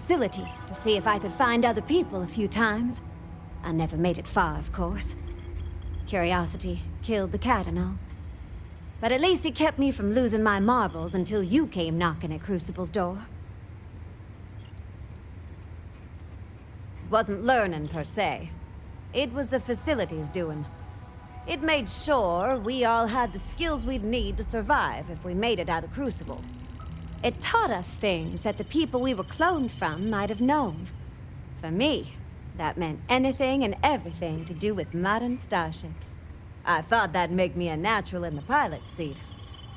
facility to see if I could find other people a few times. I never made it far, of course. Curiosity killed the cat and all. But at least it kept me from losing my marbles until you came knocking at Crucible's door. It wasn't learning, per se. It was the facility's doing. It made sure we all had the skills we'd need to survive if we made it out of Crucible. It taught us things that the people we were cloned from might have known. For me, that meant anything and everything to do with modern starships. I thought that'd make me a natural in the pilot's seat.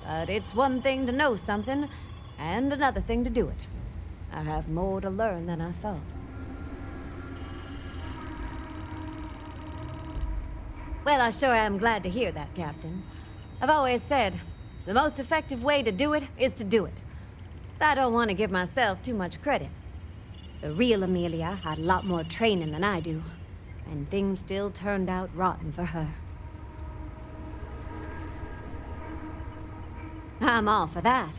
But it's one thing to know something, and another thing to do it. I have more to learn than I thought. Well, I sure am glad to hear that, Captain. I've always said, the most effective way to do it is to do it. But I don't want to give myself too much credit. The real Amelia had a lot more training than I do, and things still turned out rotten for her. I'm all for that.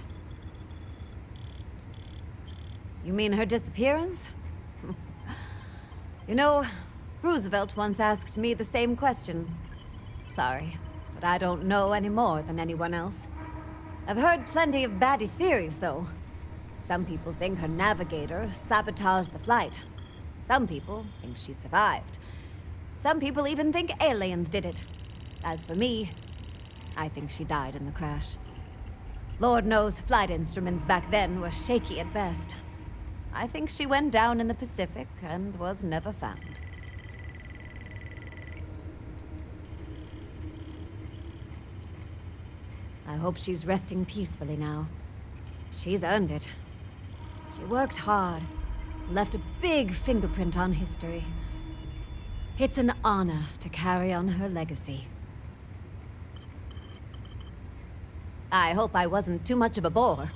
You mean her disappearance? You know, Roosevelt once asked me the same question. Sorry, but I don't know any more than anyone else. I've heard plenty of batty theories, though. Some people think her navigator sabotaged the flight. Some people think she survived. Some people even think aliens did it. As for me, I think she died in the crash. Lord knows flight instruments back then were shaky at best. I think she went down in the Pacific and was never found. I hope she's resting peacefully now. She's earned it. She worked hard, left a big fingerprint on history. It's an honor to carry on her legacy. I hope I wasn't too much of a bore.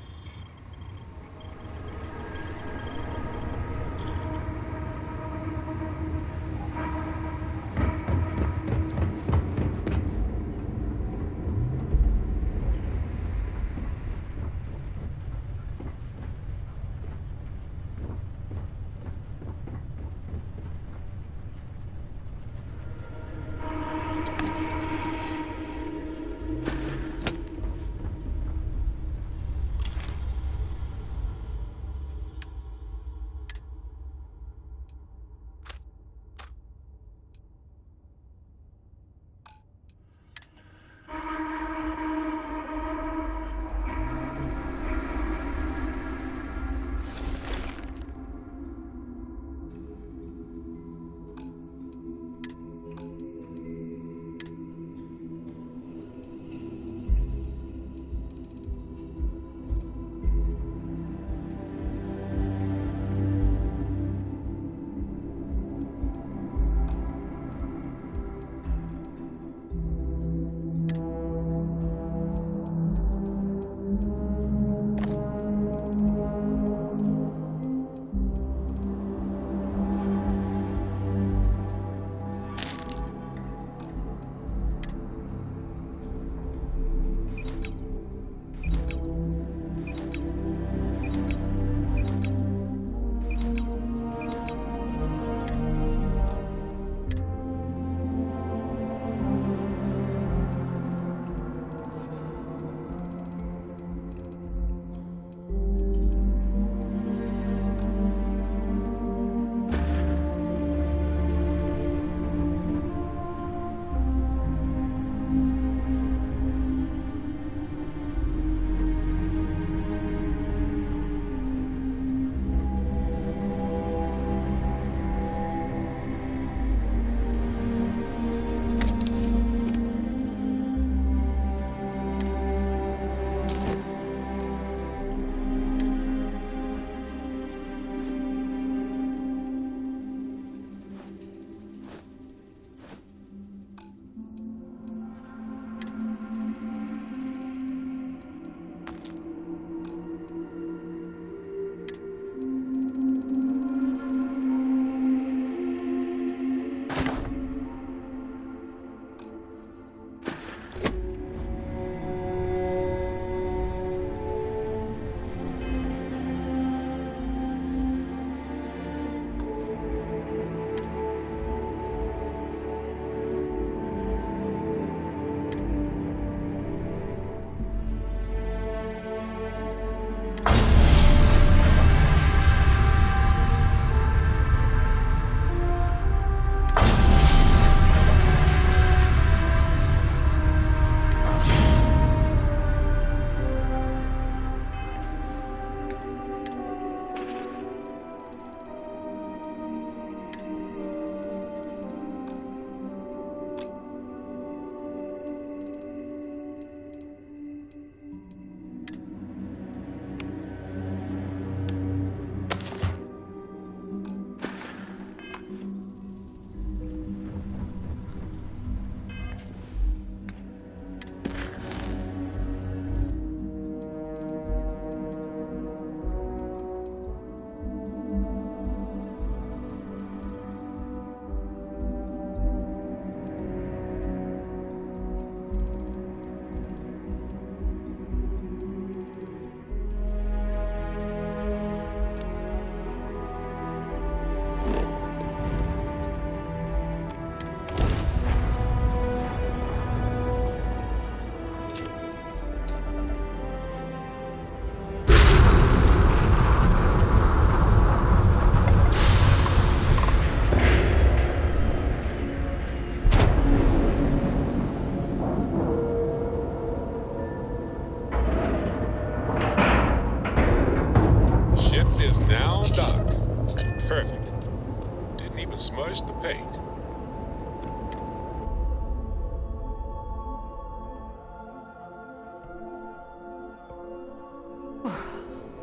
Hey,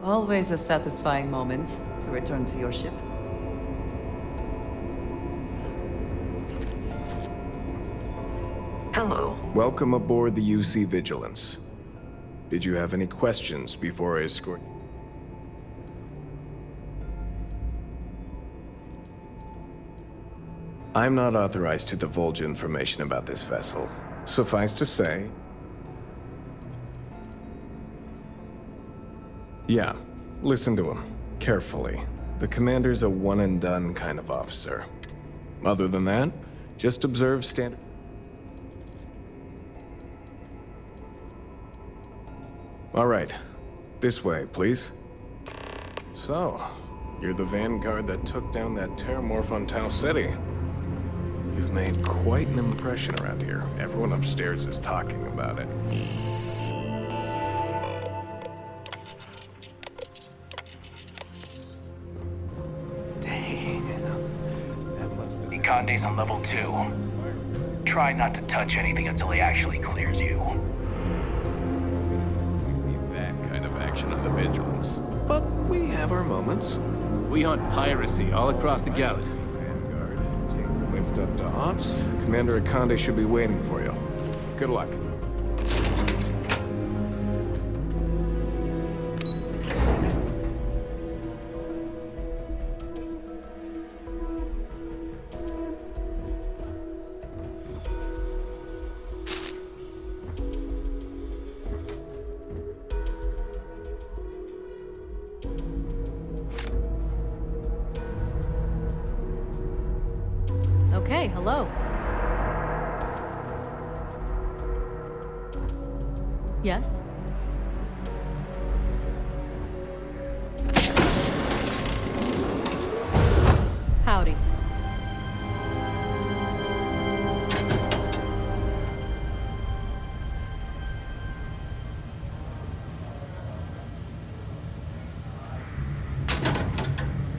Always a satisfying moment to return to your ship. Hello. Welcome aboard the UC Vigilance. Did you have any questions before I escort? I'm not authorized to divulge information about this vessel. Suffice to say... Yeah, listen to him. Carefully. The commander's a one-and-done kind of officer. Other than that, just observe standard... All right. This way, please. So, you're the vanguard that took down that terramorph on Tau City. You've made quite an impression around here. Everyone upstairs is talking about it. Damn. That must have... Conde's on level 2. Try not to touch anything until he actually clears you. We see that kind of action on the Vigilance. But we have our moments. We hunt piracy all across the galaxy. Vanguard, take the lift up to Ops. Commander Akande should be waiting for you. Good luck. Okay, hello. Yes? Howdy.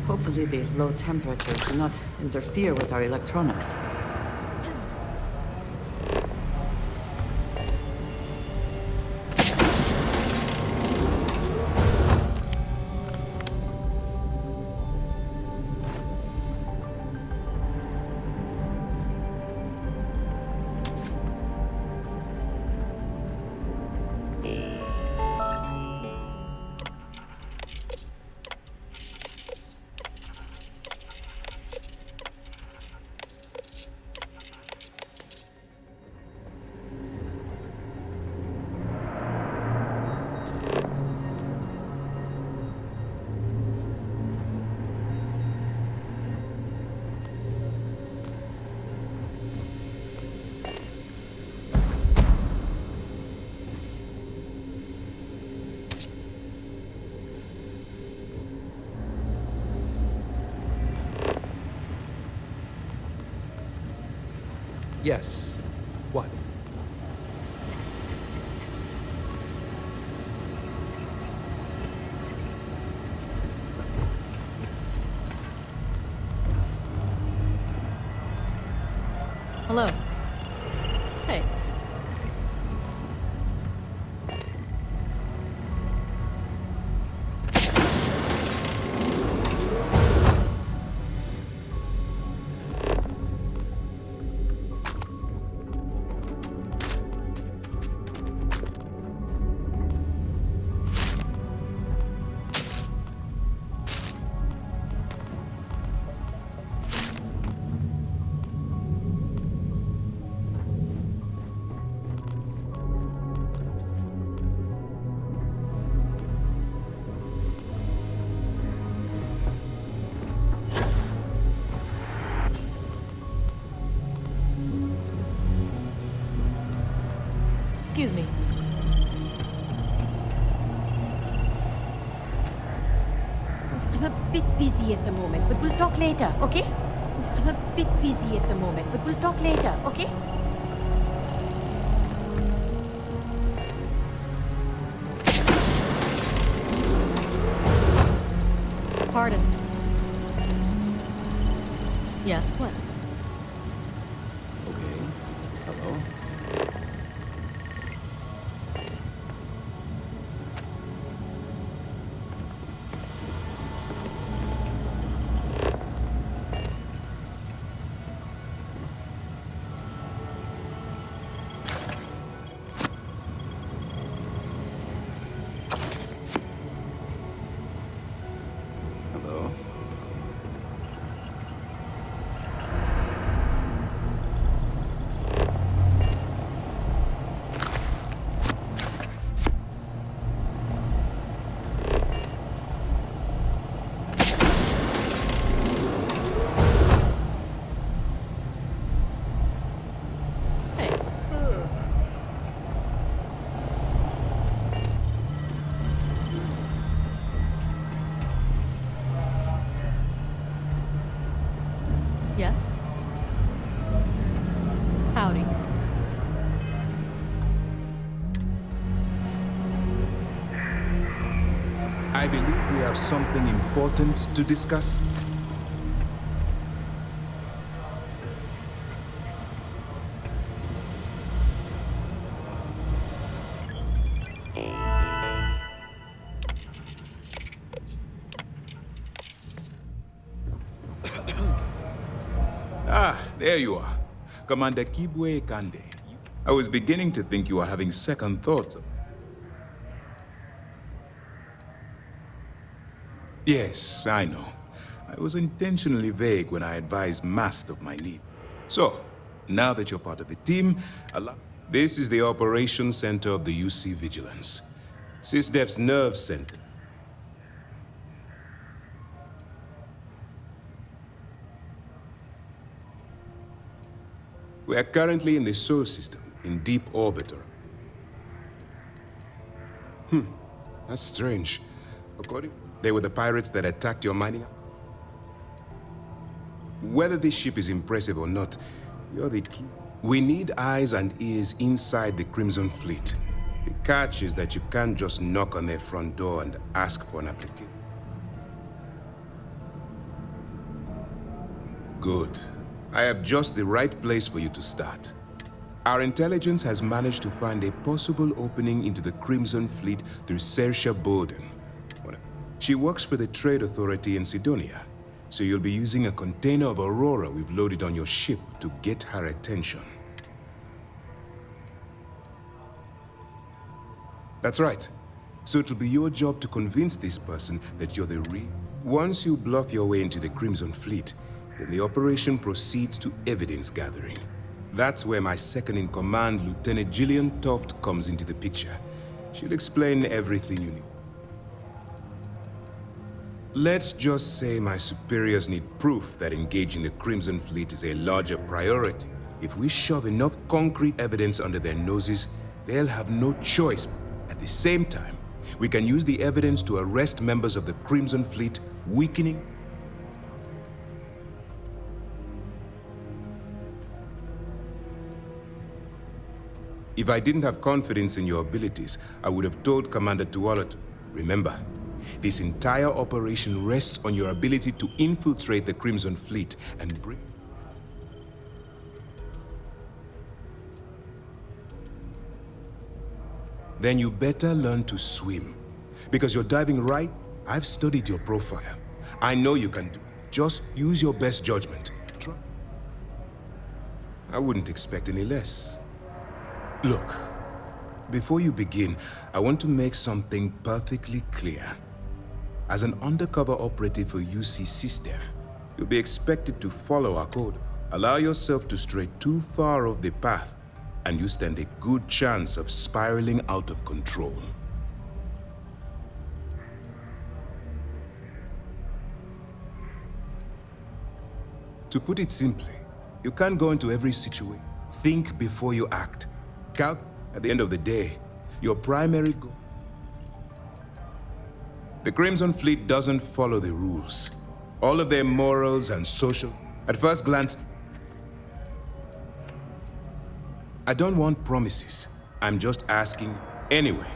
Hopefully the low temperatures do not interfere with our electronics. Yes. What? Hello. Hey. Excuse me. I'm a bit busy at the moment, but we'll talk later, okay? I'm a bit busy at the moment, but we'll talk later, okay? Pardon. Yes, what? Hello. Hello. Hey. Yes? Howdy. I believe we have something important to discuss. There you are. Commander Kibwe Kande. I was beginning to think you were having second thoughts. Yes, I know. I was intentionally vague when I advised Mast of my need. So, now that you're part of the team, this is the Operations Center of the UC Vigilance. SysDef's Nerve Center. We are currently in the Sol system, in deep orbit. That's strange. They were the pirates that attacked your mining. Whether this ship is impressive or not, you're the key. We need eyes and ears inside the Crimson Fleet. The catch is that you can't just knock on their front door and ask for an application. Good. I have just the right place for you to start. Our intelligence has managed to find a possible opening into the Crimson Fleet through Sersha Bowden. She works for the Trade Authority in Sidonia, so you'll be using a container of Aurora we've loaded on your ship to get her attention. That's right. So it'll be your job to convince this person that you're the real. Once you bluff your way into the Crimson Fleet, then the operation proceeds to evidence gathering. That's where my second-in-command, Lieutenant Gillian Toft, comes into the picture. She'll explain everything you need. Let's just say my superiors need proof that engaging the Crimson Fleet is a larger priority. If we shove enough concrete evidence under their noses, they'll have no choice. At the same time, we can use the evidence to arrest members of the Crimson Fleet, weakening. If I didn't have confidence in your abilities, I would have told Commander Tuala to. Remember, this entire operation rests on your ability to infiltrate the Crimson Fleet and bring... Then you better learn to swim. Because you're diving right, I've studied your profile. I know you can do. Just use your best judgment. I wouldn't expect any less. Look, before you begin, I want to make something perfectly clear. As an undercover operative for UC SysDef, you'll be expected to follow our code. Allow yourself to stray too far off the path, and you stand a good chance of spiraling out of control. To put it simply, you can't go into every situation. Think before you act. At the end of the day, your primary goal. The Crimson Fleet doesn't follow the rules. All of their morals and social. At first glance, I don't want promises. I'm just asking. Anyway,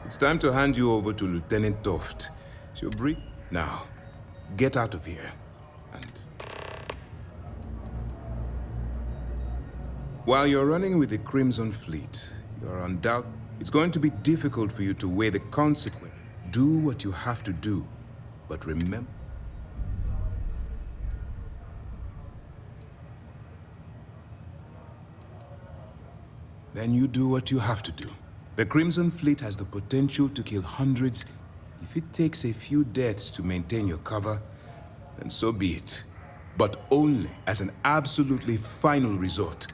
it's time to hand you over to Lieutenant Toft. She'll brief. Now, get out of here. And While you're running with the Crimson Fleet, you're undoubted. It's going to be difficult for you to weigh the consequence. Do what you have to do, but remember. Then you do what you have to do. The Crimson Fleet has the potential to kill hundreds. If it takes a few deaths to maintain your cover, then so be it. But only as an absolutely final resort.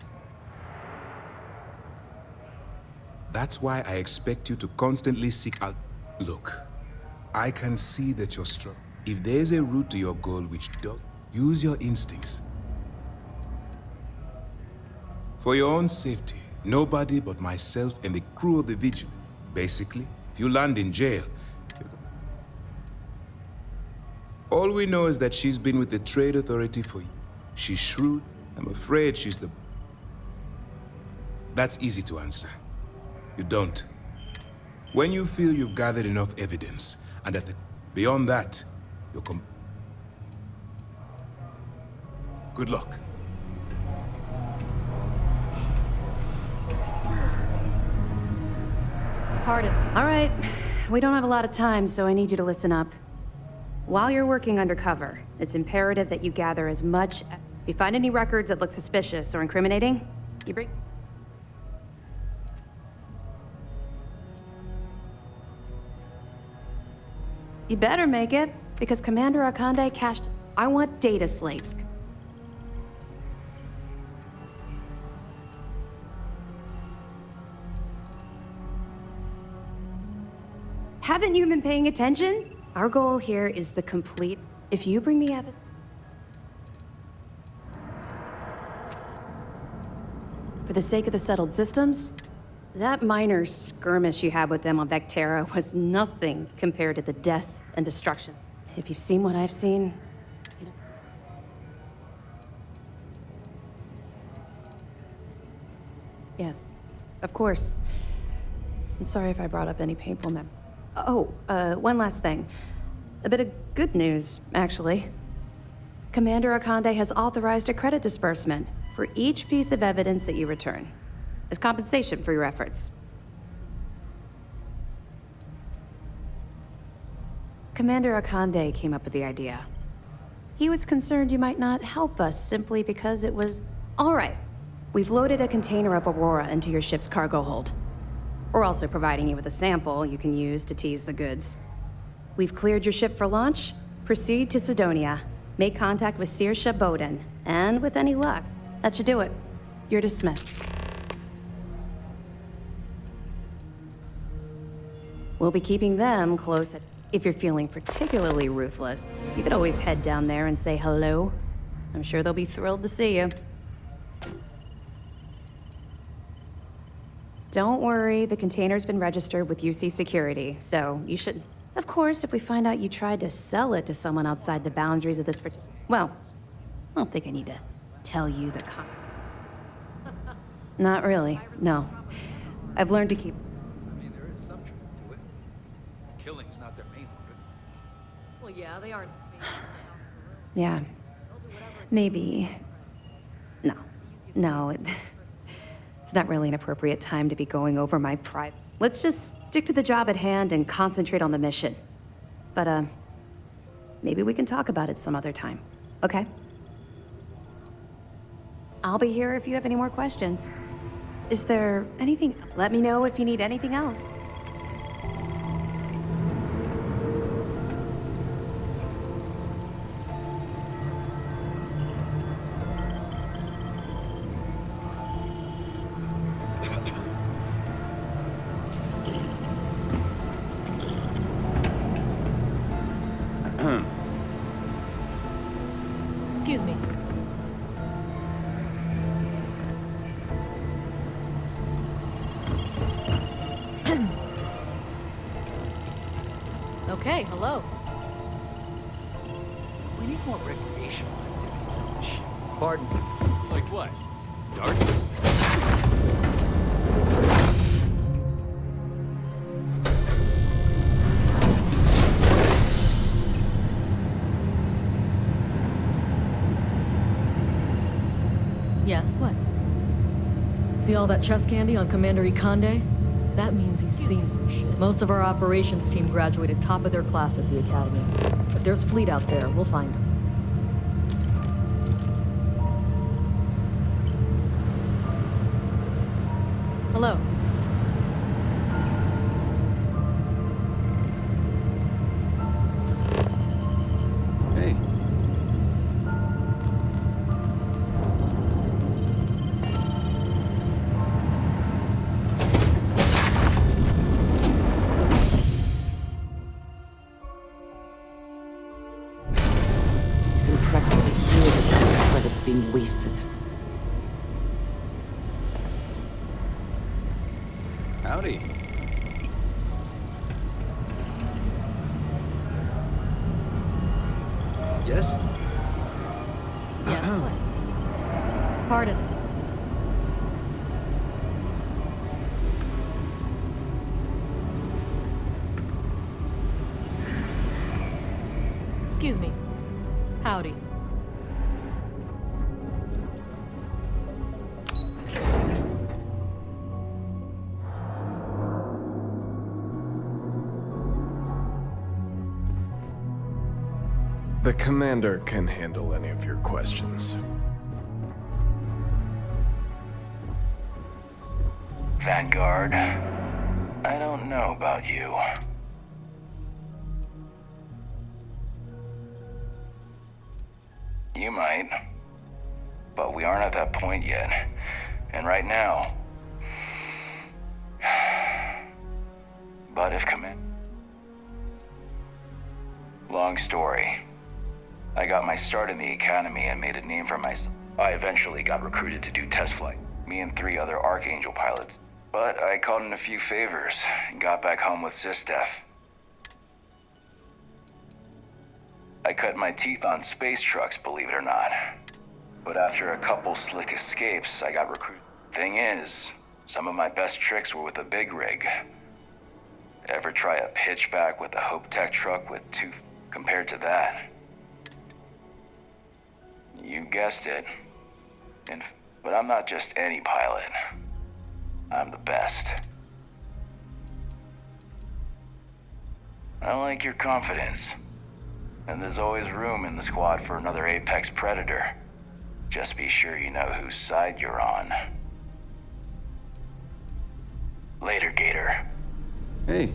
That's why I expect you to constantly seek out. Look, I can see that you're struggling. If there's a route to your goal which does, use your instincts. For your own safety, nobody but myself and the crew of the Vigilant. Basically, if you land in jail, all we know is that she's been with the Trade Authority for years. She's shrewd. I'm afraid she's the... That's easy to answer. You don't. When you feel you've gathered enough evidence, and that beyond that, you're Good luck. Pardon. All right. We don't have a lot of time, so I need you to listen up. While you're working undercover, it's imperative that you gather as much... If you find any records that look suspicious or incriminating, you bring... You better make it, because Commander Akande cached... I want data slates. Haven't you been paying attention? Our goal here is the complete... If you bring me evidence... For the sake of the settled systems, that minor skirmish you had with them on Vectera was nothing compared to the death and destruction. If you've seen what I've seen, you know... Yes, of course. I'm sorry if I brought up any painful memories. Oh, one last thing. A bit of good news, actually. Commander Akande has authorized a credit disbursement for each piece of evidence that you return, as compensation for your efforts. Commander Akande came up with the idea. He was concerned you might not help us simply because it was... All right, we've loaded a container of Aurora into your ship's cargo hold. We're also providing you with a sample you can use to tease the goods. We've cleared your ship for launch. Proceed to Sidonia. Make contact with Saoirse Bowden. And with any luck, that should do it. You're dismissed. We'll be keeping them close. If you're feeling particularly ruthless, you could always head down there and say hello. I'm sure they'll be thrilled to see you. Don't worry, the container's been registered with UC Security, so you should... Of course, if we find out you tried to sell it to someone outside the boundaries of this well, I don't think I need to tell you the Not really, no. I've learned to keep... I mean, there is some truth to it. Killing's not their main motive. Well, yeah, they aren't speaking. Yeah, maybe... No, it's not really an appropriate time to be going over my private... Let's just stick to the job at hand and concentrate on the mission. But, maybe we can talk about it some other time, okay? I'll be here if you have any more questions. Is there anything... Let me know if you need anything else. Excuse me. Okay, hello. We need more recreational activities on this ship. Pardon me. Like what? Darts? Yes, what? See all that chest candy on Commander Ikande? That means he's seen some shit. Most of our operations team graduated top of their class at the academy. If there's fleet out there, we'll find him. Hello. Hey. You can practically hear the sound of credits being wasted. Howdy. Yes? Yes, what? Pardon. Excuse me. Howdy. The commander can handle any of your questions. Vanguard, I don't know about you. You might, but we aren't at that point yet. And right now... But if command... Long story. I got my start in the academy and made a name for myself. I eventually got recruited to do test flight, me and 3 other Archangel pilots. But I called in a few favors and got back home with SysDef. I cut my teeth on space trucks, believe it or not. But after a couple slick escapes, I got recruited. Thing is, some of my best tricks were with a big rig. Ever try a pitchback with a Hope Tech truck with 2 compared to that? You guessed it. But I'm not just any pilot. I'm the best. I like your confidence. And there's always room in the squad for another Apex Predator. Just be sure you know whose side you're on. Later, Gator. Hey.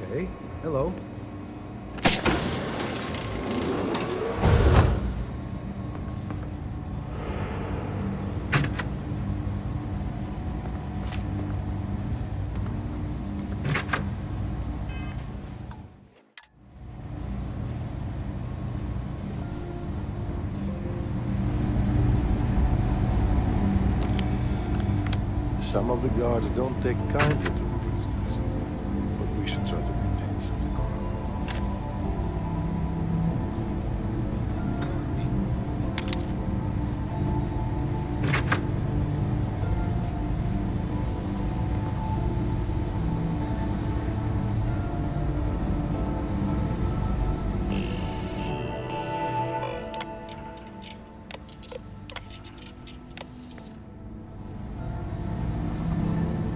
Okay. Hello. Some of the guards don't take kindly to the prisoners, but we should try to maintain some decorum.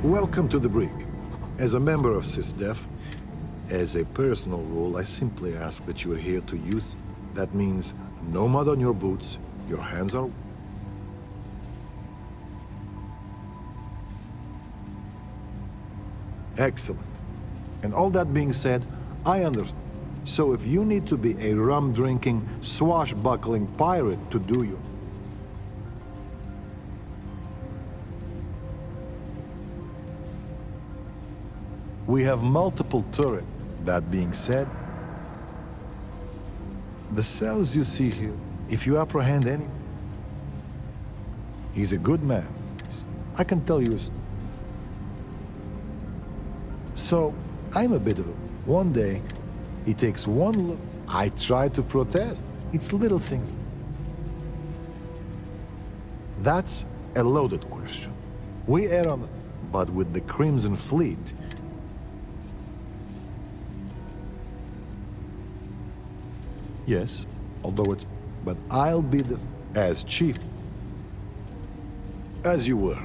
Welcome to the brig. As a member of SysDef, as a personal rule, I simply ask that you adhere to use. That means no mud on your boots, your hands are... Excellent. And all that being said, I understand. So if you need to be a rum-drinking, swashbuckling pirate to do you, we have multiple turrets. That being said, the cells you see here, if you apprehend any, he's a good man. I can tell you. So, I'm a bit of a... One day, he takes one look. I try to protest. It's little things. That's a loaded question. We err on it, but with the Crimson Fleet, yes, although it's... But I'll be the... as chief. As you were.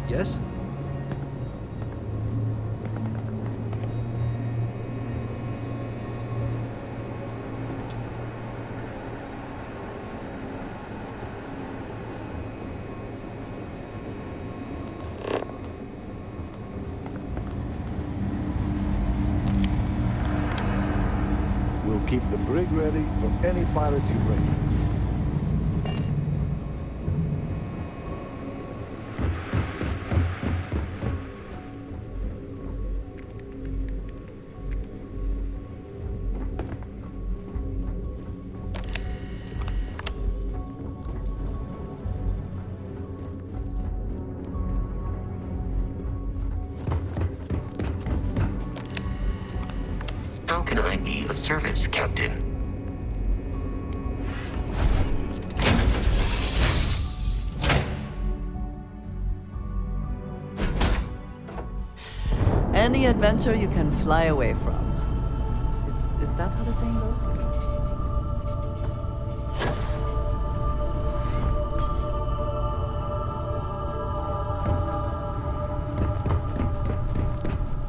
Yes? We'll keep the brig ready for any pirates you bring. How can I be of service, Captain? Any adventure you can fly away from. Is that how the saying goes?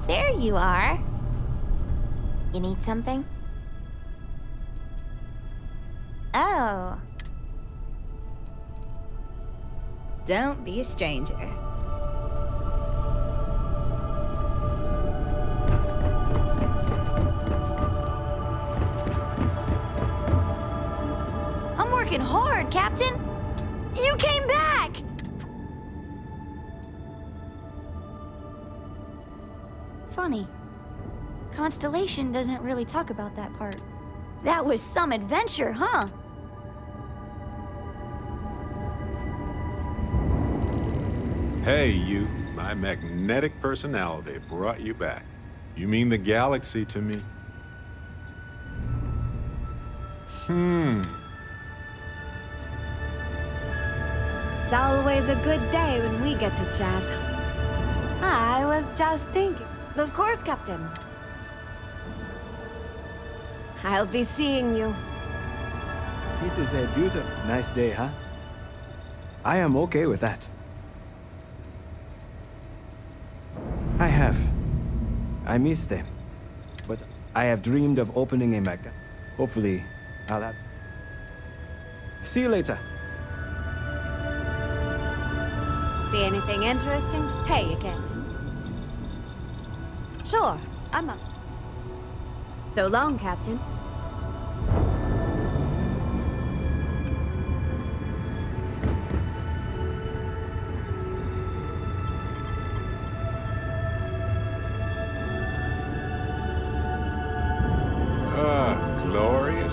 There you are. You need something? Oh. Don't be a stranger. I'm working hard, Captain. You came back! Funny. Constellation doesn't really talk about that part. That was some adventure, huh? Hey, you. My magnetic personality brought you back. You mean the galaxy to me? It's always a good day when we get to chat. I was just thinking. Of course, Captain. I'll be seeing you. It is a beautiful, nice day, huh? I am okay with that. I miss them. But I have dreamed of opening a Mecca. Hopefully, I'll have... See you later. See anything interesting? Hey, Captain. Sure, I'm up. So long, Captain.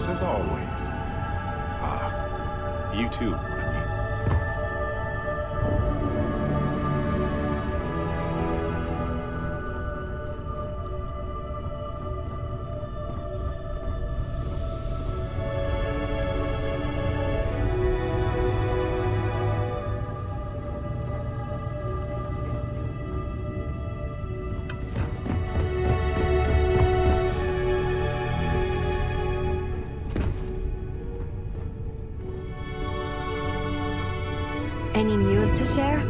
as always. You too, I mean. Any news to share?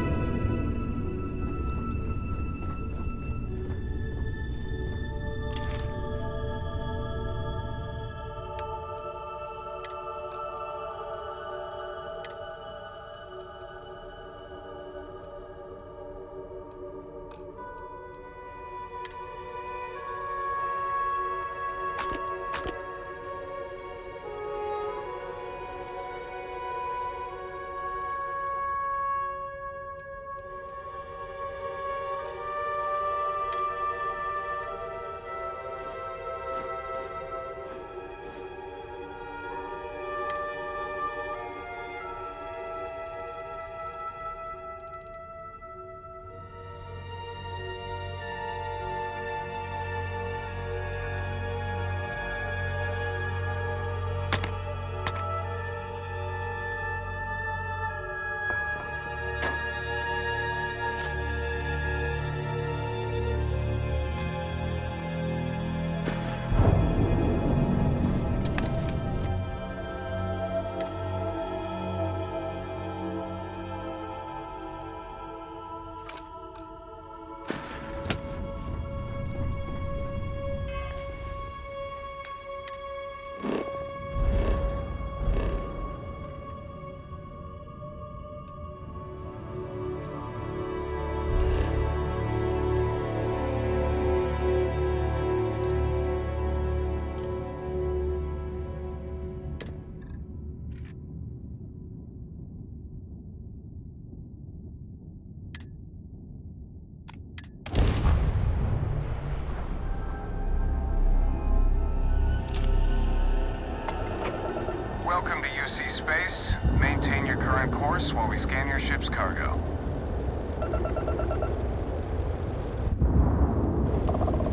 Welcome to UC Space. Maintain your current course while we scan your ship's cargo.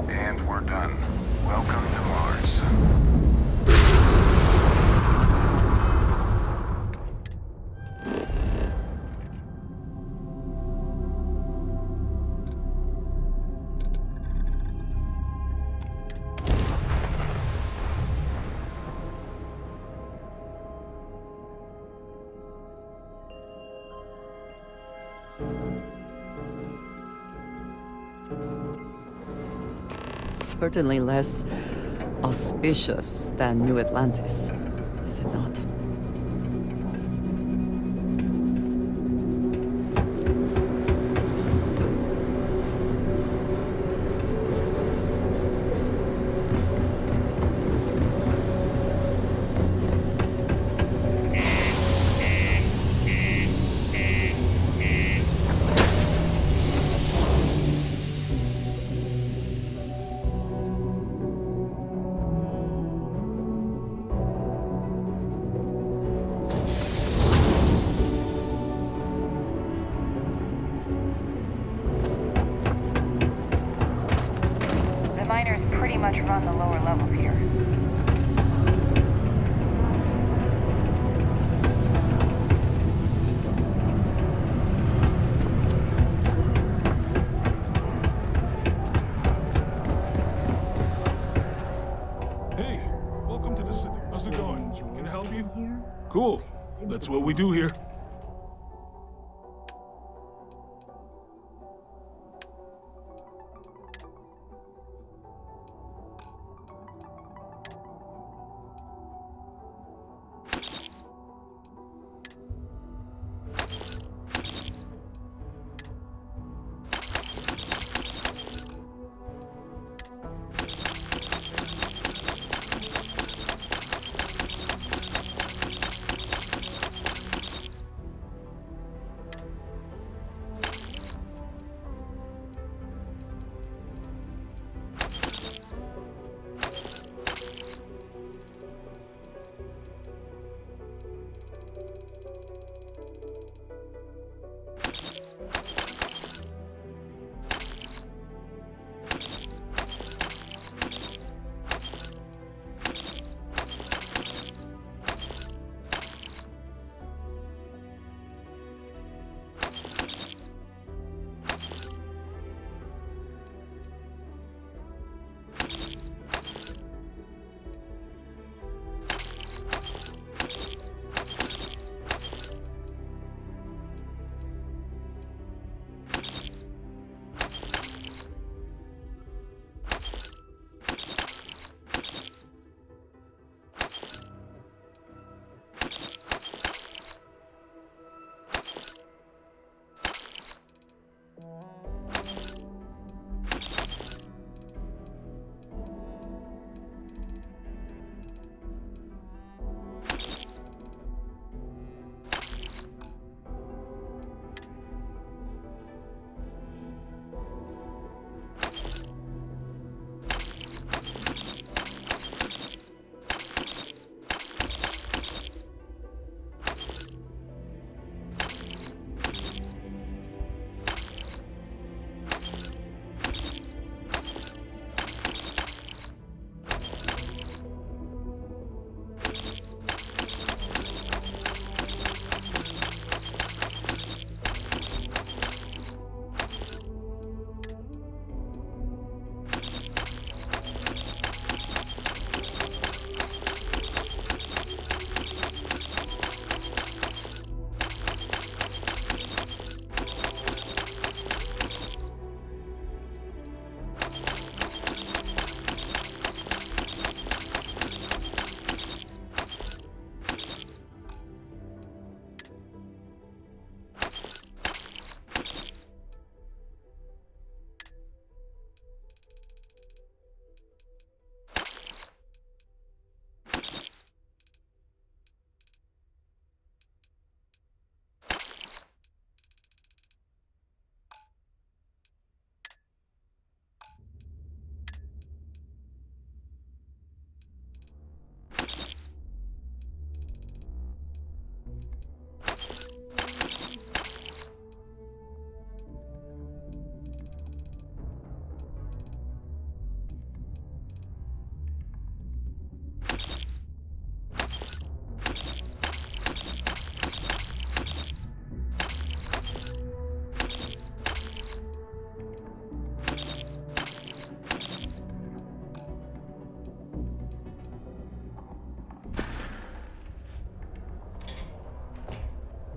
And we're done. Welcome to Mars. Certainly less auspicious than New Atlantis, is it not? The miners pretty much run the lower levels here. Hey, welcome to the city. How's it going? Can I help you? Cool. That's what we do here.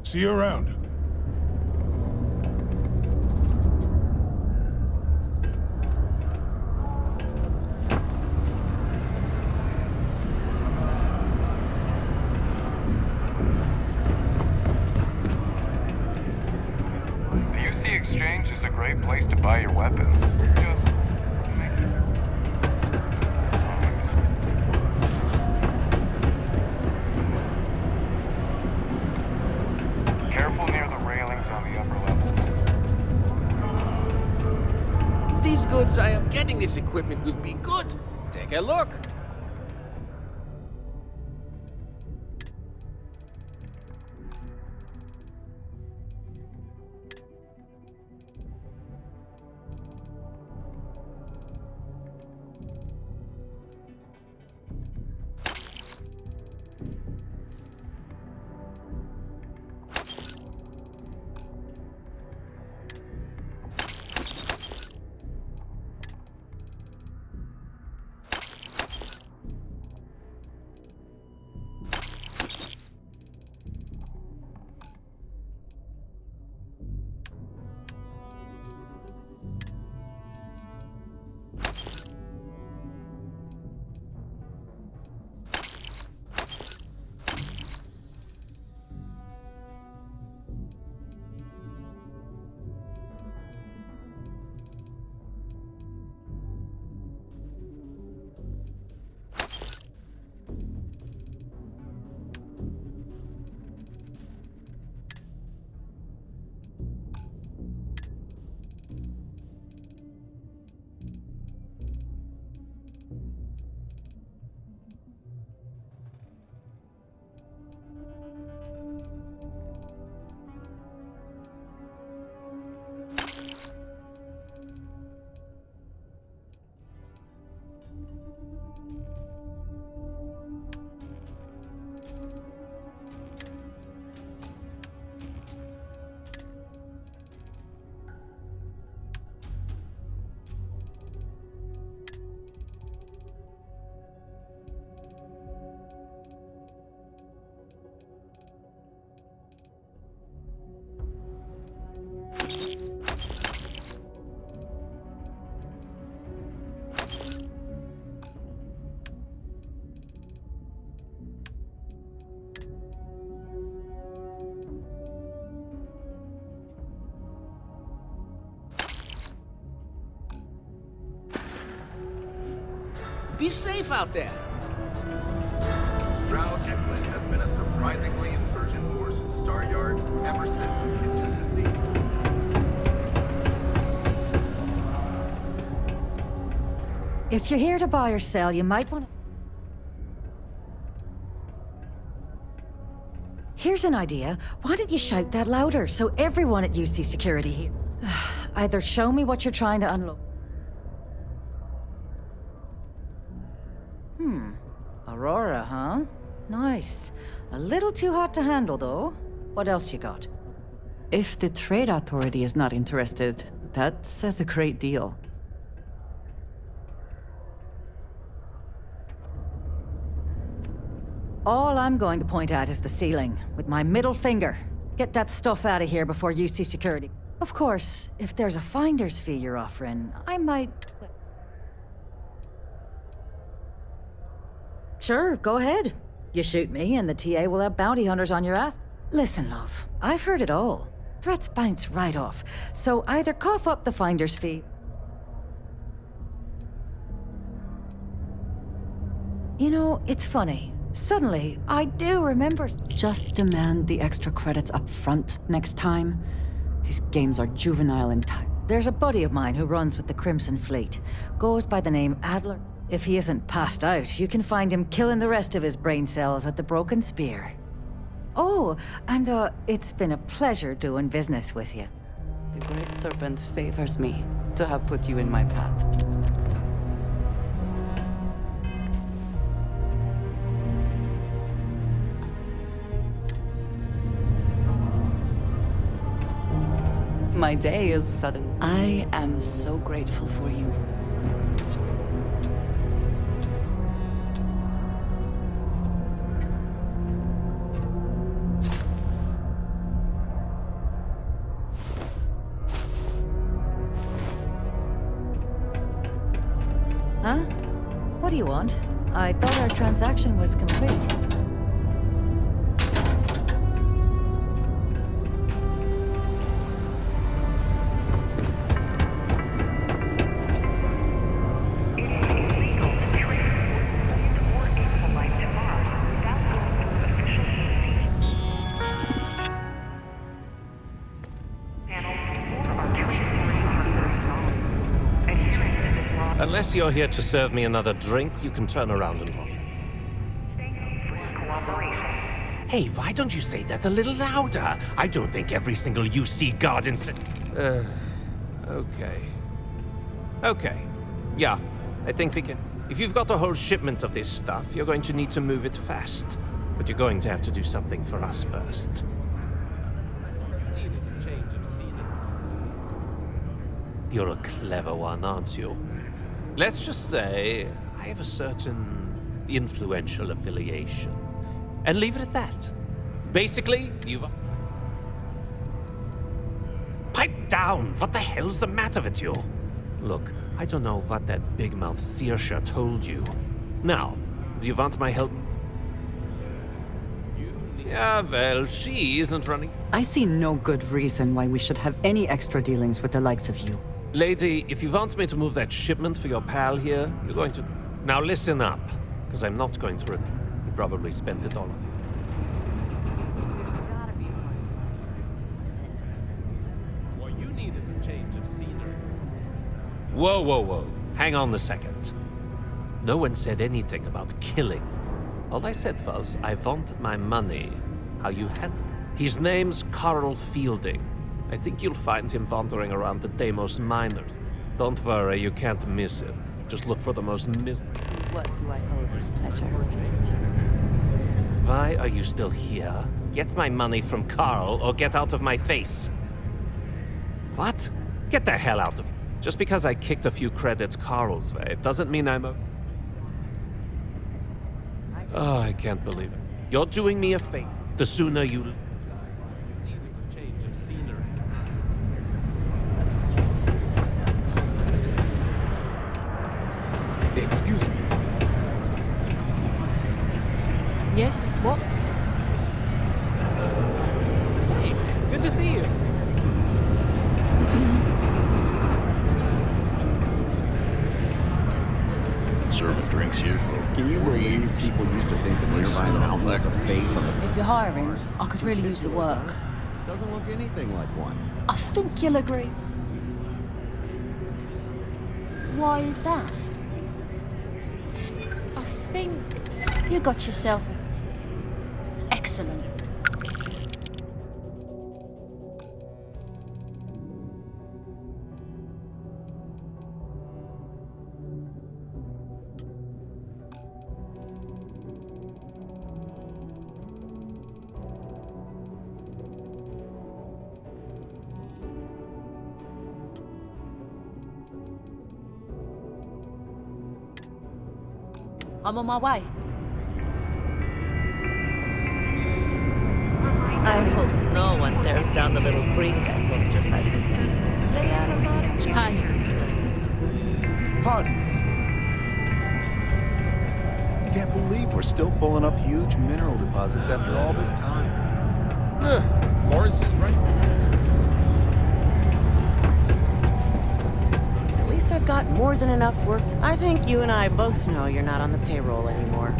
See you around. The UC Exchange is a great place to buy your weapons. Just make sure. Careful near the railings on the upper levels. These goods I am getting this equipment will be good. Take a look. Be safe out there. Drow Inlet has been a surprisingly insurgent force in Star Yard ever since it entered the sea. If you're here to buy or sell, you might want to... Here's an idea. Why don't you shout that louder so everyone at UC Security here... Either show me what you're trying to unload... Aurora, huh? Nice. A little too hot to handle, though. What else you got? If the Trade Authority is not interested, that says a great deal. All I'm going to point at is the ceiling, with my middle finger. Get that stuff out of here before UC Security. Of course, if there's a finder's fee you're offering, I might... Sure, go ahead. You shoot me, and the TA will have bounty hunters on your ass. Listen, love, I've heard it all. Threats bounce right off, so either cough up the finder's fee... You know, it's funny. Suddenly, I do remember... Just demand the extra credits up front next time. These games are juvenile in time. There's a buddy of mine who runs with the Crimson Fleet. Goes by the name Adler. If he isn't passed out, you can find him killing the rest of his brain cells at the Broken Spear. Oh, and it's been a pleasure doing business with you. The Great Serpent favors me to have put you in my path. My day is sudden. I am so grateful for you. you want. I thought our transaction was complete. Unless you're here to serve me another drink, you can turn around and walk. Hey, why don't you say that a little louder? I don't think every single UC guard in... Okay. Okay. Yeah, I think we can. If you've got a whole shipment of this stuff, you're going to need to move it fast. But you're going to have to do something for us first. You need is a change of scenery. You're a clever one, aren't you? Let's just say I have a certain influential affiliation. And leave it at that. Basically, you've... Pipe down! What the hell's the matter with you? Look, I don't know what that big mouth Saoirse told you. Now, do you want my help? Yeah, well, she isn't running. I see no good reason why we should have any extra dealings with the likes of you. Lady, if you want me to move that shipment for your pal here, you're going to... Now listen up, because I'm not going to repeat. You probably spent it all. What you need is a change of scenery. Whoa, whoa, whoa. Hang on a second. No one said anything about killing. All I said was, I want my money. How you had... His name's Carl Fielding. I think you'll find him wandering around the Deimos miners. Don't worry, you can't miss him. Just look for the most What do I owe this pleasure? Why are you still here? Get my money from Carl or get out of my face. What? Get the hell out of here. Just because I kicked a few credits Carl's way doesn't mean I'm a... Oh, I can't believe it. You're doing me a favor. The sooner you... Excuse me. Yes? What? Hey, good to see you. Been serving drinks here for... Can you believe people used to think that nearby mountain was a face on the... If you're hiring, I could really use the work. Doesn't look anything like one. I think you'll agree. Why is that? I think... You got yourself an... Excellent. I'm on my way. I hope no one tears down the little green guy posters I've been seeing. They add a lot of charm to this place. Pardon. Can't believe we're still pulling up huge mineral deposits after all this time. Morris is right. At least I've got more than enough work. I think you and I both know you're not on the payroll anymore.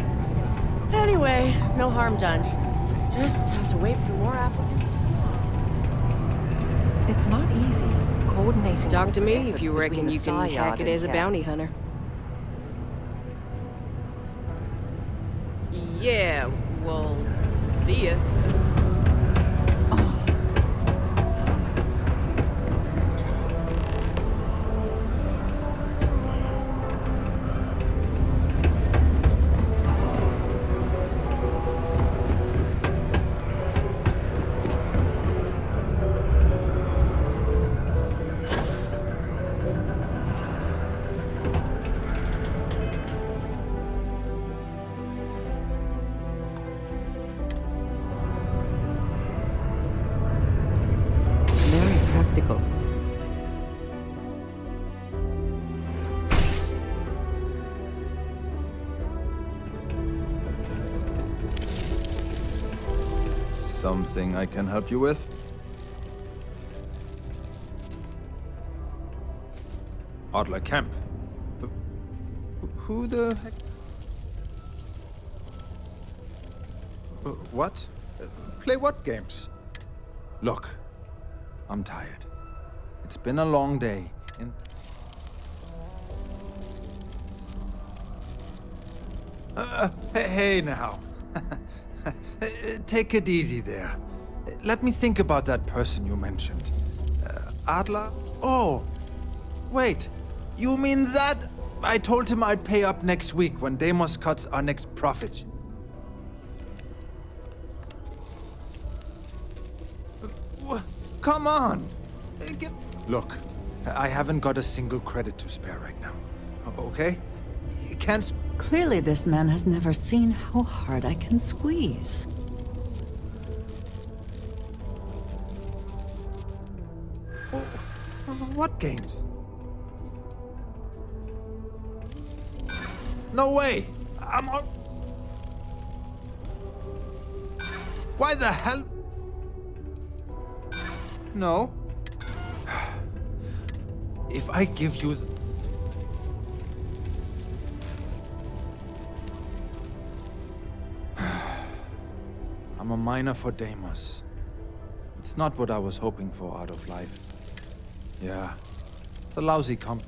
Anyway, no harm done. Just have to wait for more applicants. It's not easy coordinating. Talk to me if efforts you reckon between the you can Star hack Yard it and as a Cat. bounty hunter. Yeah, well, see ya. Something I can help you with? Adler Camp. Who the heck? What? Play what games? Look, I'm tired. It's been a long day, and... hey now. Take it easy there. Let me think about that person you mentioned. Adler? Oh, wait. You mean that? I told him I'd pay up next week when Deimos cuts our next profit. Come on! Look, I haven't got a single credit to spare right now. Okay? You can't... Clearly this man has never seen how hard I can squeeze. What games? No way! I'm on... Why the hell? No. If I give you... I'm a miner for Deimos. It's not what I was hoping for out of life. Yeah, it's a lousy comp.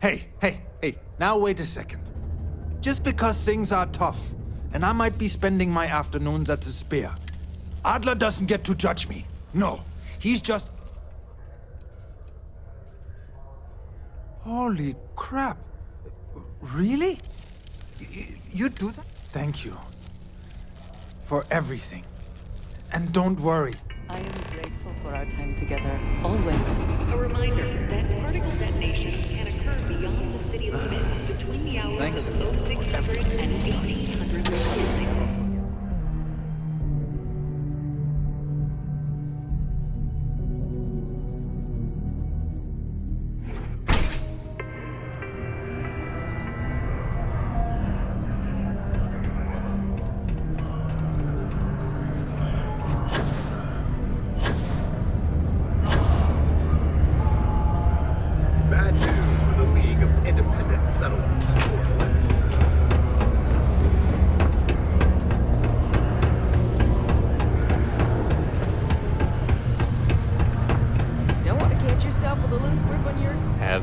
Hey, now wait a second. Just because things are tough, and I might be spending my afternoons at the spear, Adler doesn't get to judge me. No, he's just... Holy crap. Really? You do that? Thank you. For everything. And don't worry. I am grateful for our time together, always. A reminder that particle detonation can occur beyond the city limits between the hours of 0600 and 1800 local.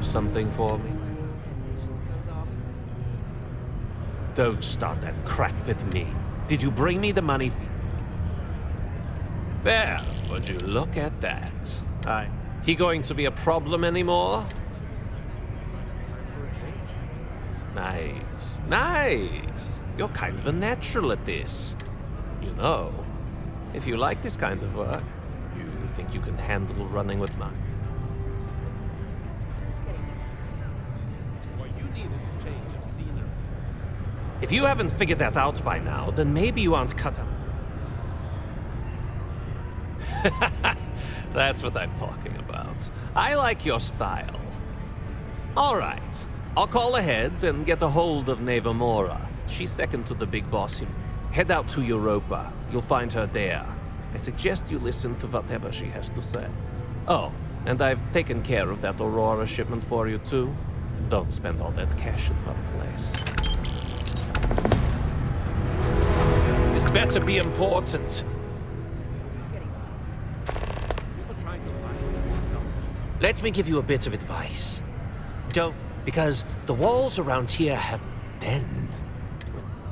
Something for me? Don't start that crap with me. Did you bring me the money? There, would you look at that? He going to be a problem anymore? Nice, nice. You're kind of a natural at this. You know, if you like this kind of work, you think you can handle running with mine. If you haven't figured that out by now, then maybe you aren't cut out. That's what I'm talking about. I like your style. All right. I'll call ahead and get a hold of Nevamora. She's second to the big boss. Head out to Europa. You'll find her there. I suggest you listen to whatever she has to say. Oh, and I've taken care of that Aurora shipment for you too. Don't spend all that cash in one place. This better be important. Let me give you a bit of advice. Don't, because the walls around here have den.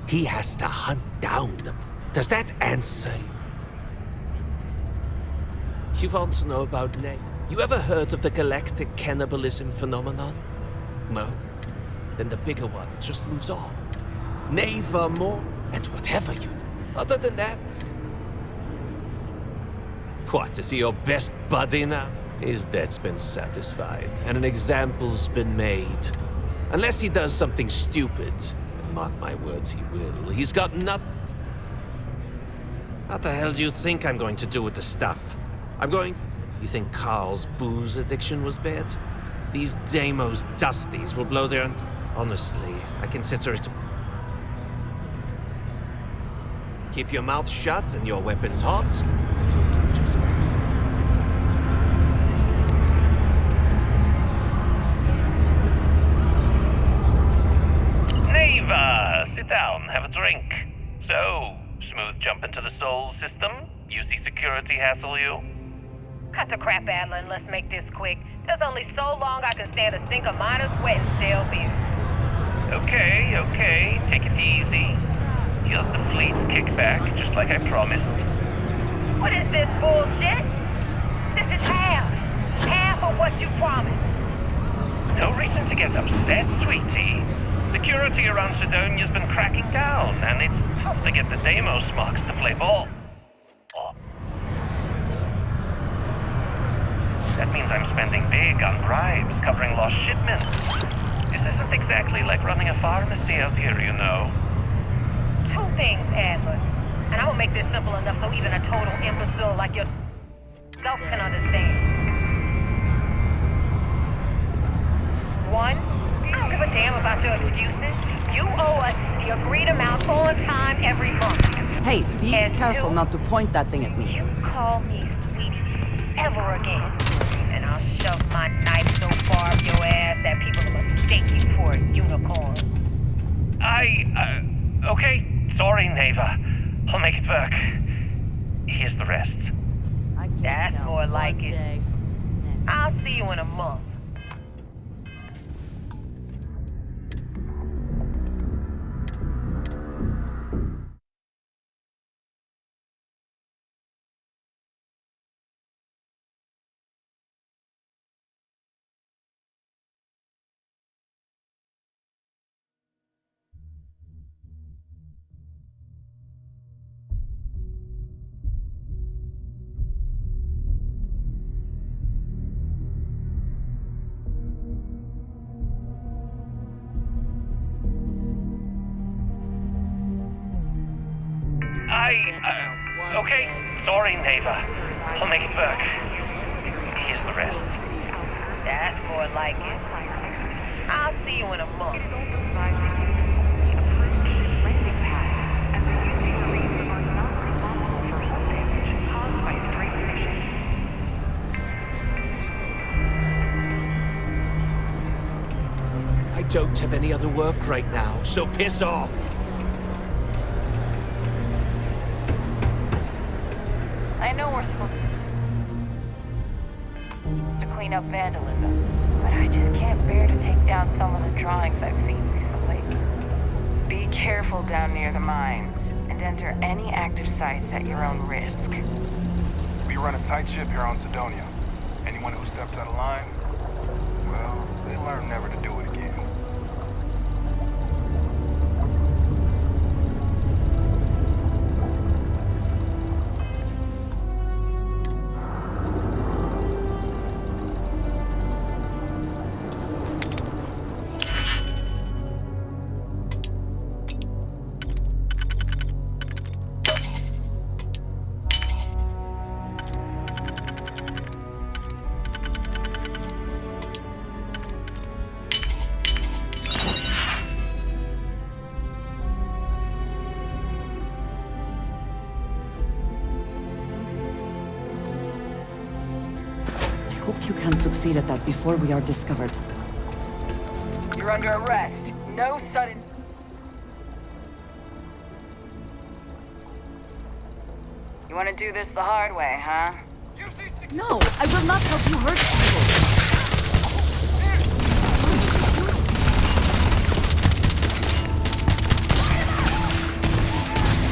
He has to hunt down them. Does that answer you? You want to know about Nate? You ever heard of the galactic cannibalism phenomenon? No? Then the bigger one just moves on. Nevermore, and whatever you do. Other than that... What, is he your best buddy now? His debt's been satisfied, and an example's been made. Unless he does something stupid, and mark my words, he will, he's got nothing. What the hell do you think I'm going to do with the stuff? You think Carl's booze addiction was bad? These Deimos dusties will blow their... Honestly, I consider it... Keep your mouth shut and your weapons hot, and you'll do just fine. Neva, sit down, have a drink. So, smooth jump into the Soul system? UC security hassle you? Cut the crap, Adler, and let's make this quick. There's only so long I can stand a sink of minor sweat and stale beer. Okay, take it easy. Here's the fleet kickback, just like I promised. What is this bullshit? This is half of what you promised. No reason to get upset, sweetie. Security around Sidonia's been cracking down, and it's tough to get the Deimos marks to play ball. That means I'm spending big on bribes, covering lost shipments. This isn't exactly like running a pharmacy out here, you know. Two things, Adler. And I'm gonna make this simple enough so even a total imbecile like yourself can understand. One, I don't give a damn about your excuses. You owe us the agreed amount on time every month. Hey, be And careful two, not to point that thing at me. You call me sweetie ever again, and I'll shove my knife so far up your ass that people will mistake you for a unicorn. Okay. Sorry, Neva. I'll make it work. Here's the rest. That's more like it. I'll see you in a month. Okay. Sorry, Neva. I'll make it work. Here's the rest. That's more like it. I'll see you in a month. I don't have any other work right now, so piss off. I know we're supposed to clean up vandalism, but I just can't bear to take down some of the drawings I've seen recently. Be careful down near the mines, and enter any active sites at your own risk. We run a tight ship here on Sidonia. Anyone who steps out of line, well, they learn never to do it again. I hope you can succeed at that before we are discovered. You're under arrest. No sudden... You want to do this the hard way, huh? No, I will not help you hurt people.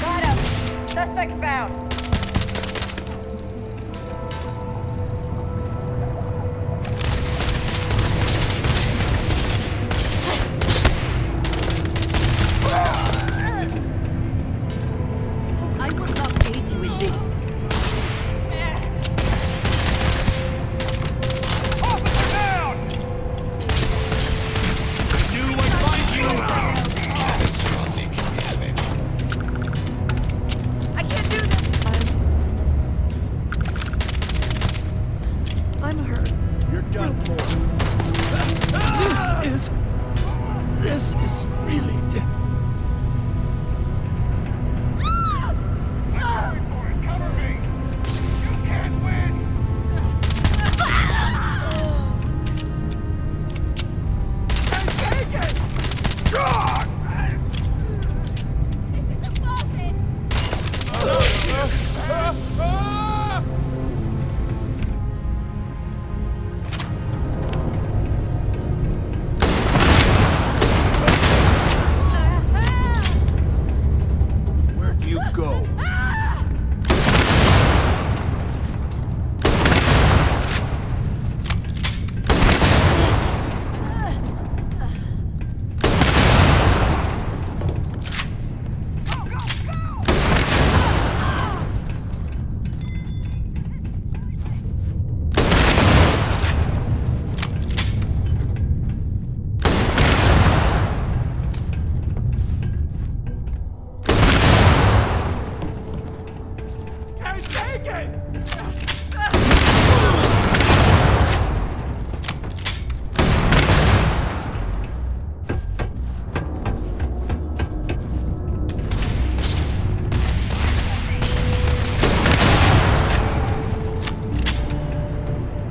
Got him! Suspect found. I will not aid you in this. Catastrophic damage. I can't do this. go.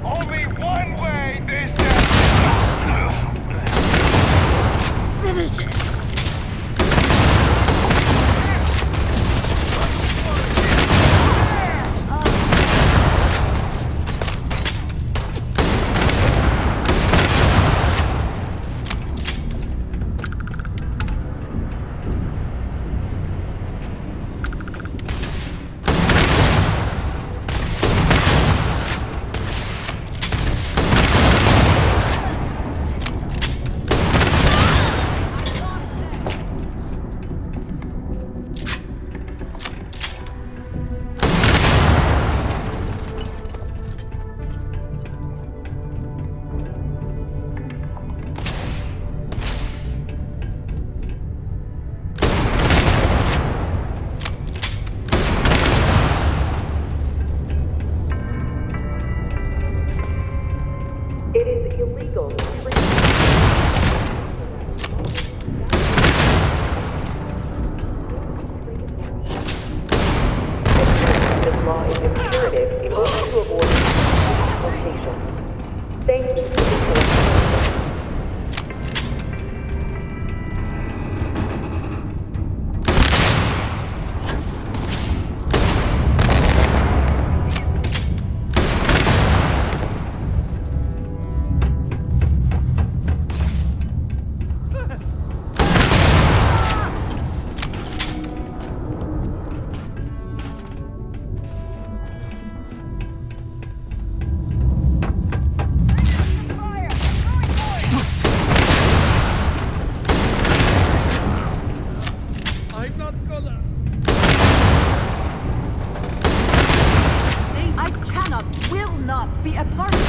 Only one way this Finish it. It is illegal to treat this law is imperative in order to avoid deportation. Thank you for your I'm not gonna. I cannot, will not be a part of it.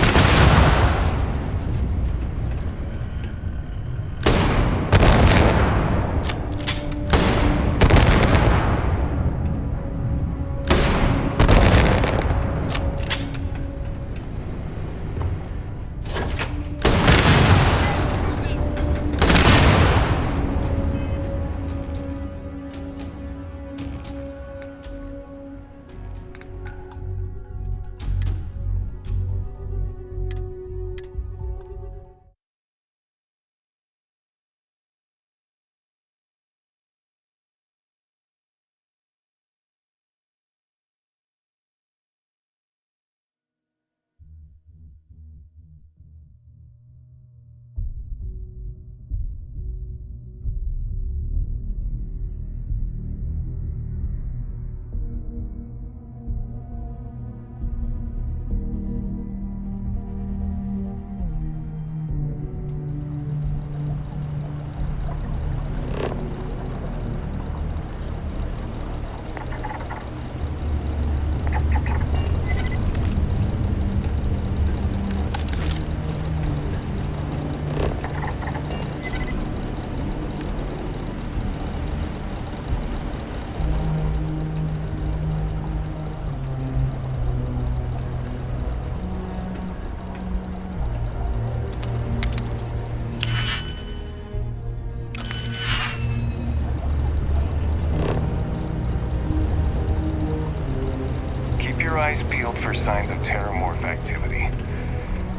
Keep your eyes peeled for signs of terramorph activity.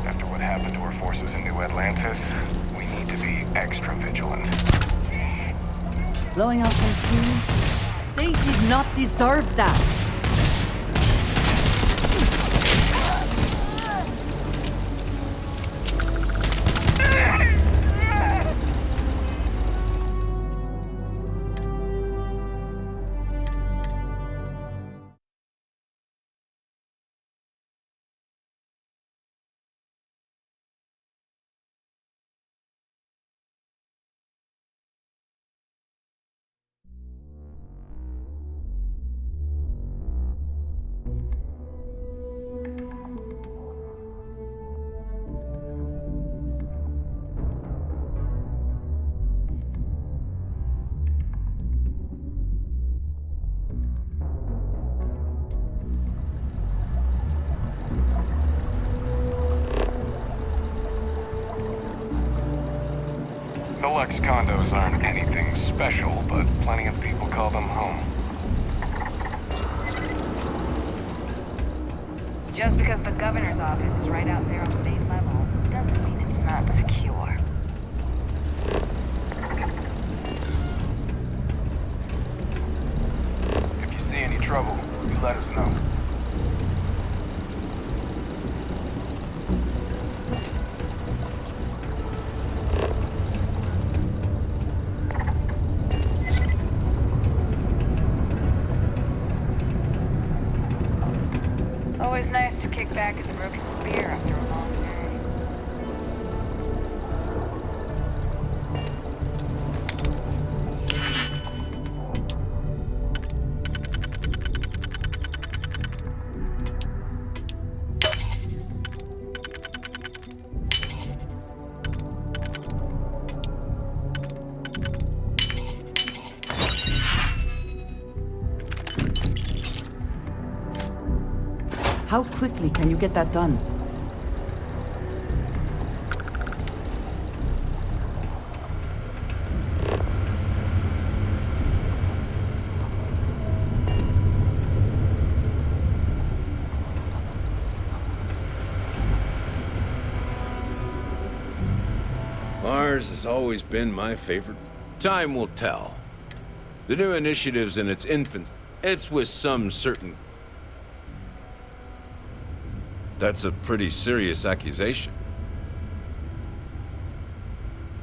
After what happened to our forces in New Atlantis, we need to be extra vigilant. Blowing off some steam? They did not deserve that. Deluxe condos aren't anything special, but plenty of people call them home. Just because the governor's office is right out there on the main level, doesn't mean it's not secure. If you see any trouble, you let us know. Always nice to kick back at the Broken Spear after a long day. How quickly can you get that done? Mars has always been my favorite. Time will tell. The new initiative's in its infancy. It's with some certain... That's a pretty serious accusation.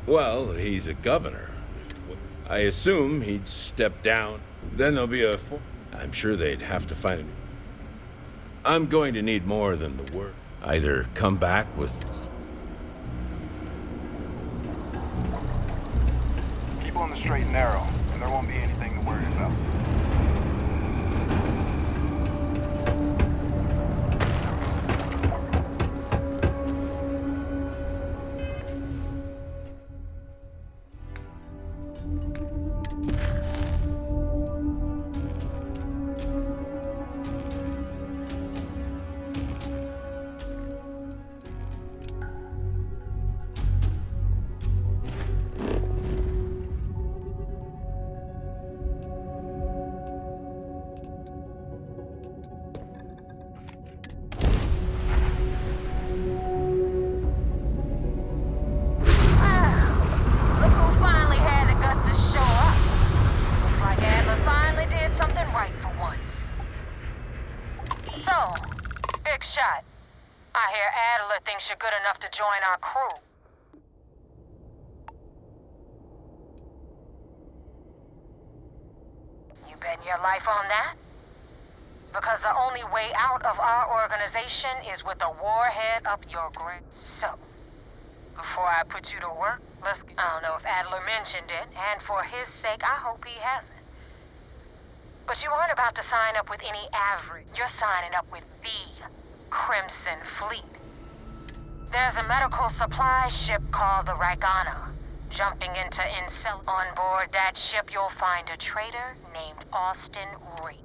Well, he's a governor. I assume he'd step down. Then there'll be I'm sure they'd have to find him. I'm going to need more than the word. Either come back with... Keep on the straight and narrow, and there won't be anything to worry about. You're good enough to join our crew. You betting your life on that? Because the only way out of our organization is with a warhead up your grave. So, before I put you to work, I don't know if Adler mentioned it, and for his sake, I hope he hasn't. But you aren't about to sign up with any average. You're signing up with the Crimson Fleet. There's a medical supply ship called the Ragana. Jumping into Incel. On board that ship, you'll find a traitor named Austin Reed.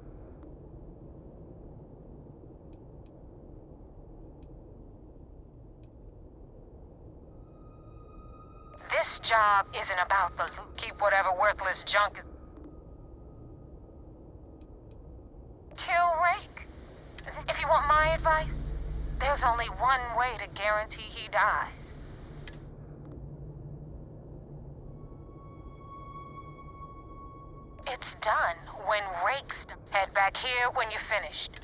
This job isn't about the loot. Keep whatever worthless junk is... Kill Rake? If you want my advice, there's only one way to guarantee he dies. It's done when Rake's... Head back here when you're finished.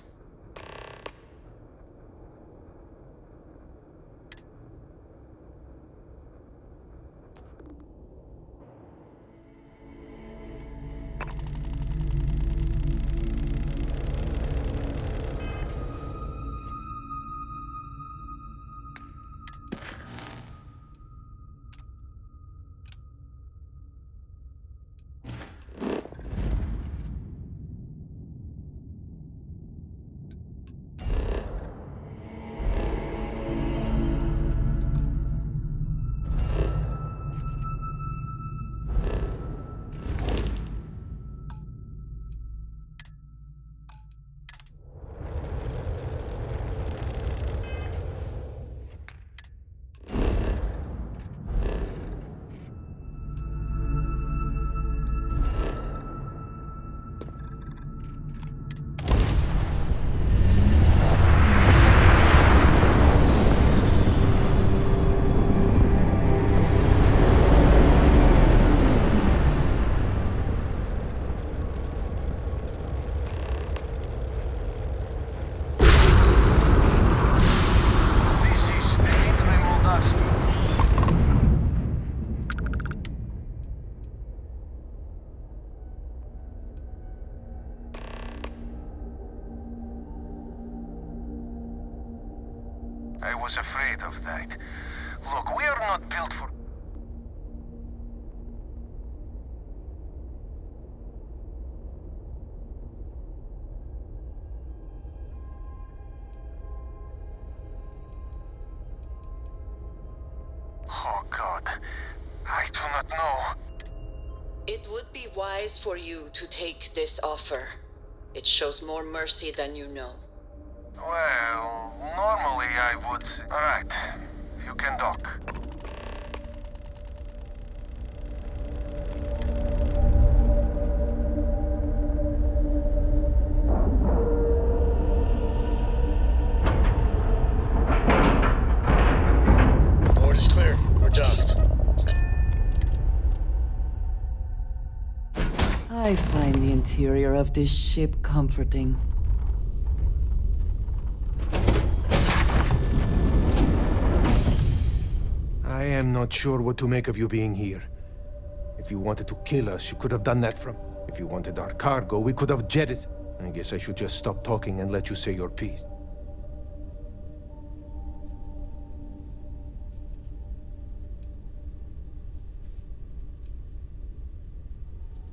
was afraid of that. Look, we are not built for... Oh, God. I do not know. It would be wise for you to take this offer. It shows more mercy than you know. Well, normally I would... Alright, you can dock. Port is clear. We're docked. I find the interior of this ship comforting. I am not sure what to make of you being here. If you wanted to kill us, you could have done that from... If you wanted our cargo, we could have jetted... I guess I should just stop talking and let you say your piece.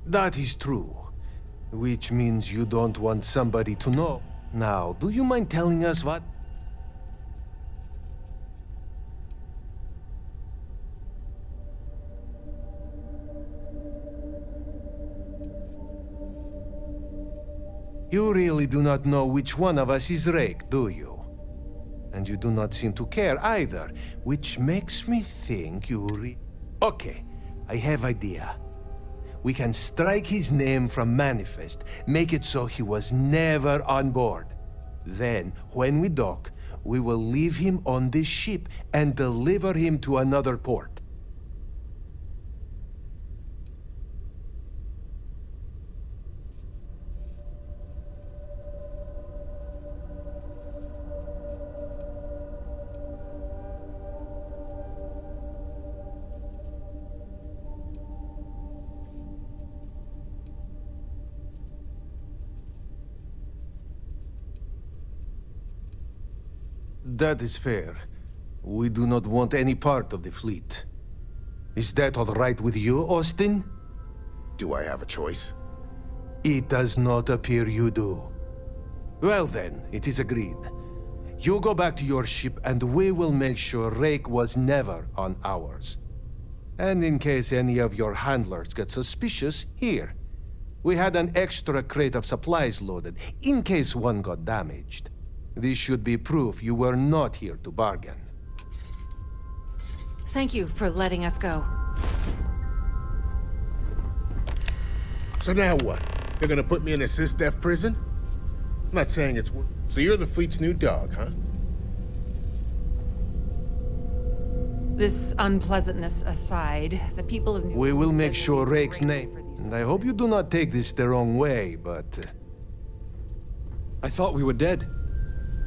That is true. Which means you don't want somebody to know. Now, do you mind telling us what? You really do not know which one of us is Rake, do you? And you do not seem to care either, which makes me think you Okay, I have idea. We can strike his name from Manifest, make it so he was never on board. Then, when we dock, we will leave him on this ship and deliver him to another port. That is fair. We do not want any part of the fleet. Is that all right with you, Austin? Do I have a choice? It does not appear you do. Well then, it is agreed. You go back to your ship and we will make sure Rake was never on ours. And in case any of your handlers get suspicious, here. We had an extra crate of supplies loaded, in case one got damaged. This should be proof you were not here to bargain. Thank you for letting us go. So now what? They're gonna put me in a sys-def prison? I'm not saying it's worth... So you're the fleet's new dog, huh? This unpleasantness aside, the people of New We will make sure Rake's name. And I hope you do not take this the wrong way, but... I thought we were dead.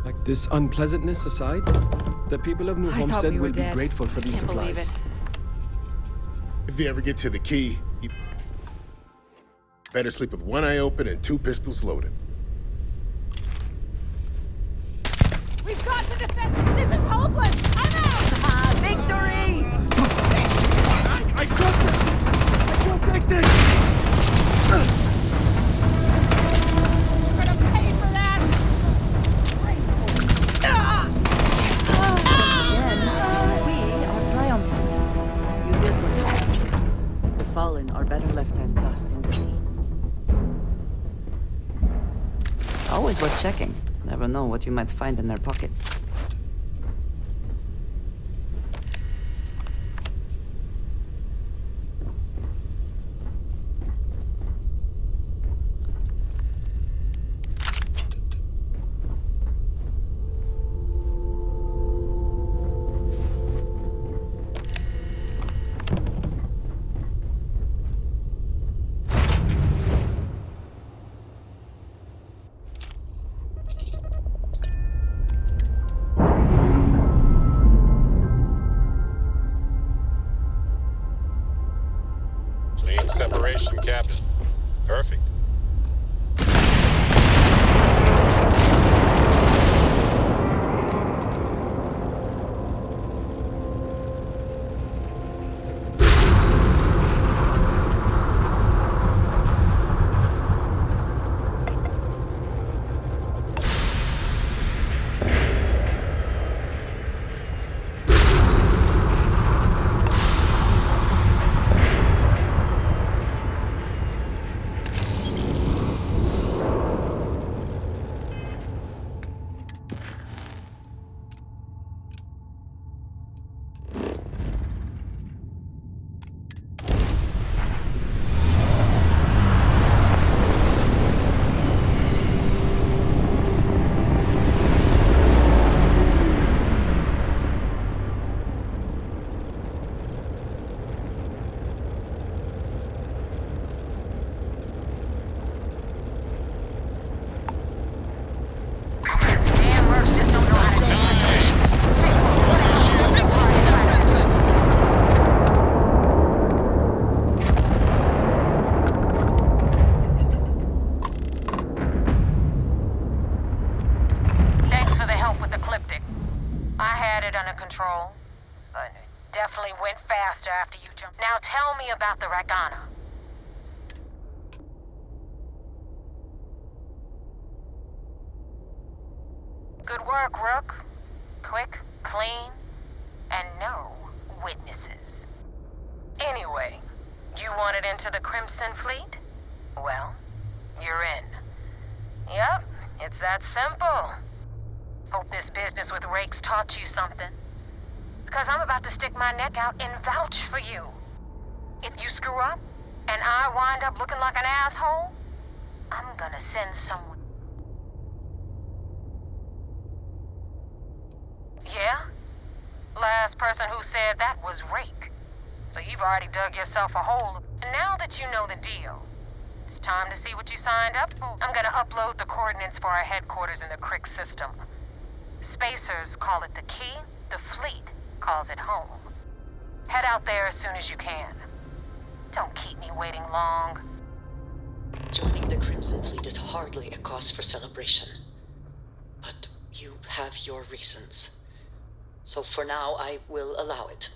Like, this unpleasantness aside, the people of New Homestead will be grateful for these supplies. If you ever get to the key, you better sleep with one eye open and 2 pistols loaded. We've got to defend! This is hopeless! I'm out! Victory! I got this! I can't take this! Fallen are better left as dust in the sea. Always worth checking. Never know what you might find in their pockets. patrol, but it definitely went faster after you jumped. Now tell me about the Ragana. Good work, Rook. Quick, clean, and no witnesses. Anyway, you wanted into the Crimson Fleet? Well, you're in. Yep, it's that simple. Hope this business with Rake's taught you something. Because I'm about to stick my neck out and vouch for you. If you screw up, and I wind up looking like an asshole, I'm gonna send someone. Yeah? Last person who said that was Rake. So you've already dug yourself a hole. And now that you know the deal, it's time to see what you signed up for. I'm gonna upload the coordinates for our headquarters in the Crick system. Spacers call it the key, the fleet calls it home. Head out there as soon as you can. Don't keep me waiting long. Joining the Crimson Fleet is hardly a cause for celebration. But you have your reasons. So for now, I will allow it.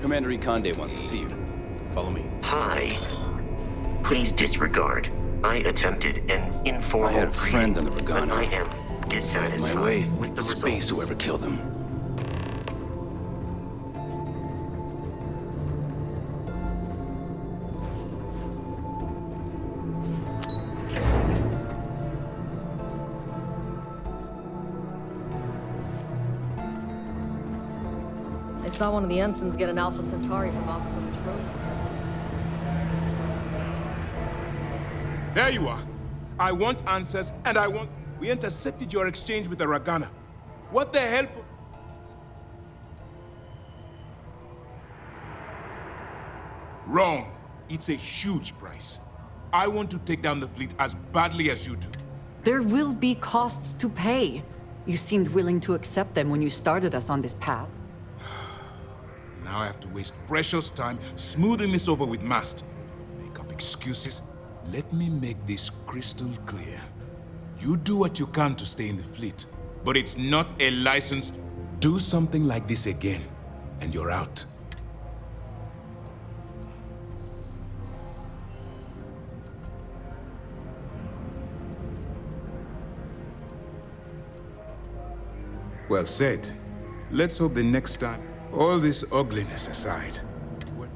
Commander Ikonde wants to see you. Follow me. Hi. Please disregard. I attempted an informal I had a friend on the greeting, but I am Fight dissatisfied my way, with the space results. whoever killed him. I saw one of the ensigns get an Alpha Centauri from Officer Petrosian. There you are. I want answers, and I want... We intercepted your exchange with the Ragana. What the hell... Wrong. It's a huge price. I want to take down the fleet as badly as you do. There will be costs to pay. You seemed willing to accept them when you started us on this path. Now I have to waste precious time smoothing this over with Mast. Make up excuses. Let me make this crystal clear. You do what you can to stay in the fleet, but it's not a license. Do something like this again, and you're out. Well said. Let's hope the next time, all this ugliness aside. What?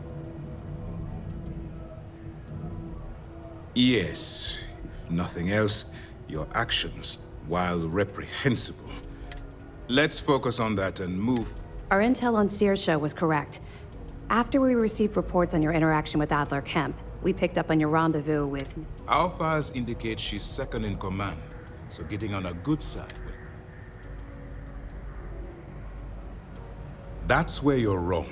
Yes, if nothing else, your actions, while reprehensible. Let's focus on that and move. Our intel on Saoirse was correct. After we received reports on your interaction with Adler Kemp, we picked up on your rendezvous with... Our files indicate she's second in command, so getting on a good side. That's where you're wrong.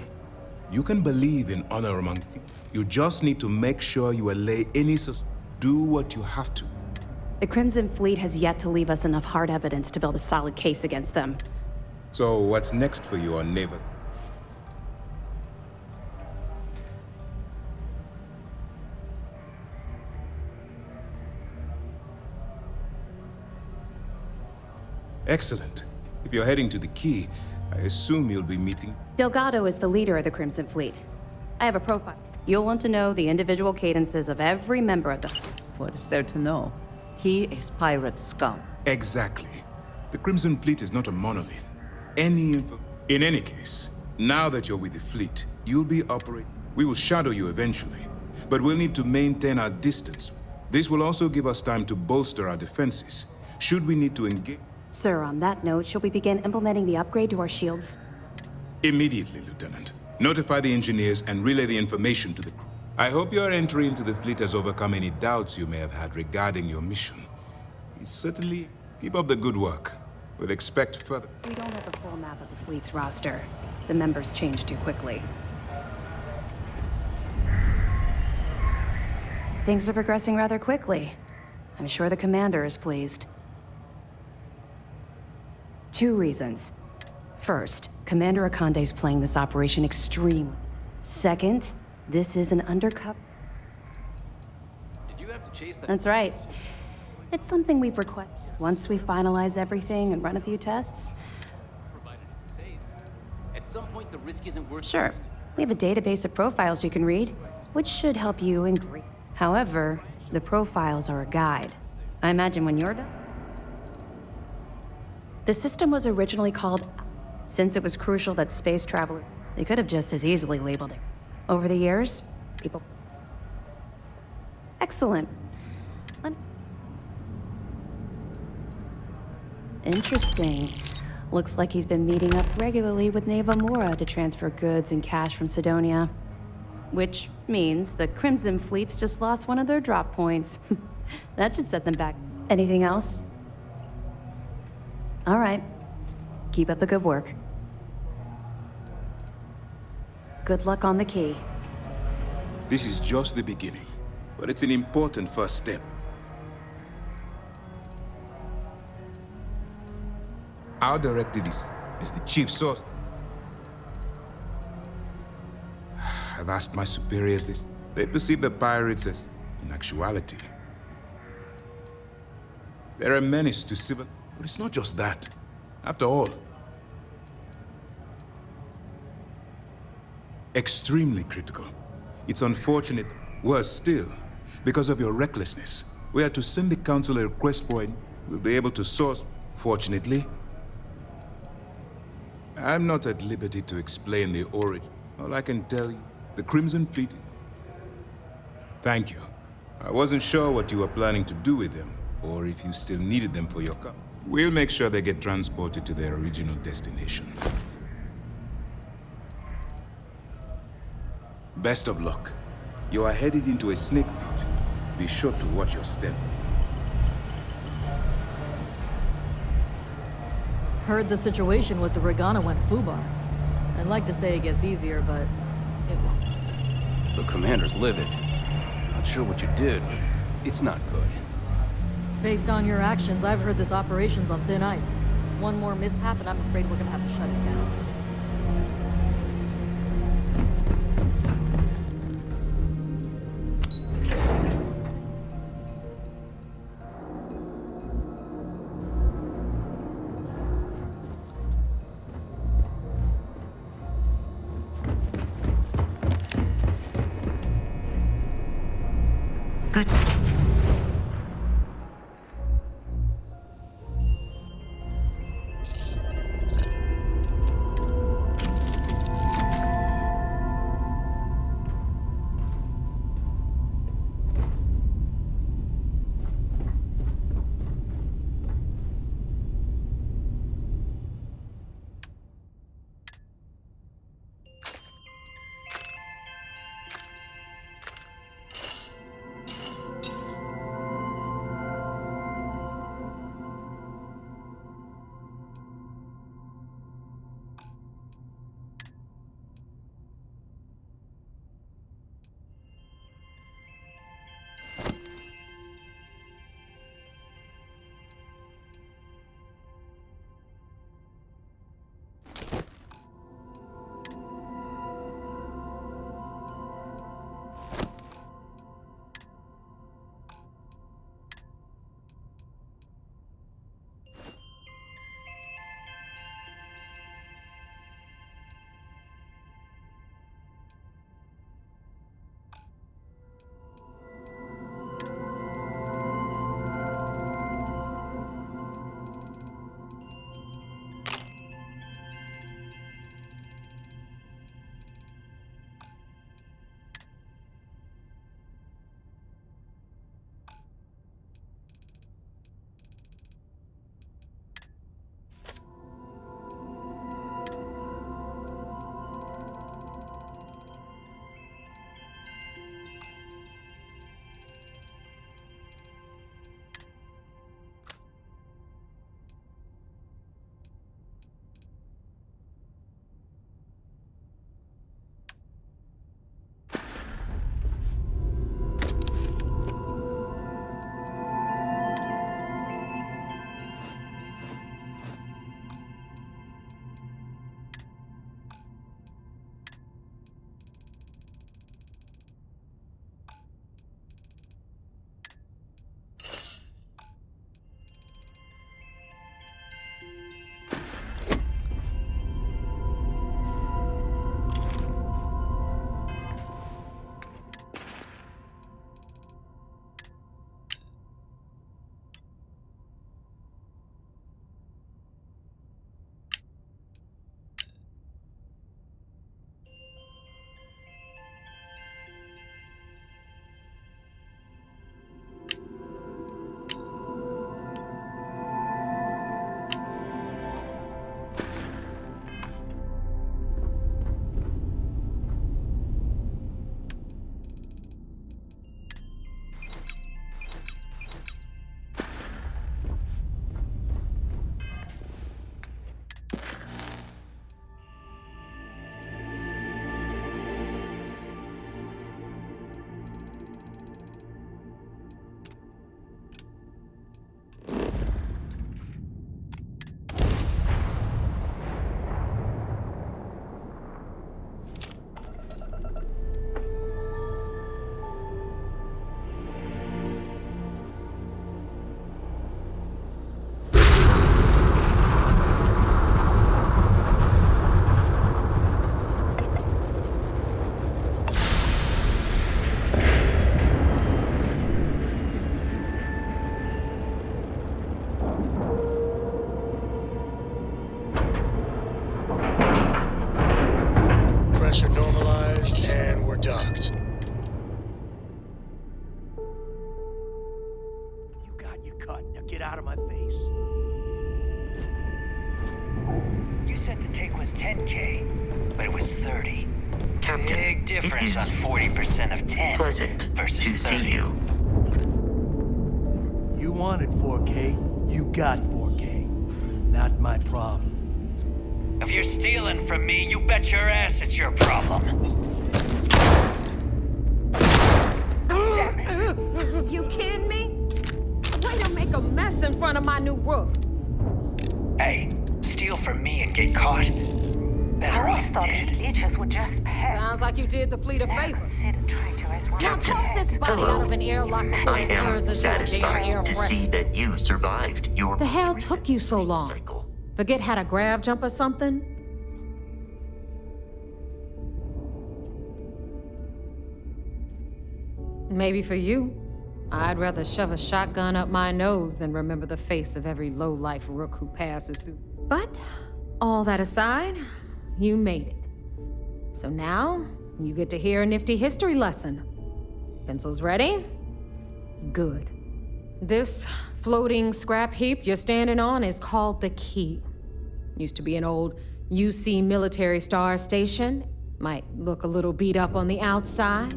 You can believe in honor among people. You just need to make sure you allay any do what you have to. The Crimson Fleet has yet to leave us enough hard evidence to build a solid case against them. So what's next for you on Neighbor? Excellent. If you're heading to the Key, I assume you'll be meeting... Delgado is the leader of the Crimson Fleet. I have a profile. You'll want to know the individual cadences of every member of the... What is there to know? He is pirate scum. Exactly. The Crimson Fleet is not a monolith. In any case, now that you're with the fleet, you'll be operating. We will shadow you eventually, but we'll need to maintain our distance. This will also give us time to bolster our defenses, should we need to engage. Sir, on that note, shall we begin implementing the upgrade to our shields? Immediately, Lieutenant. Notify the engineers and relay the information to the crew. I hope your entry into the fleet has overcome any doubts you may have had regarding your mission. It's certainly... Keep up the good work. We'll expect further. We don't have a full map of the fleet's roster. The members change too quickly. Things are progressing rather quickly. I'm sure the commander is pleased. 2 reasons. First, Commander Akande's playing this operation extreme. Second, this is an undercover... Did you have to chase that? That's right. It's something we've requested. Once we finalize everything and run a few tests... Provided it's safe. At some point, the risk isn't worth... Sure. We have a database of profiles you can read, which should help you in... However, the profiles are a guide. I imagine when you're done... The system was originally called... Since it was crucial that space travelers... They could have just as easily labeled it. Over the years, people... Excellent. Interesting. Looks like he's been meeting up regularly with Neva Mora to transfer goods and cash from Sidonia. Which means the Crimson Fleet's just lost one of their drop points. That should set them back. Anything else? All right. Keep up the good work. Good luck on the Key. This is just the beginning, but it's an important first step. Our directive is the chief source. I've asked my superiors this. They perceive the pirates as, in actuality, they're a menace to civil, but it's not just that. After all, extremely critical. It's unfortunate, worse still, because of your recklessness. We had to send the council a request for it. We'll be able to source, fortunately. I'm not at liberty to explain the origin. All I can tell you, the Crimson Fleet is... Thank you. I wasn't sure what you were planning to do with them, or if you still needed them for your car. We'll make sure they get transported to their original destination. Best of luck. You are headed into a snake pit. Be sure to watch your step. Heard the situation with the Regana went foobar. I'd like to say it gets easier, but it won't. The commander's livid. Not sure what you did, but it's not good. Based on your actions, I've heard this operation's on thin ice. One more mishap and I'm afraid we're gonna have to shut it down. pressure normalized, and we're docked. You got your cut. Now get out of my face. You said the take was 10K, but it was 30. Captain, big difference on 40% of 10 versus 30. You wanted 4K, you got 4K. Not my problem. If you're stealing from me, you bet your ass it's your problem. You kidding me? Way to make a mess in front of my new roof. Hey, steal from me and get caught. Better I off thought dead. leeches were just pests. Sounds like you did the fleet a favor. Consider trying to raise one. Now toss this body out of an airlock before I it turns am into a damn satisfied air to see freshener. that you survived your... The hell took you so long? Forget how to grav jump or something? Maybe for you, I'd rather shove a shotgun up my nose than remember the face of every low-life rook who passes through. But, all that aside, you made it. So now, you get to hear a nifty history lesson. Pencils ready? Good. This floating scrap heap you're standing on is called the Key. Used to be an old UC military star station. Might look a little beat up on the outside.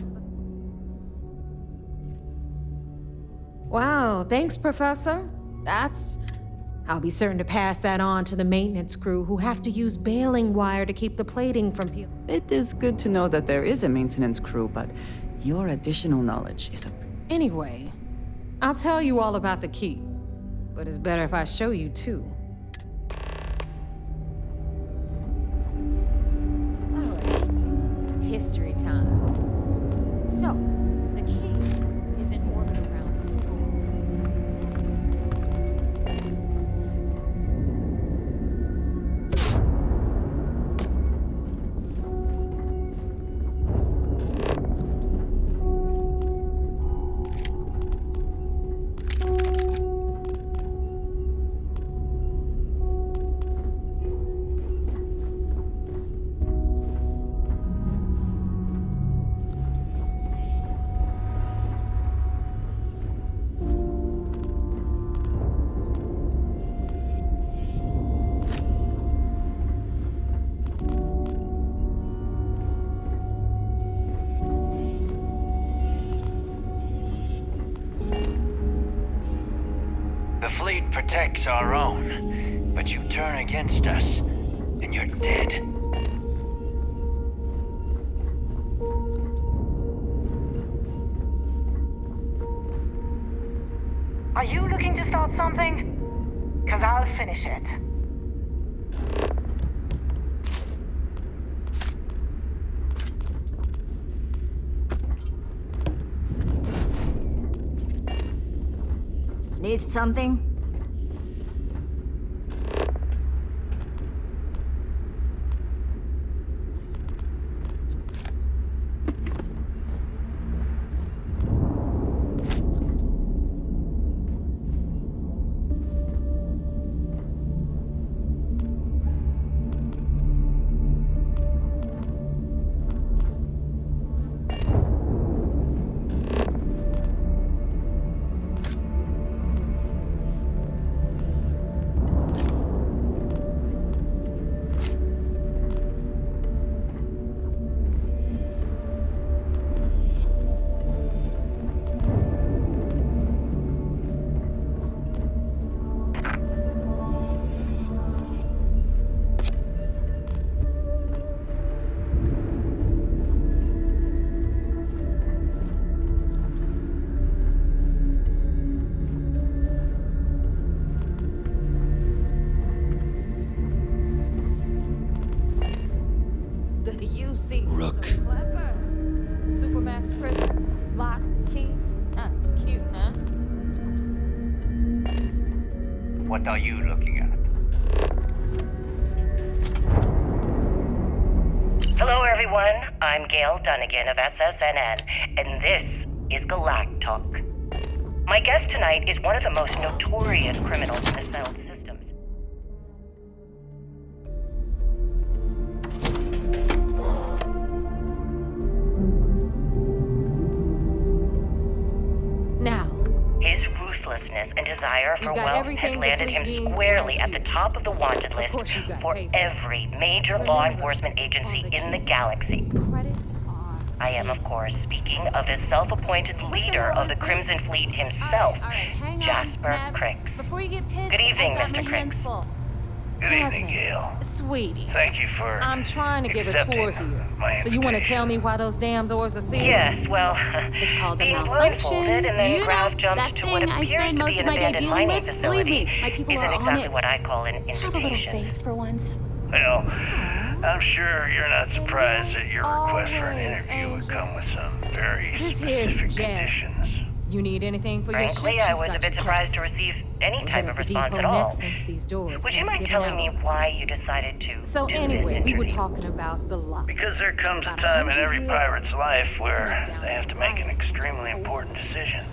Wow, thanks, Professor. I'll be certain to pass that on to the maintenance crew who have to use baling wire to keep the plating from peeling. It is good to know that there is a maintenance crew, but your additional knowledge is a... Anyway, I'll tell you all about the Key. But it's better if I show you, too. History time. So, the Key is in orbit around Sol. The fleet protects our own, but you turn against us, and you're dead. Are you looking to start something? 'Cause I'll finish it. Need something? Rook. So clever. Supermax prison. Lock, key. Cute, huh? What are you looking at? Hello, everyone. I'm Gail Dunnigan of SSNN, and this is Galactalk. My guest tonight is one of the most notorious criminals in the settled systems. for got wealth has everything the landed fleet him needs squarely right at the here. top of the wanted Of list course you got for paid for it. every major law enforcement agency in the galaxy. I am, of course, speaking of the self-appointed leader of the Crimson Fleet himself, Jasper Crix. Before you get pissed, Good evening, I've got Mr. my Crix. hands full. Good evening, Gail. Sweetie. Thank you for I'm trying to give a accepting tour here. my So you want to invitation. tell me why those damn doors are sealed? Yes, well, It's called a being malfunction. blindfolded and then You know, ground jumped that to what thing I appears spend to most be of an my day abandoned dealing mining with. facility Believe me, my people isn't are on exactly it. what I call an Have a little invitation. faith for once. Well, I'm sure you're not surprised that your request for an Always, interview would Angel. come with some very This here's specific Jazz. conditions. You need anything for your ship? Frankly, I She's was got a bit you surprised to covered. receive any We type hit of up the response depot at all. next since these doors Would you have mind given telling out me on us. why you decided to So do anyway, this we were interview? talking about the lock. Because there comes a About time in 100 every years pirate's ago, life where prisoners down they have to make an extremely important decision.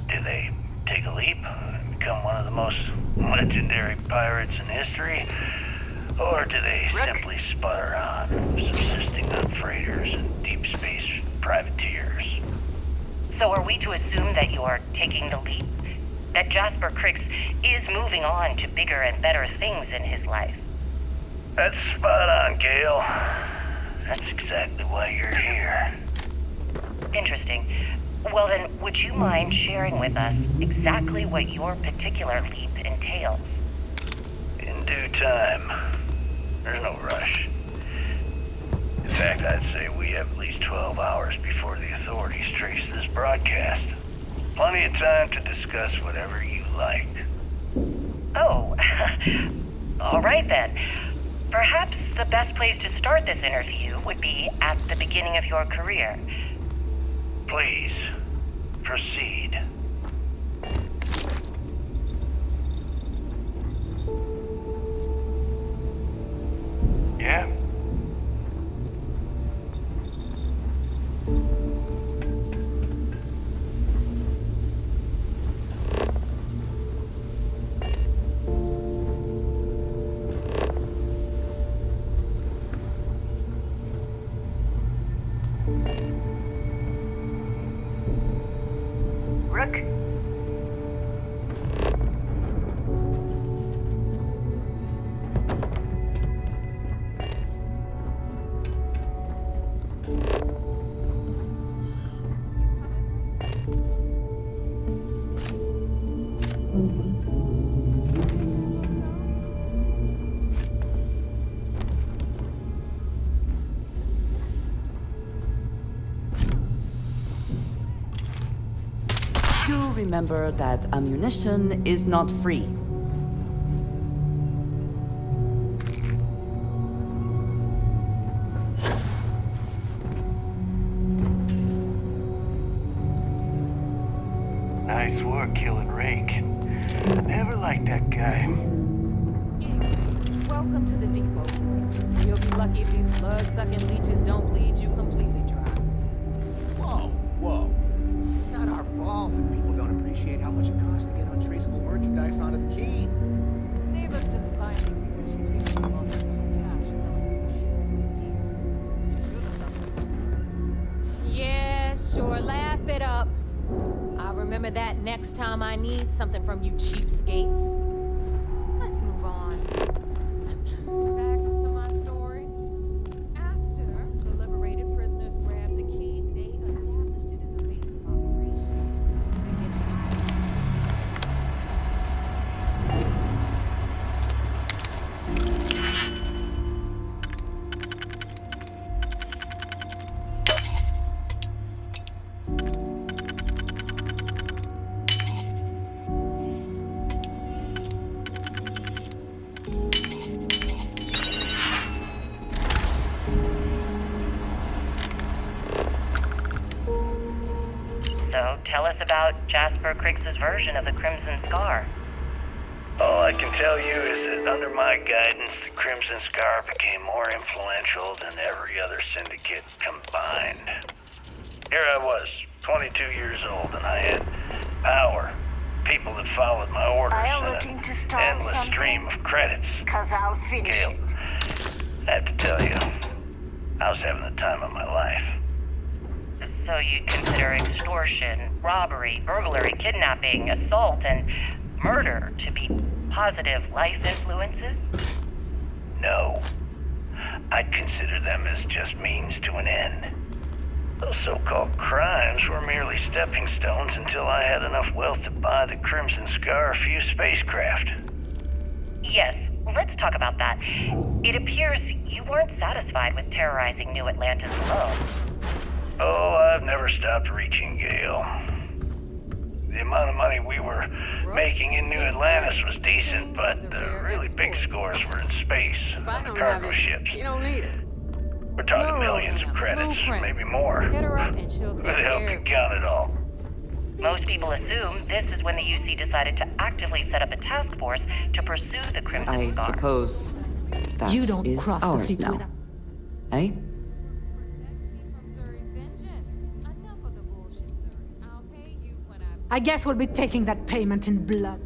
Do they take a leap and become one of the most legendary pirates in history? Or do they simply sputter on, subsisting on freighters and deep space privateers? So are we to assume that you are taking the leap? That Jasper Crix is moving on to bigger and better things in his life? That's spot on, Gail. That's exactly why you're here. Interesting. Well then, would you mind sharing with us exactly what your particular leap entails? In due time. There's no rush. In fact, I'd say we have at least 12 hours before the authorities trace this broadcast. Plenty of time to discuss whatever you like. Oh, all right then. Perhaps the best place to start this interview would be at the beginning of your career. Please, proceed. Yeah? Rook? Do remember that ammunition is not free. Nice work killing Rake. Never liked that guy. Welcome to the depot. You'll be lucky if these blood-sucking leeches don't bleed you completely dry. Whoa, whoa. It's not our fault that people don't appreciate how much it costs to get untraceable merchandise onto the key. Neighbor's just lying because she thinks she lost a little cash selling us a shit. Yeah, sure, laugh it up. I'll remember that next time I need something from you cheapskates. Let's move on. Back to my story. After the liberated prisoners grabbed the key, they established it as a base of operations. So tell us about Jasper Crix's version of the Crimson Scar. All I can tell you is that under my guidance, the Crimson Scar became more influential than every other syndicate combined. Here I was, 22 years old, and I had power. People that followed my orders. Are you and looking an to start endless something? stream of credits. 'Cause I'll finish Gail, it. I have to tell you, I was having the time of my life. So you'd consider extortion, robbery, burglary, kidnapping, assault, and murder to be positive life influences? No. I'd consider them as just means to an end. Those so-called crimes were merely stepping stones until I had enough wealth to buy the Crimson Scar a few spacecraft. Yes, let's talk about that. It appears you weren't satisfied with terrorizing New Atlantis alone. Oh, I've never stopped reaching, Gale. The amount of money we were making in New Atlantis was decent, but the really big scores were in space, on the cargo ships. You don't need it. We're talking millions of credits, maybe more. Hit her up and she'll Who take the hell care can of count it all? Most people assume this is when the UC decided to actively set up a task force to pursue the Crimson I Scar. suppose that You don't is cross the ours people now. Eh? I guess we'll be taking that payment in blood.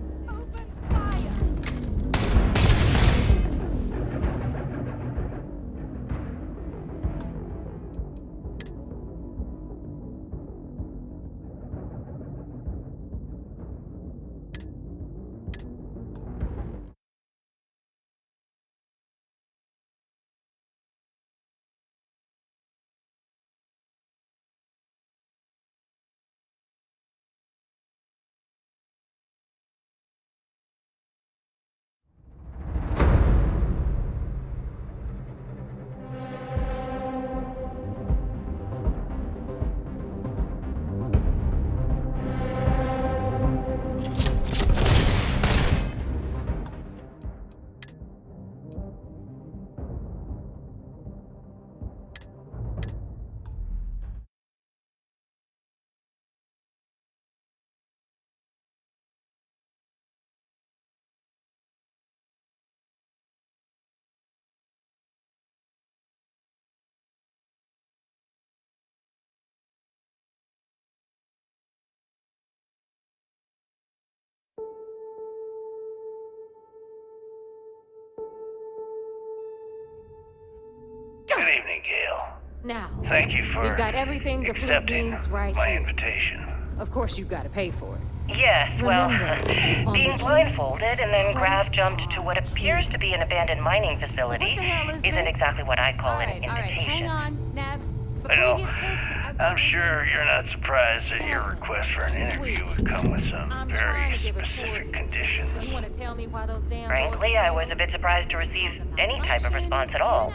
Good evening, Gale. Now, Thank you for we've got everything the fleet accepting needs right my here. invitation. Of course, you've got to pay for it. Yes, well, Remember, on being the key- blindfolded and then Graf jumped to what appears to be an abandoned mining facility What the hell is isn't this? exactly what I'd call an All right, invitation. hang on, Nav. I Before know. you get pissed, I'm sure you're not surprised that your request for an interview would come with some I'm trying very to give a tour specific here. conditions. So you want to tell me why those damn Frankly, doors are I was a bit surprised to receive any type of response at all.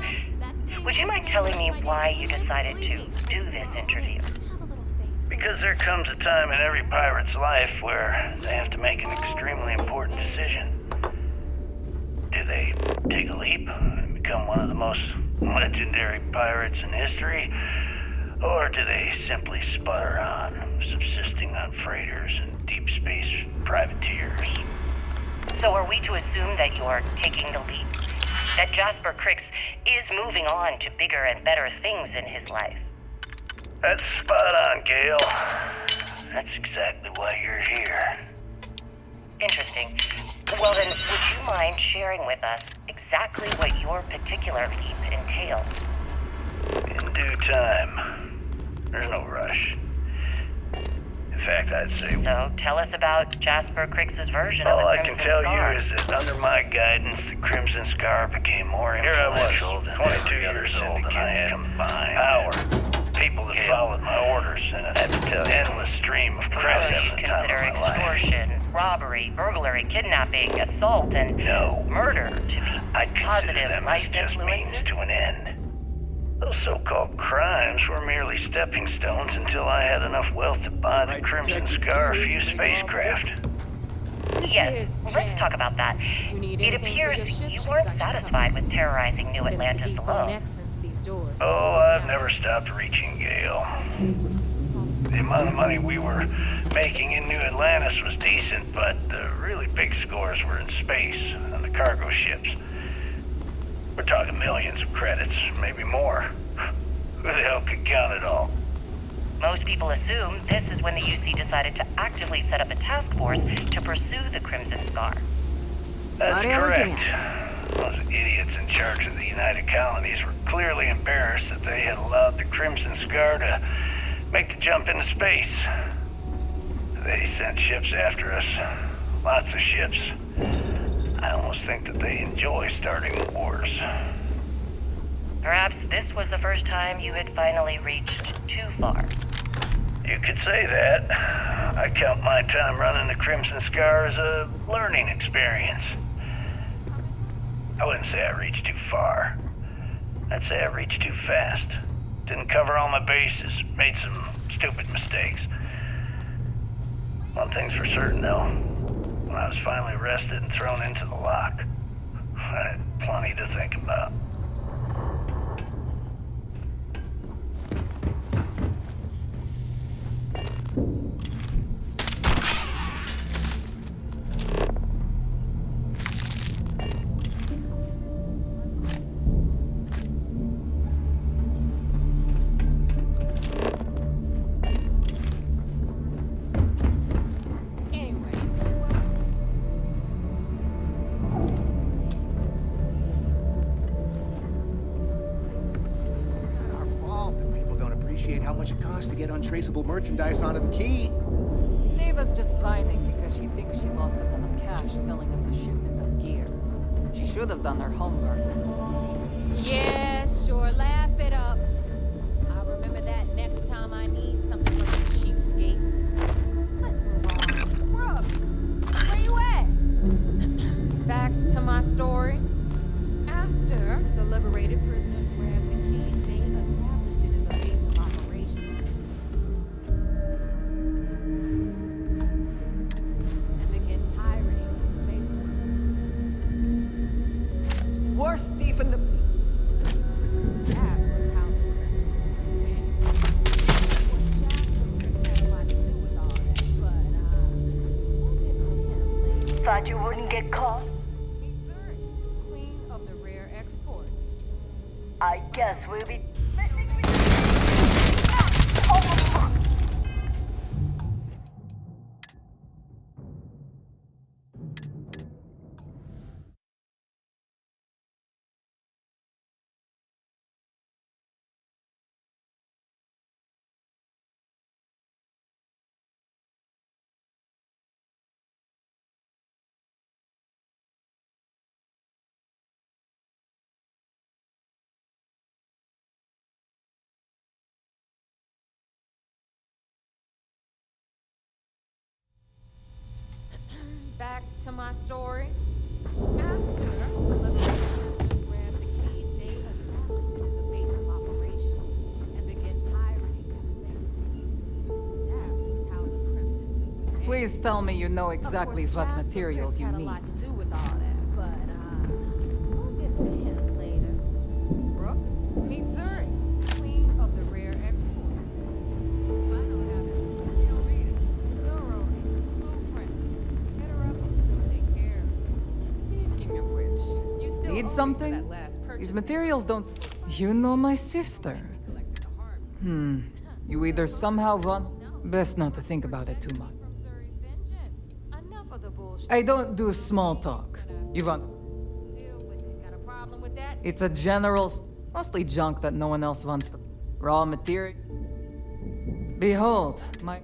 Would you mind telling me why you decided to do this interview? Because there comes a time in every pirate's life where they have to make an extremely important decision. Do they take a leap and become one of the most legendary pirates in history? Or do they simply sputter on, subsisting on freighters and deep space privateers? So are we to assume that you're taking the leap? That Jasper Crix is moving on to bigger and better things in his life? That's spot on, Gale. That's exactly why you're here. Interesting. Well then, would you mind sharing with us exactly what your particular leap entails? In due time. There's no rush. In fact, I'd say... So, tell us about Jasper Crix's version of All the I Crimson can tell Scar. you is that under my guidance, the Crimson Scar became more influential than 22 years old, and I had combined power. People that followed my orders, and I had to tell you, endless stream of So credit you at the time consider of my life. extortion, robbery, burglary, kidnapping, assault, and murder to be I'd consider positive them life as just means influences? to an end. Those so-called crimes were merely stepping stones until I had enough wealth to buy the Crimson Scar a few spacecraft. Yes, let's talk about that. It appears you weren't satisfied with terrorizing New Atlantis alone. Oh, I've never stopped reaching, Gale. The amount of money we were making in New Atlantis was decent, but the really big scores were in space, on the cargo ships. We're talking millions of credits, maybe more. Who the hell could count it all? Most people assume this is when the UC decided to actively set up a task force to pursue the Crimson Scar. That's correct. Those idiots in charge of the United Colonies were clearly embarrassed that they had allowed the Crimson Scar to make the jump into space. They sent ships after us. Lots of ships. I almost think that they enjoy starting wars. Perhaps this was the first time you had finally reached too far. You could say that. I count my time running the Crimson Scar as a learning experience. I wouldn't say I reached too far. I'd say I reached too fast. Didn't cover all my bases. Made some stupid mistakes. One thing's for certain, though. When I was finally arrested and thrown into the lock, I had plenty to think about. How much it costs to get untraceable merchandise onto the key. Neva's just whining because she thinks she lost a ton of cash selling us a shipment of gear. She should have done her homework. Yeah, sure, laugh it up. I'll remember that next time I need something from the cheapskates. Let's move on. Brooke, where you at? Back to my story. After the liberated prisoners grabbed the key, they established it as a base of operations. And began pirating the space workers. Worst thief in the... That was how the Crimson came. Of course, Jasper had a lot to do with all that, but, we'll get to him later. Thought you wouldn't get caught? Queen of the rare exports. I guess we'll be... Back to my story. After the liberated prisoners grabbed the key, they established it as a base of operations and began pirating the space workers. That was how the Crimson came. Please tell me you know exactly Of course, what Jasper materials you had need. a lot to do with all that, but we'll get to him later. Brooke, meet Zuri, queen of the rare exports. I don't have it. You don't read it. Neuroneers, blueprints. Hit her up and she'll take care of it. Speaking of which, you still owe Need me for something? that last purchase. These materials don't... You know my sister. You either somehow won... Best not to think about it too much. Enough of the bullshit. I don't do small talk. You want... Deal with it. Got a problem with that? It's a general... Mostly junk that no one else wants to... Raw material... Behold, my...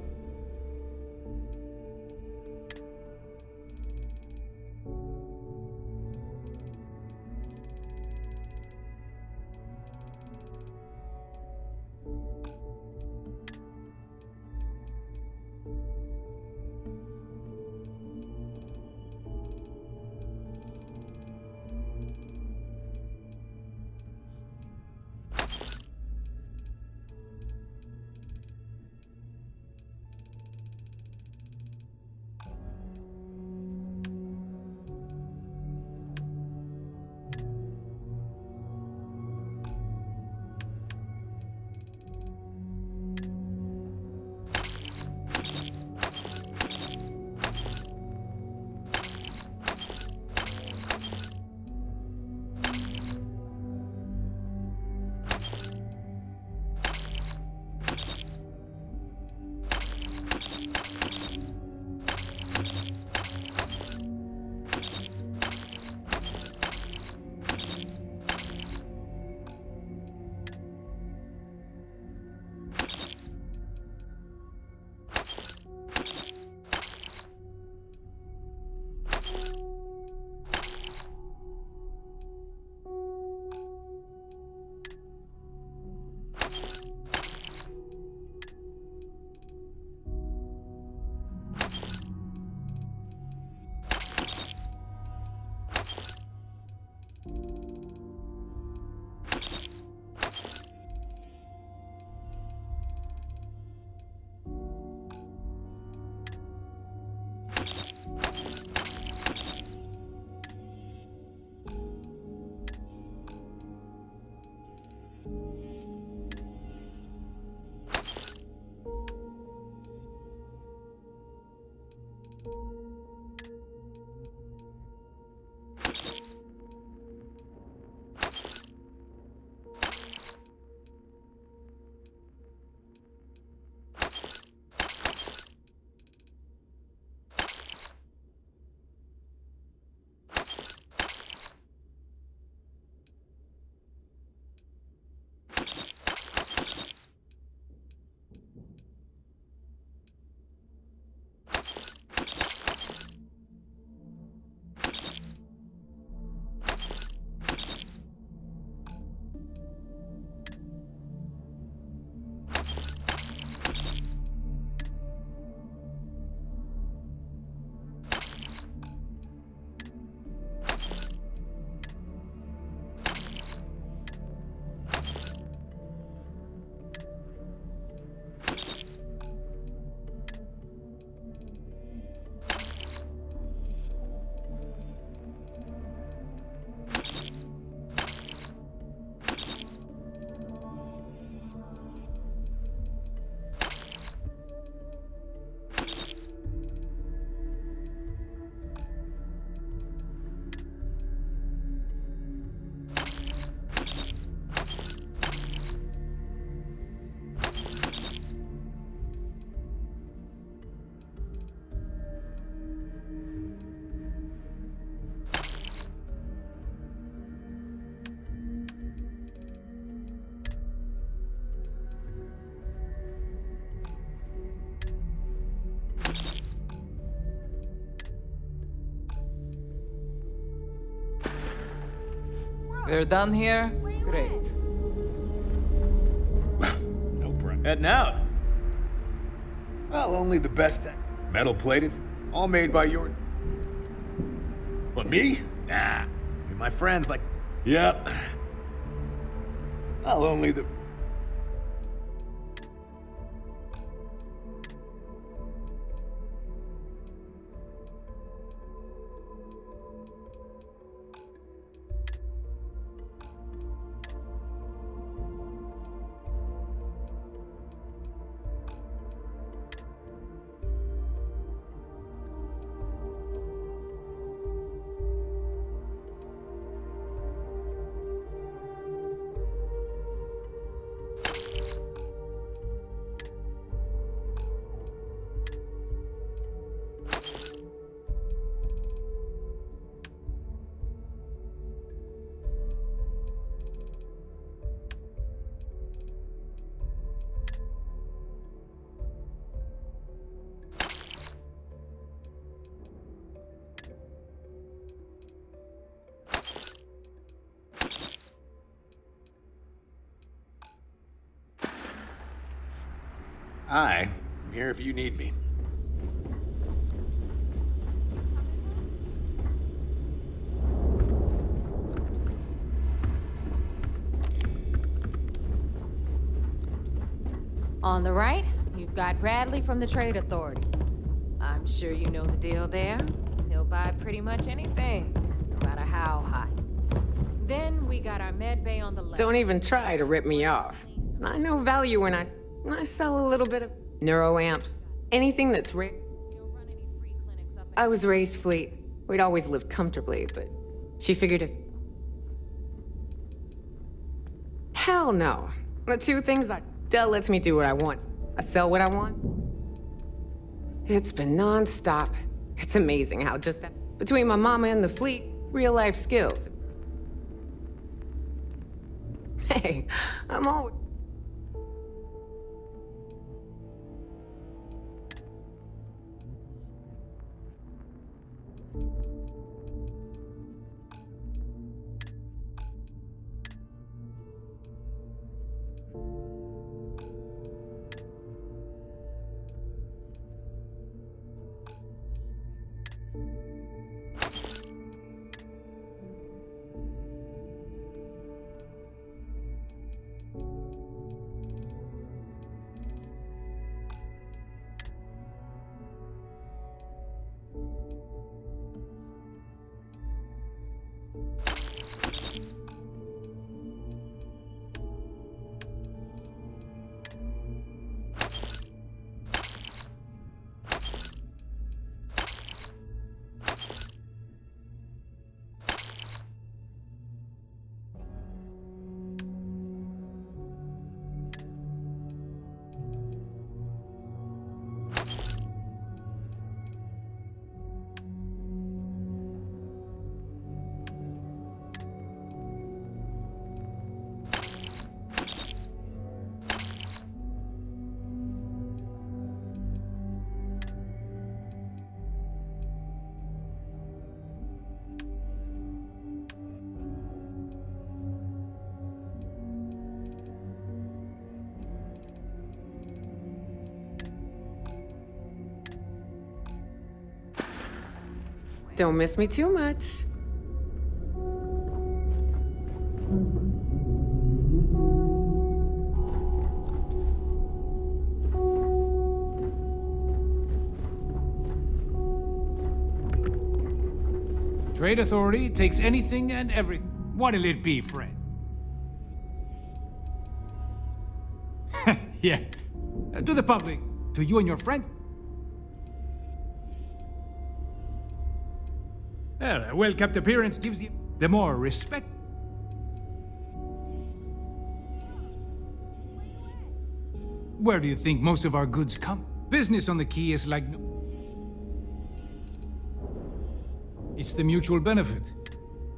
We're done here? Great. No problem. Heading out. Well, only the best. Metal plated, all made by your. But me? Nah. And my friends like. Yep. Well, only the. Hi, I'm here if you need me. On the right, you've got Bradley from the Trade Authority. I'm sure you know the deal there. He'll buy pretty much anything, no matter how high. Then we got our med bay on the left. Don't even try to rip me off. I know value when I sell a little bit of neuroamps. Anything that's rare. I was raised fleet. We'd always lived comfortably, but she figured if... Hell no. The two things Dell lets me do what I want. I sell what I want. It's been non-stop. It's amazing how just between my mama and the fleet, real-life skills. Hey, I'm always... Don't miss me too much. Trade Authority takes anything and everything. What'll it be, friend? Yeah. To the public, to you and your friends. Well, a well-kept appearance gives you the more respect. Where do you think most of our goods come? Business on the Key is like no. It's the mutual benefit.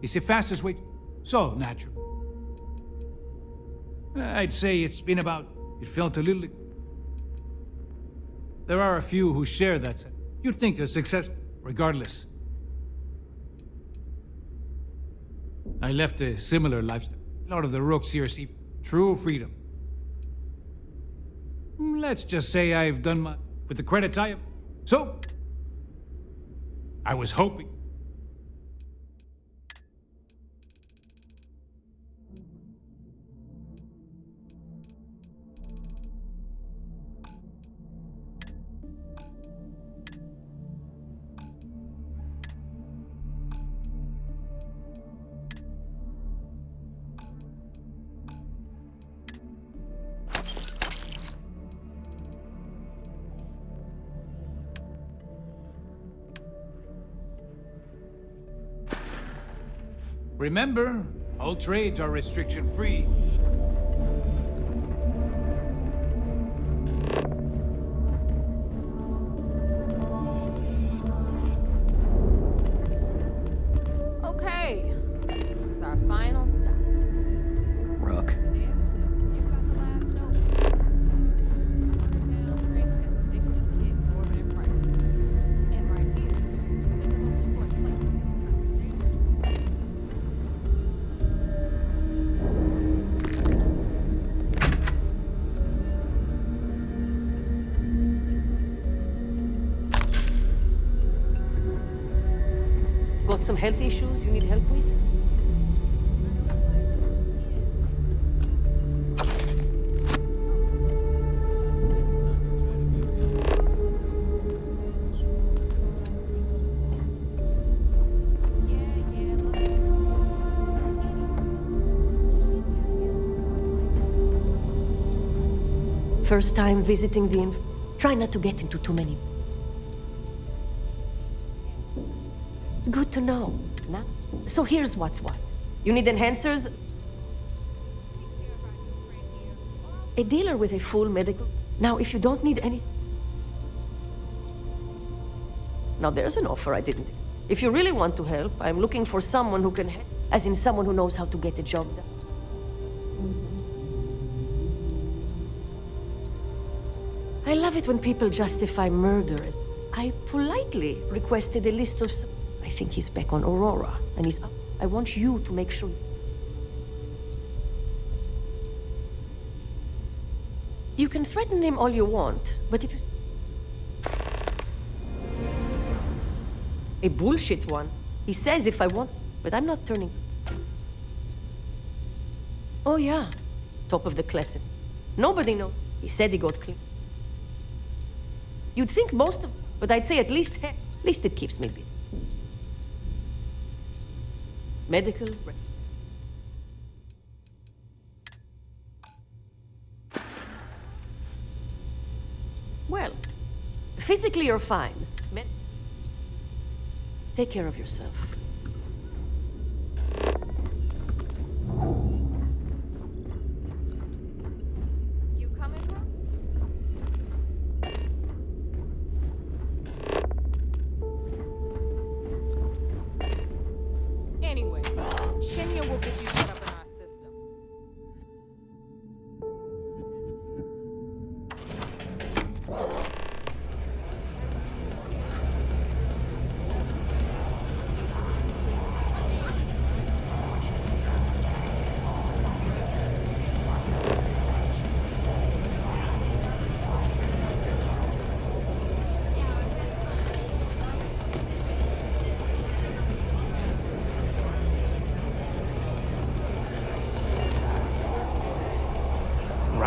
It's the fastest way. So natural. I'd say it's been about. It felt a little. There are a few who share that. You'd think a success, regardless. I left a similar lifestyle. A lot of the rooks here see true freedom. Let's just say I've done my. With the credits I have. So. I was hoping. Remember, all trades are restriction-free. Okay, this is our final stop. Rook. You've got the last note. Town drinks at ridiculously exorbitant prices. And right here is the most important place in the entire station. Got some health issues you need help with? First time visiting the Try not to get into too many. Good to know. Now, so here's what's what. You need enhancers? A dealer with a full medical. Now, if you don't need any. Now, there's an offer I didn't. If you really want to help, I'm looking for someone who can help, as in someone who knows how to get the job done. I love it when people justify murders. I politely requested a list of. I think he's back on Aurora, and he's up. I want you to make sure. You can threaten him all you want, but if you... A bullshit one. He says if I want, but I'm not turning. Oh yeah, top of the class. Nobody knows. He said he got clean. You'd think most of, but I'd say at least it keeps me busy. Medical. Well, physically you're fine. Take care of yourself. You coming, bro? Anyway, Shinya will get you set up in our system.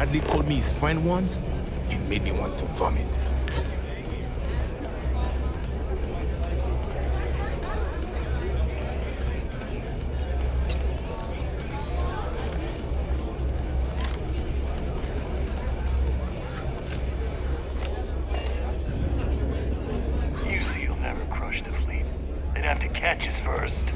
Bradley called me his friend once, it made me want to vomit. UC'll never crush the fleet. They'd have to catch us first.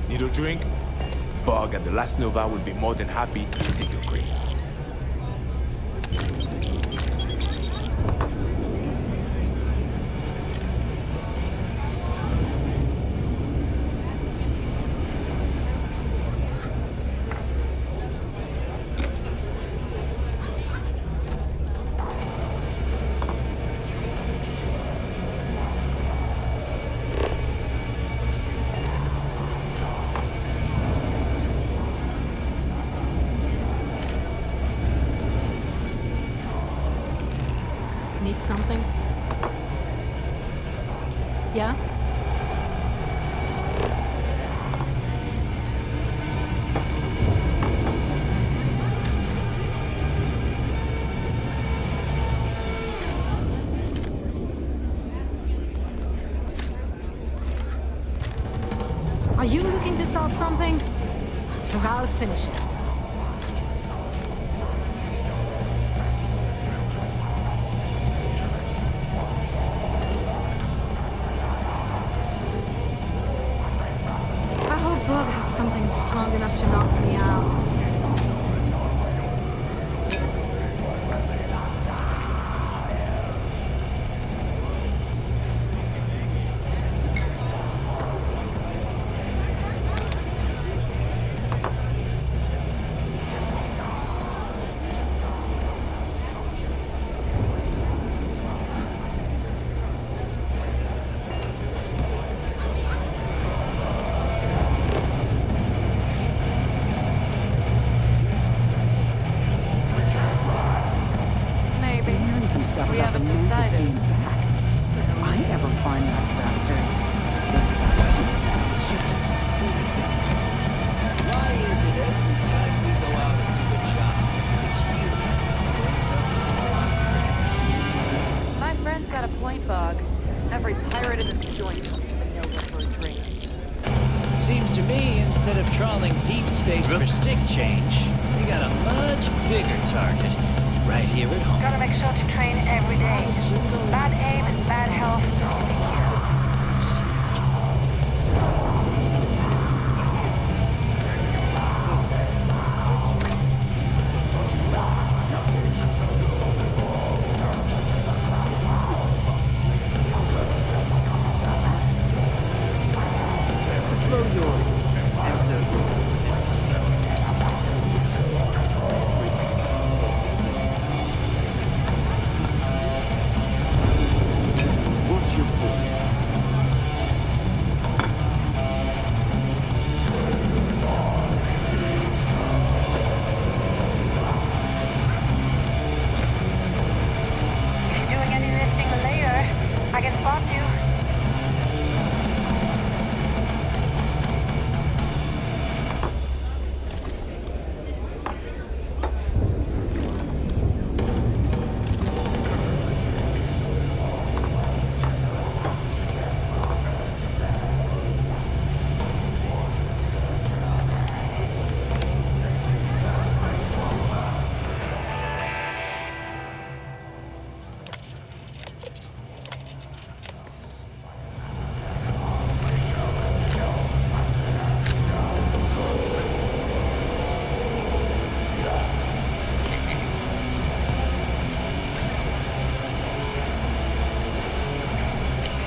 Need a drink? Bug at the Last Nova will be more than happy to take your grades. Need something? Yeah? Are you looking to start something? Because I'll finish it. I hope Bug has something strong enough to knock me out. Maybe. I'm hearing some stuff We about the haven't Mantis decided. being back. If I ever find that bastard, the things I do now, it's just everything. Why is it every time we go out and do a job, it's you who ends up with all our friends? My friend's got a point, Bug. Every pirate in this joint comes to the Nova for a drink. Seems to me, instead of trawling deep space for stick change, we got a much bigger target right here at home. Gotta make sure to train every day. Bad aim and bad health. Blow your What's your poison? If you're doing any lifting later, I can spot you.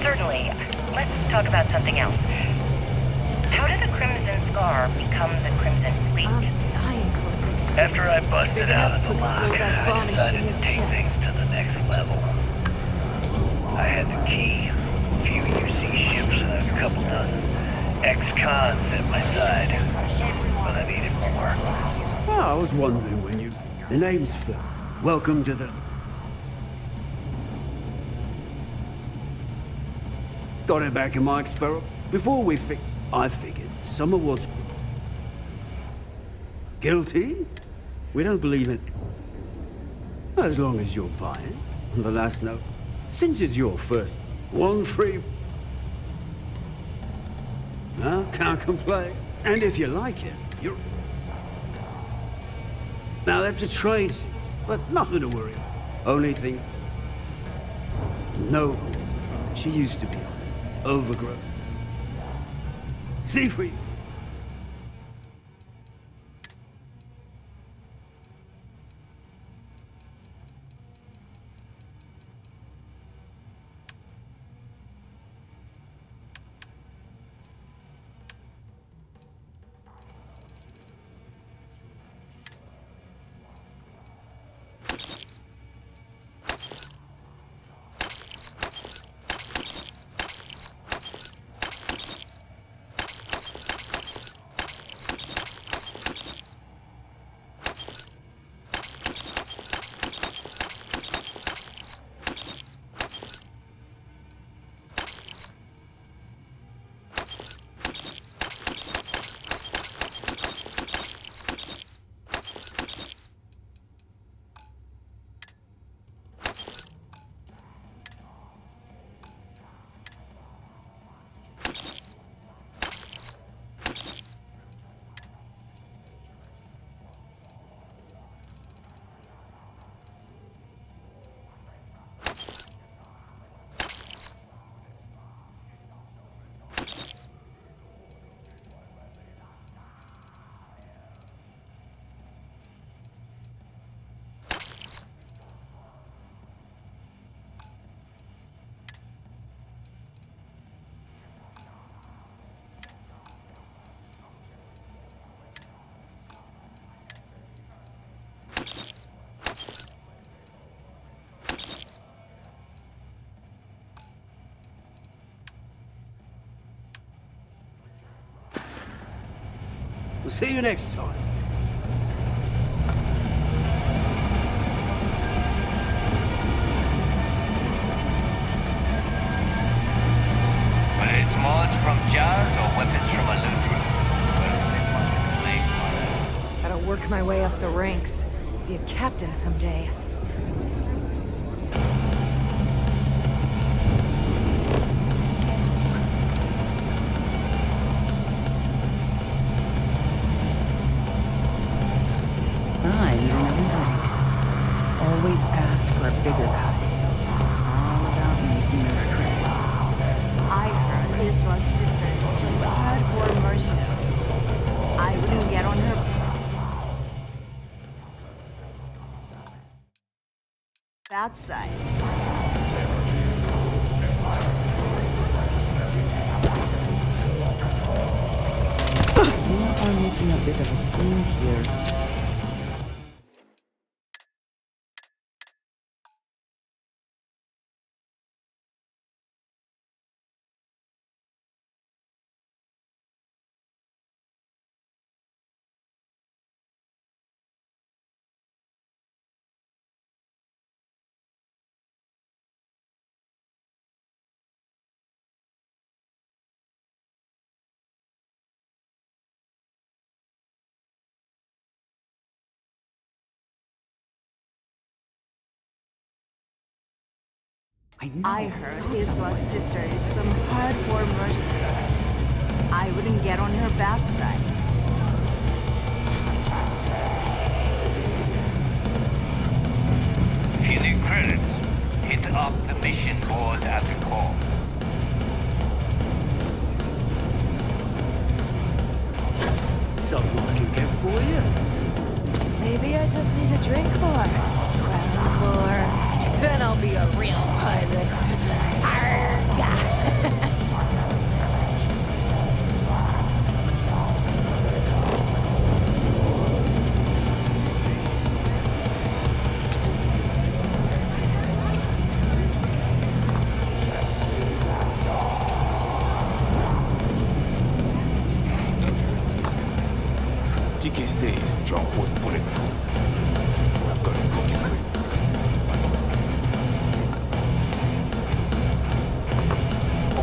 Certainly. Let's talk about something else. How did the Crimson Scar become the Crimson Fleet? Dying for a big scream. After I busted Big out enough of to the lock, explode that bomb I and decided shit in to his take things chest. to the next level. I had the key, a few UC ships, and a couple dozen ex-cons at my side. But I needed more. Oh, I was wondering when you... The name's Phil. Welcome to the... Got it back in my experiment. Before I figured some of what's... Guilty? We don't believe in... As long as you're buying. The last note. Since it's your first, one free... No, can't complain. And if you like it, you're... Now that's a trade, but nothing to worry about. Only thing... Nova was... She used to be overgrown. See for you. We'll see you next time. Whether it's mods from jars or weapons from a loot room. Personally, one late one. Gotta work my way up the ranks. Be a captain someday. I need another drink. Always ask for a bigger cut. It's all about making those credits. I heard Isla's sister is some hardcore mercenary. I wouldn't get on her bad side. You are making a bit of a scene here. I heard Isla's sister is some hardcore mercenary. I wouldn't get on her bad side. If you need credits, hit up the mission board at the call. Something I can get for you? Maybe I just need a drink more. Grab more. Then I'll be a real pirate. Arrgh. GK says John was bulletproof. I've got a broken brain.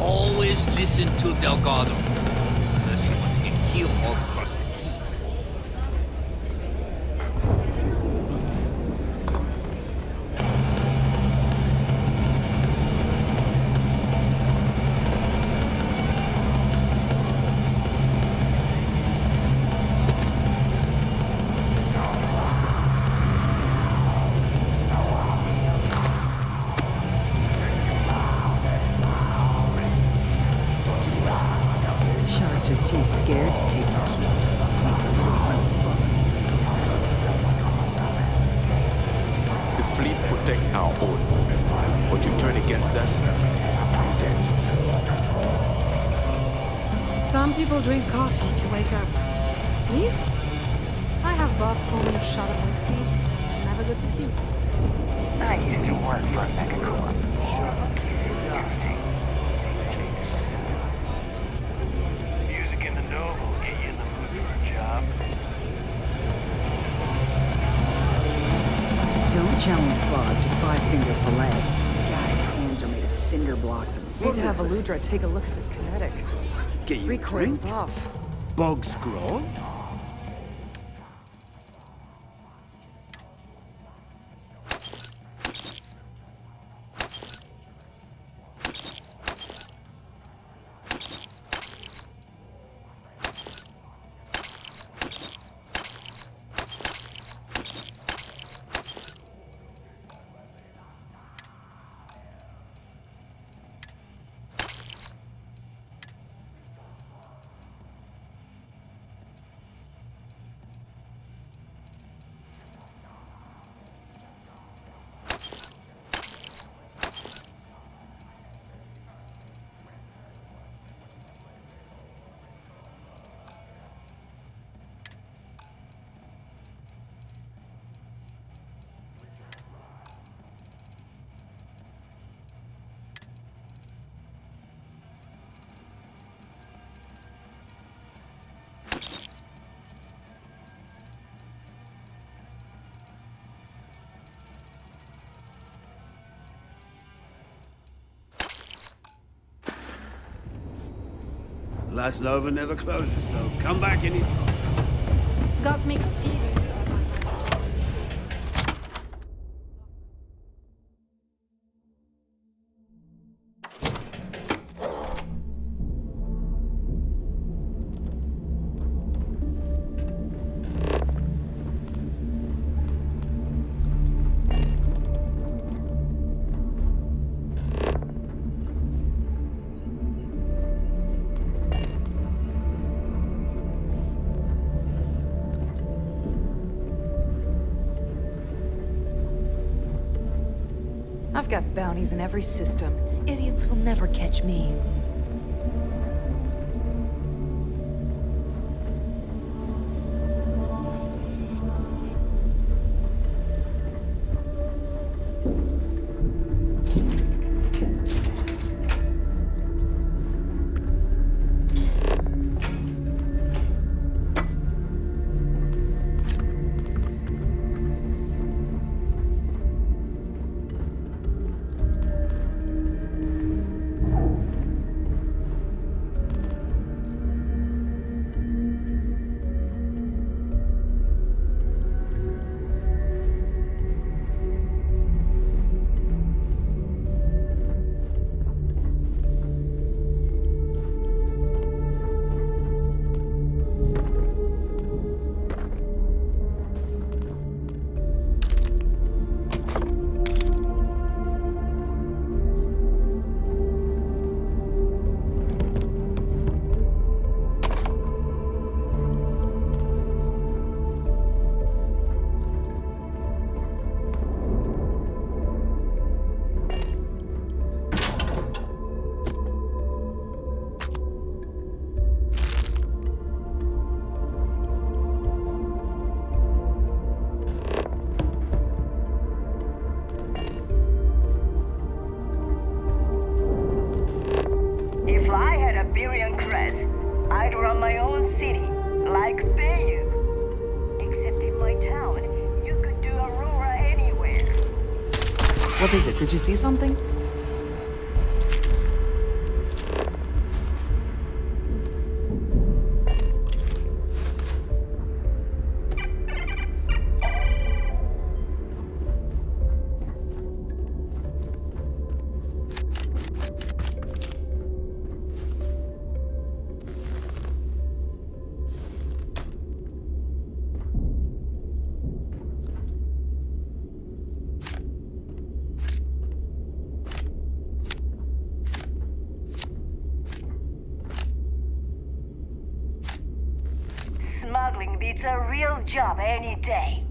Always listen to Delgado. Unless you want to get killed all across the key. Sharks are too scared to take the key. The fleet protects our own. But you turn against us, you're dead. Some people drink coffee to wake up. Me? I have bought only a shot of whiskey. Never go to sleep. I used to work for a megacorp. Music in the know will get you in the mood for a job. Don't challenge Bob to five-finger fillet. Guy's hands are made of cinder blocks and Need to have Aludra take a look at this kinetic. Get you a Recoil's drink? off. Bog's grog? Last Nova never closes, so come back anytime. Got mixed feelings. I've got bounties in every system. Idiots will never catch me. What is it? Did you see something? Smuggling beats a real job any day.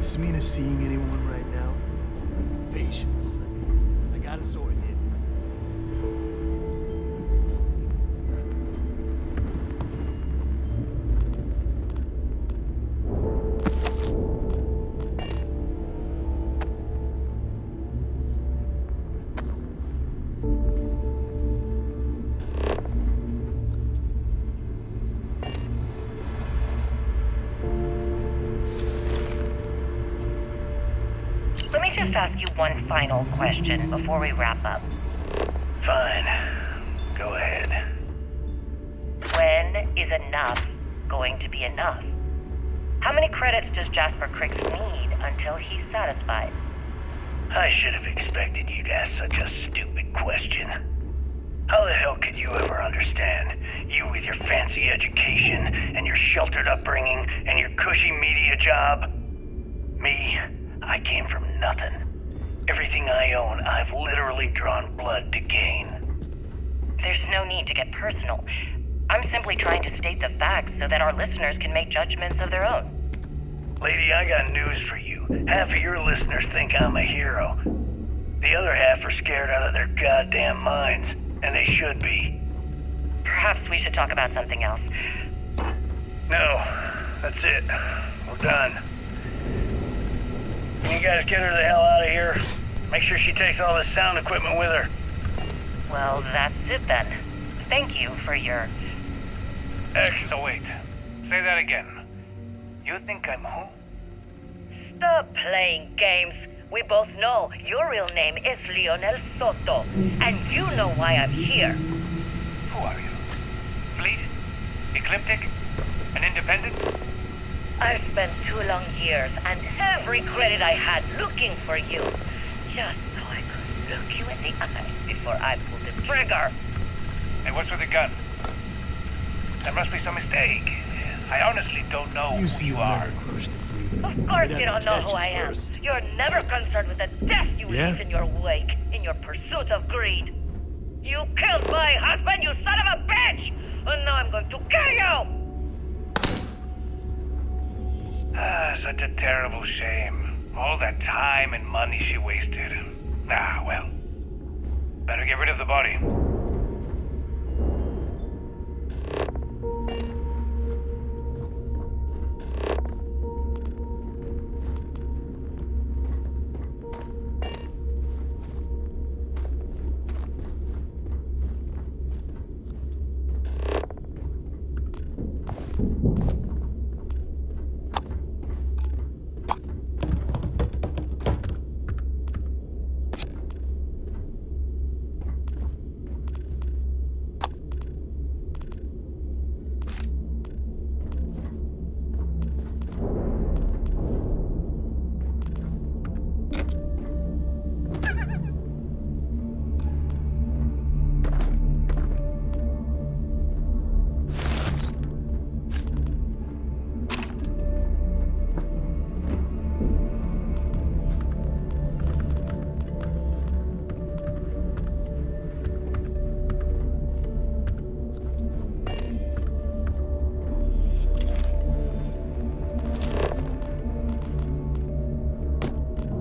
Is Mina seeing anyone right now? Patience. I got a sword here. Let me just ask you one final question before we wrap up. Fine. Go ahead. When is enough going to be enough? How many credits does Jasper Cricks need until he's satisfied? I should have expected you to ask such a stupid question. How the hell could you ever understand? You with your fancy education and your sheltered upbringing and your cushy media job. Me, I came from nothing. Everything I own, I've literally drawn blood to gain. There's no need to get personal. I'm simply trying to state the facts so that our listeners can make judgments of their own. Lady, I got news for you. Half of your listeners think I'm a hero. The other half are scared out of their goddamn minds, and they should be. Perhaps we should talk about something else. No, that's it. We're done. You guys get her the hell out of here. Make sure she takes all this sound equipment with her. Well, that's it then. Thank you for your... So wait. Say that again. You think I'm who? Stop playing games. We both know your real name is Lionel Soto, and you know why I'm here. Who are you? Fleet? Ecliptic? An independent? I've spent 2 long years and every credit I had looking for you, just so I could look you in the eye before I pulled the trigger. Hey, what's with the gun? There must be some mistake. I honestly don't know who you are. Of course you don't know who I am. You're never concerned with the death you leave in your wake, in your pursuit of greed. You killed my husband, you son of a bitch! And now I'm going to kill you! Such a terrible shame. All that time and money she wasted. Ah, well. Better get rid of the body.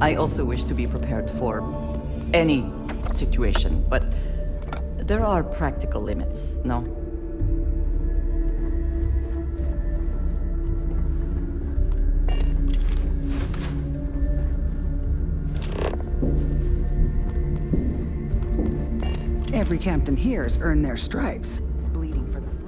I also wish to be prepared for any situation, but there are practical limits, no? Every captain here's earned their stripes. Bleeding for the fleet.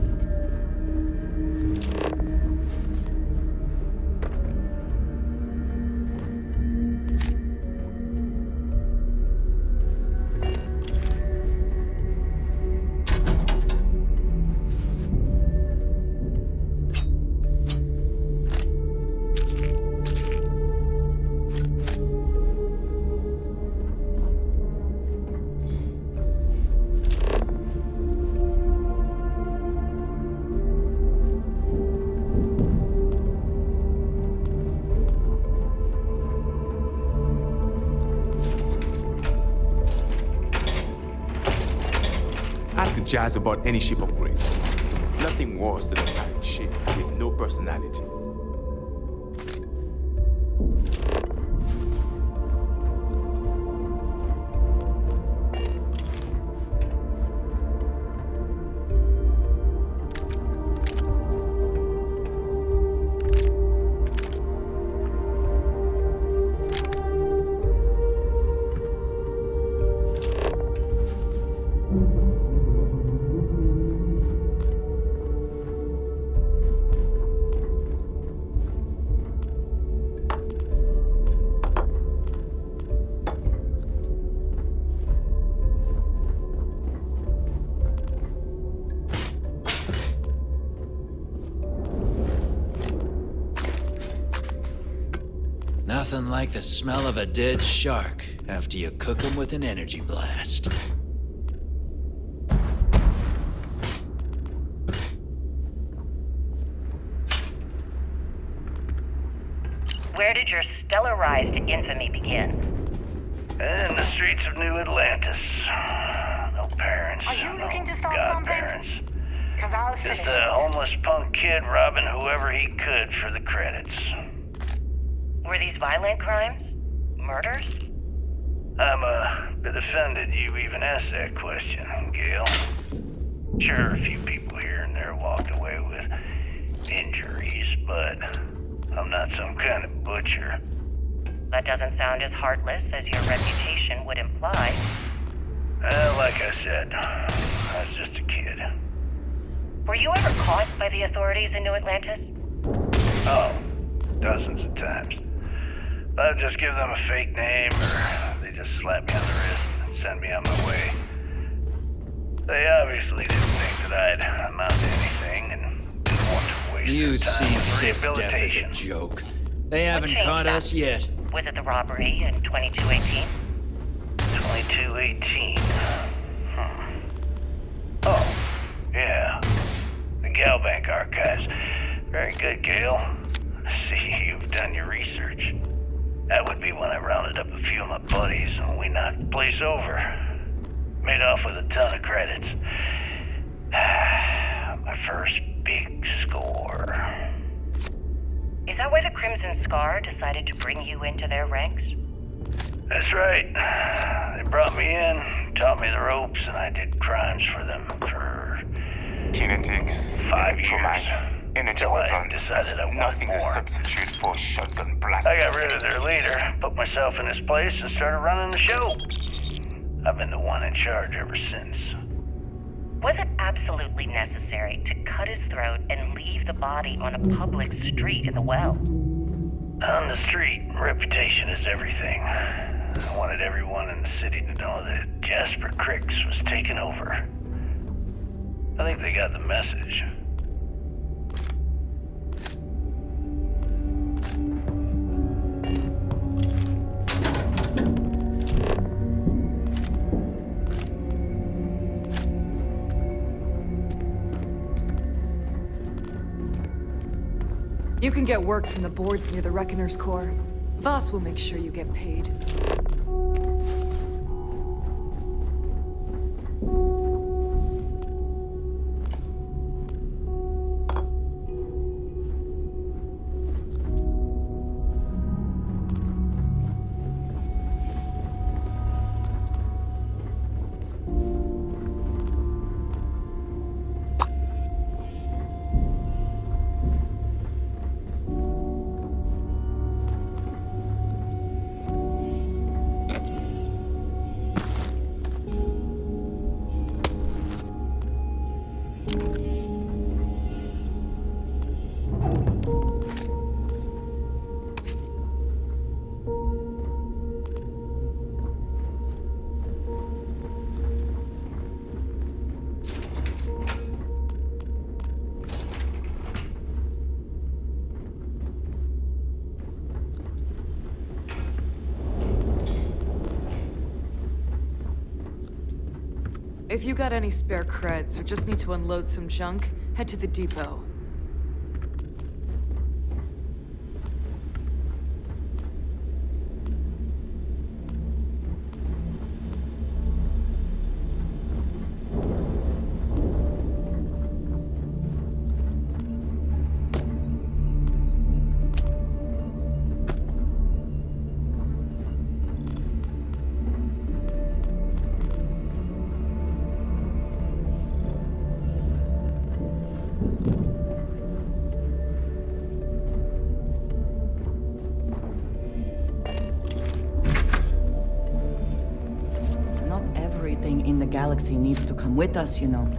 Ask Jazz about any ship upgrades. Nothing worse than a pirate ship with no personality. Nothing like the smell of a dead shark after you cook them with an energy blast. Where did your stellar rise to infamy begin? In the streets of New Atlantis. No parents. Are you looking to start godparents. something? Because I'll finish Just a it. homeless punk kid robbing whoever he could for the credits. Were these violent crimes? Murders? I'm a bit offended you even asked that question, Gail. Sure, a few people here and there walked away with injuries, but I'm not some kind of butcher. That doesn't sound as heartless as your reputation would imply. Well, like I said, I was just a kid. Were you ever caught by the authorities in New Atlantis? Oh, dozens of times. I'd just give them a fake name, or they just slap me on the wrist and send me on my way. They obviously didn't think that I'd amount to anything and didn't want to waste You their time seem with this deaf as a rehabilitation. joke. They haven't changed caught that? us yet. Was it the robbery in 2218? 2218. Oh, yeah. The Galbank archives. Very good, Gail. I see you've done your research. That would be when I rounded up a few of my buddies and we knocked the place over. Made off with a ton of credits. My first big score. Is that why the Crimson Scar decided to bring you into their ranks? That's right. They brought me in, taught me the ropes, and I did crimes for them for Kinetics, 5 years. electrolytes, energy Till I weapons. decided I wanted Nothing's a more. substitute for shotgun blast. I got rid of their leader, put myself in his place, and started running the show. I've been the one in charge ever since. Was it absolutely necessary to cut his throat and leave the body on a public street in the well? On the street, reputation is everything. I wanted everyone in the city to know that Jasper Cricks was taking over. I think they got the message. You can get work from the boards near the Reckoner's Core. Voss will make sure you get paid. If you got any spare creds or just need to unload some junk, head to the depot. Not everything in the galaxy needs to come with us, you know.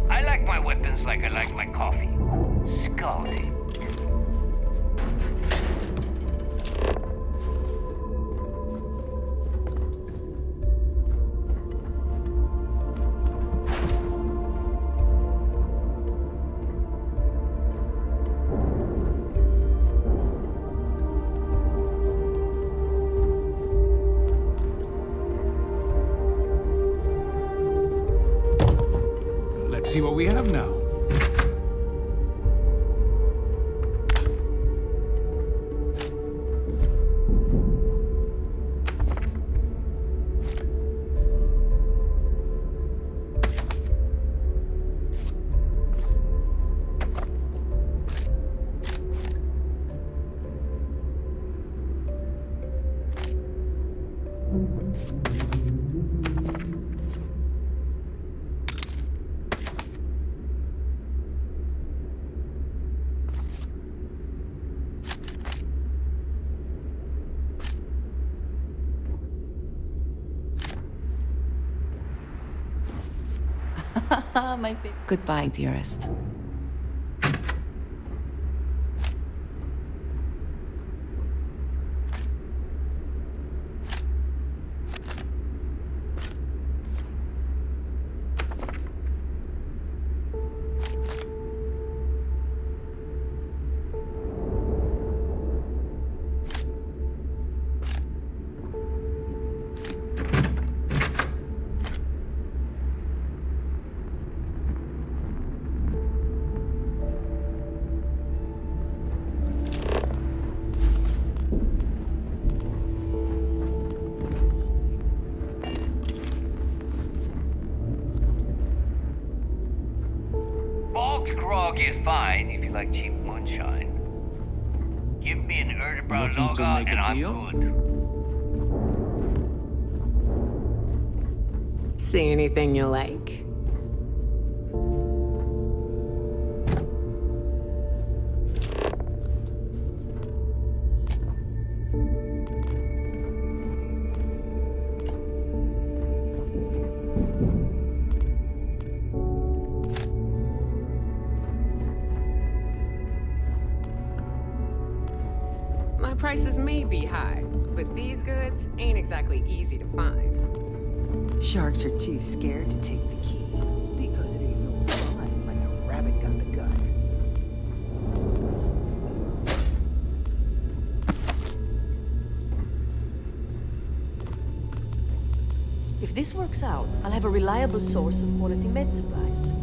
I like my weapons like I like my coffee. Scalding. Let's see what we have now. My favorite. Goodbye, dearest. Bulk grog is fine if you like cheap moonshine. Give me an Erdebrow Looking to lager make a and I'm deal? good. See anything you like? My prices may be high, but these goods ain't exactly easy to find. Sharks are too scared to take the key because it ain't no fun when the rabbit got the gun. If this works out, I'll have a reliable source of quality med supplies.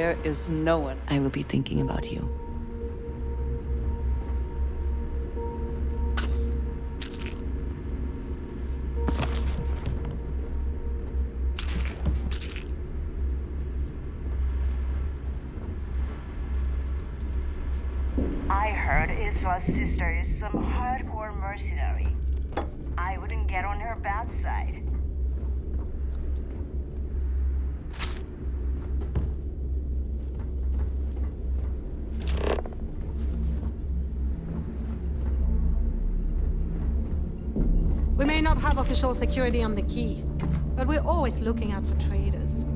there is no one I will be thinking about you. I heard Isla's sister is some hardcore mercenary. I wouldn't get on her bad side. We may not have official security on the key, but we're always looking out for traders.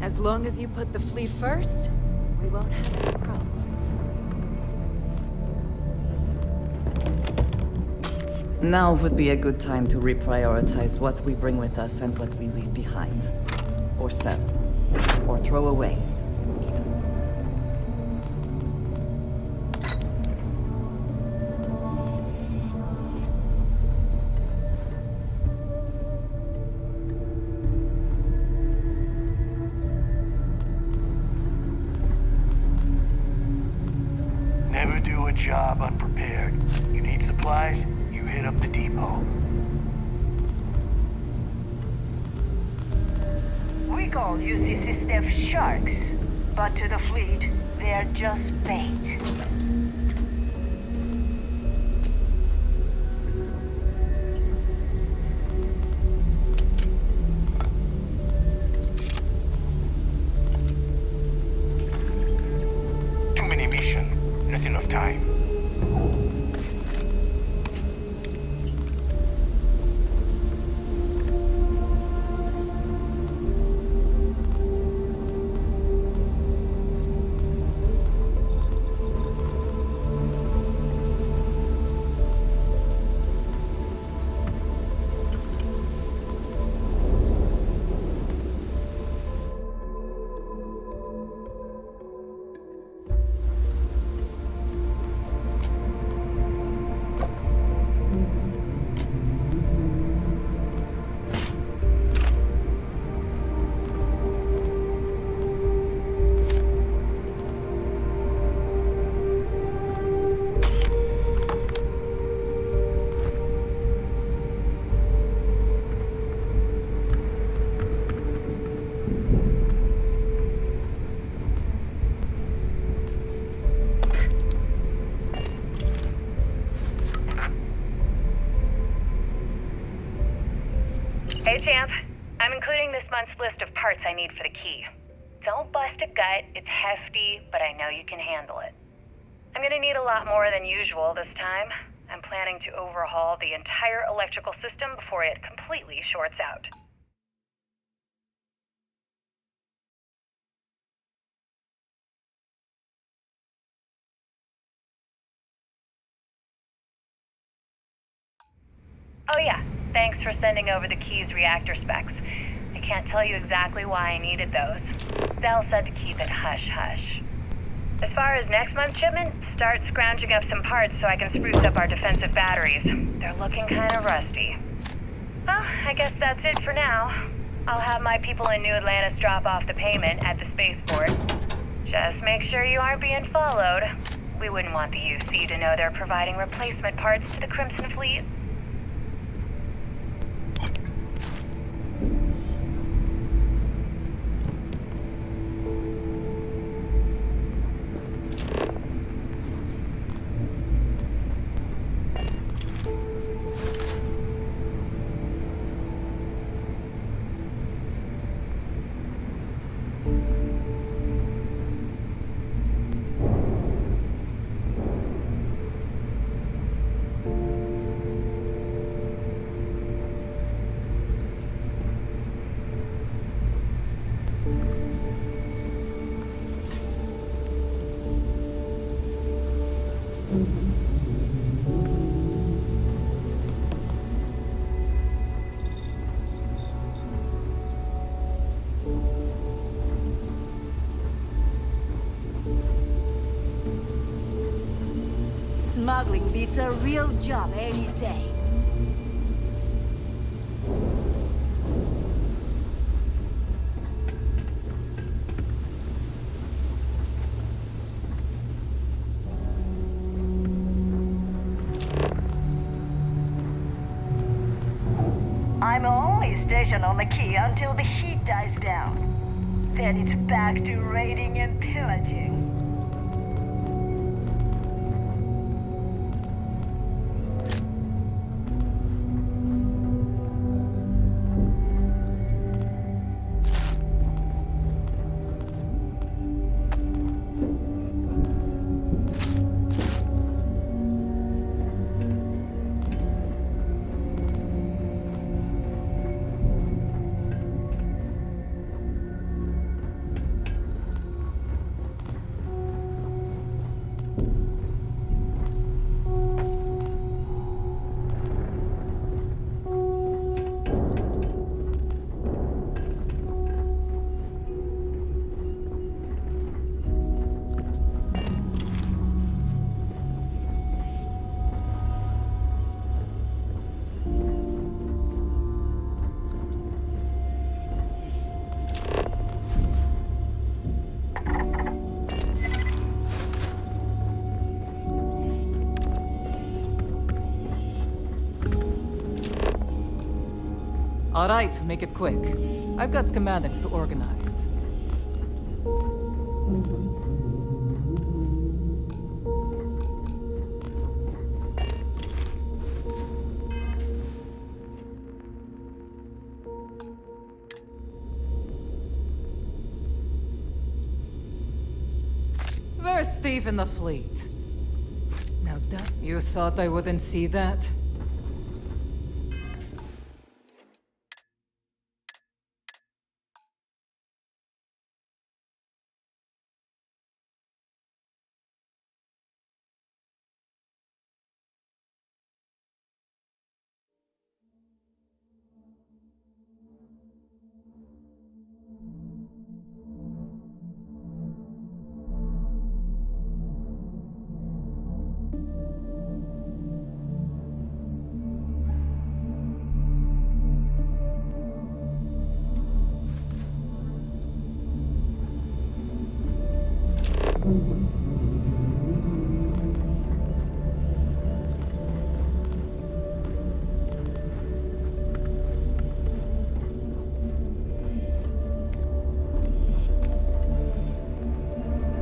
As long as you put the fleet first, we won't have any problems. Now would be a good time to reprioritize what we bring with us and what we leave behind. Or sell. Or throw away. Never do a job unprepared. You need supplies, you hit up the depot. We call UCC staff sharks, but to the fleet, they're just bait. Too many missions, not enough time. Hey, Champ. I'm including this month's list of parts I need for the key. Don't bust a gut. It's hefty, but I know you can handle it. I'm gonna need a lot more than usual this time. I'm planning to overhaul the entire electrical system before it completely shorts out. Oh yeah, thanks for sending over the key's reactor specs. I can't tell you exactly why I needed those. Dell said to keep it hush-hush. As far as next month's shipment, start scrounging up some parts so I can spruce up our defensive batteries. They're looking kind of rusty. Well, I guess that's it for now. I'll have my people in New Atlantis drop off the payment at the spaceport. Just make sure you aren't being followed. We wouldn't want the UC to know they're providing replacement parts to the Crimson Fleet. Smuggling beats a real job any day. I'm only stationed on the quay until the heat dies down. Then it's back to raiding and pillaging. All right, make it quick. I've got schematics to organize. First thief in the fleet. Now, you thought I wouldn't see that?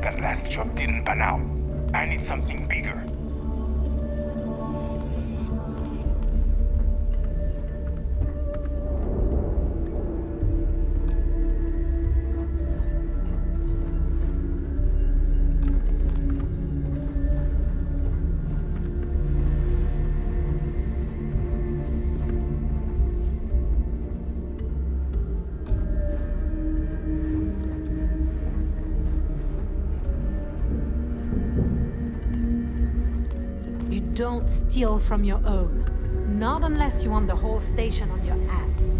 That last job didn't pan out. I need something bigger. Don't steal from your own. Not unless you want the whole station on your ass.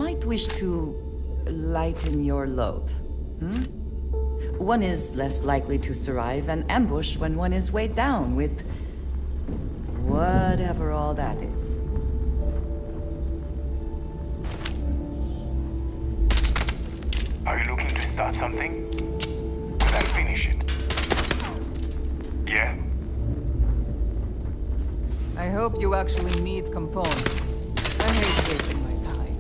might wish to lighten your load. One is less likely to survive an ambush when one is weighed down with whatever all that is. Are you looking to start something? Then finish it. Yeah? I hope you actually need components. I hate wasting my time.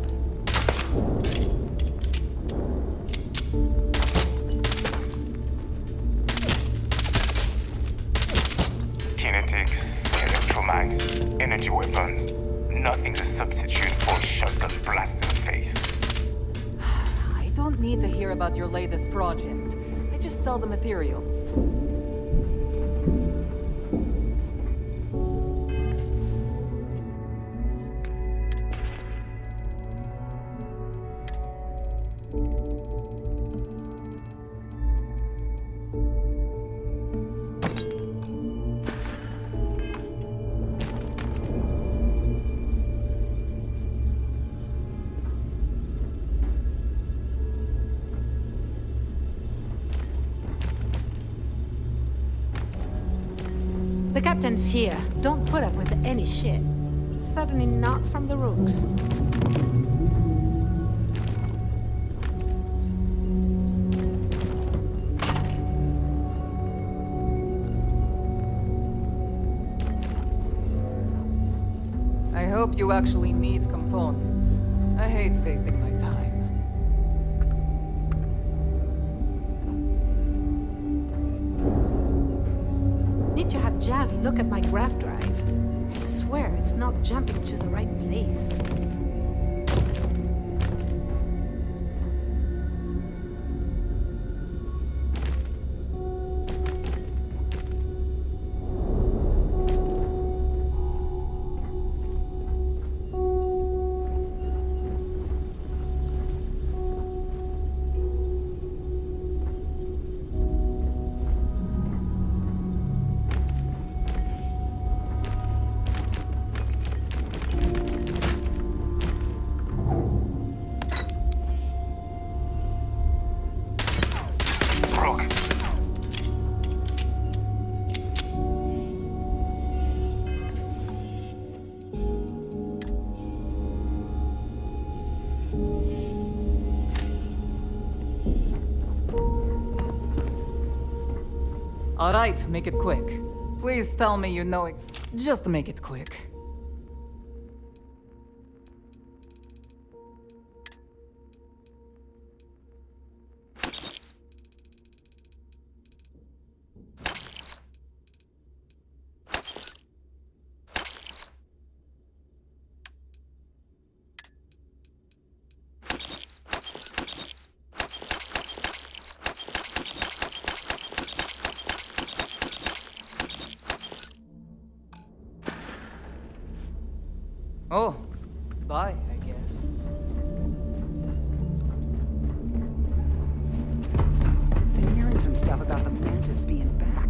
Kinetics, electromags, energy weapons. Nothing's a substitute for a shotgun blast to the face. I don't need to hear about your latest project. I just sell the materials. The captain's here. Don't put up with any shit. Certainly not from the rooks. I hope you actually need components. I hate wasting my time. Need to have Jazz look at my graph drive. I swear it's not jumping to the right place. All right, make it quick. Please tell me you know it. Just make it quick. Oh, bye, I guess. Been hearing some stuff about the Mantis being back.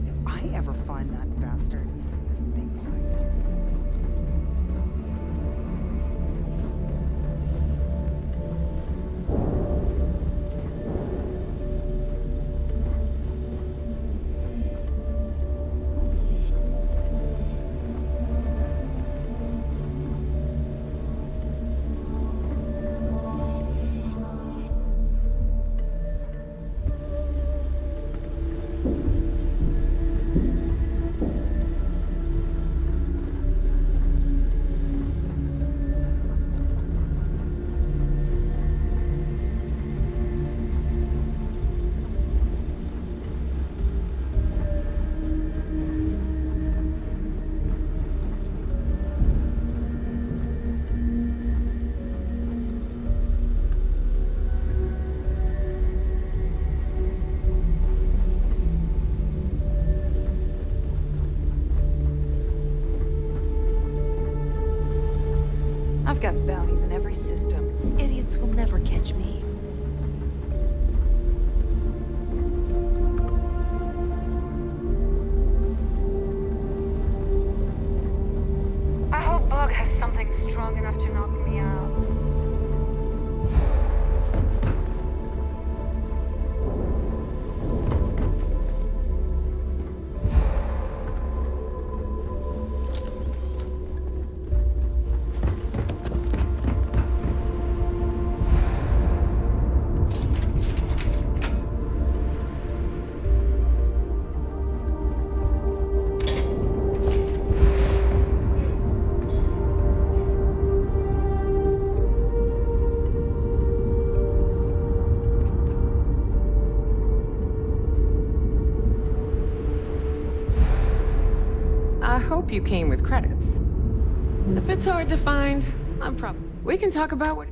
If I ever find that bastard, the things I do. I've got bounties in every system. Idiots will never catch me. I hope Bug has something strong enough to knock me out. I hope you came with credits. If it's hard to find, I'm probably... We can talk about what...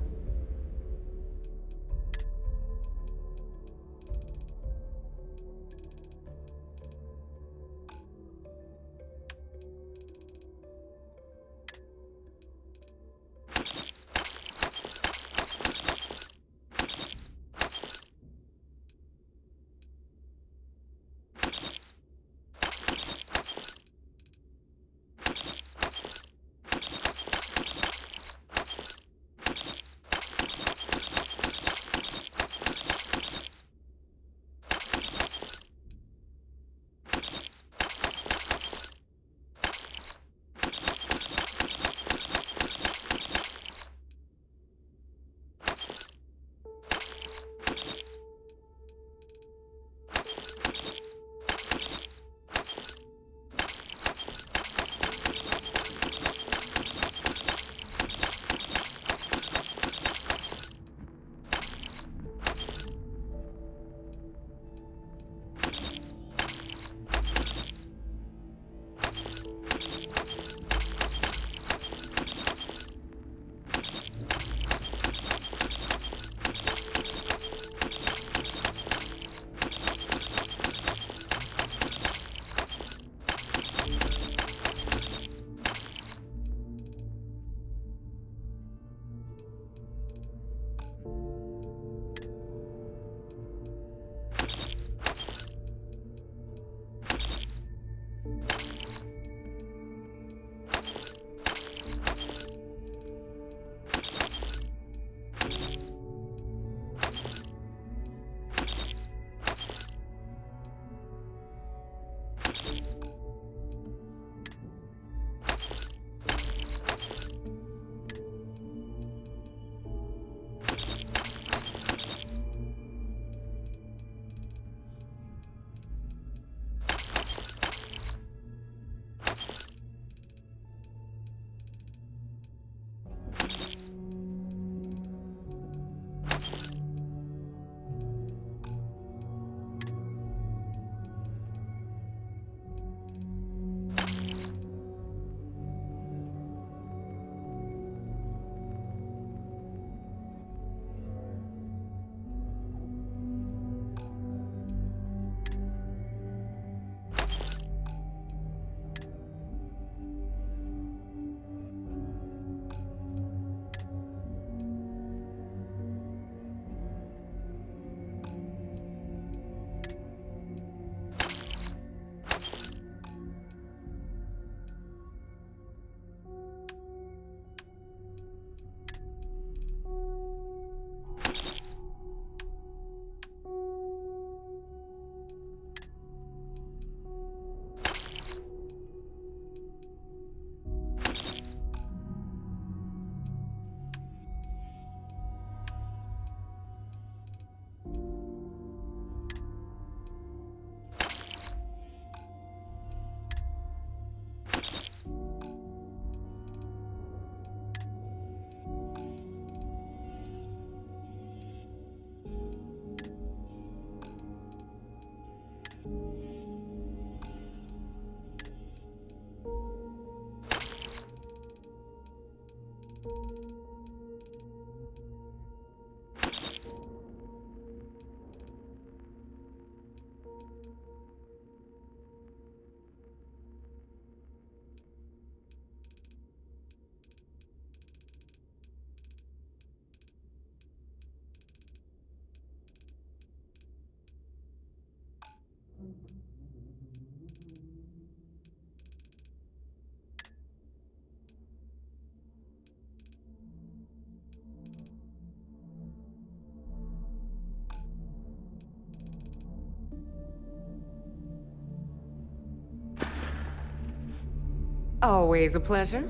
Always a pleasure.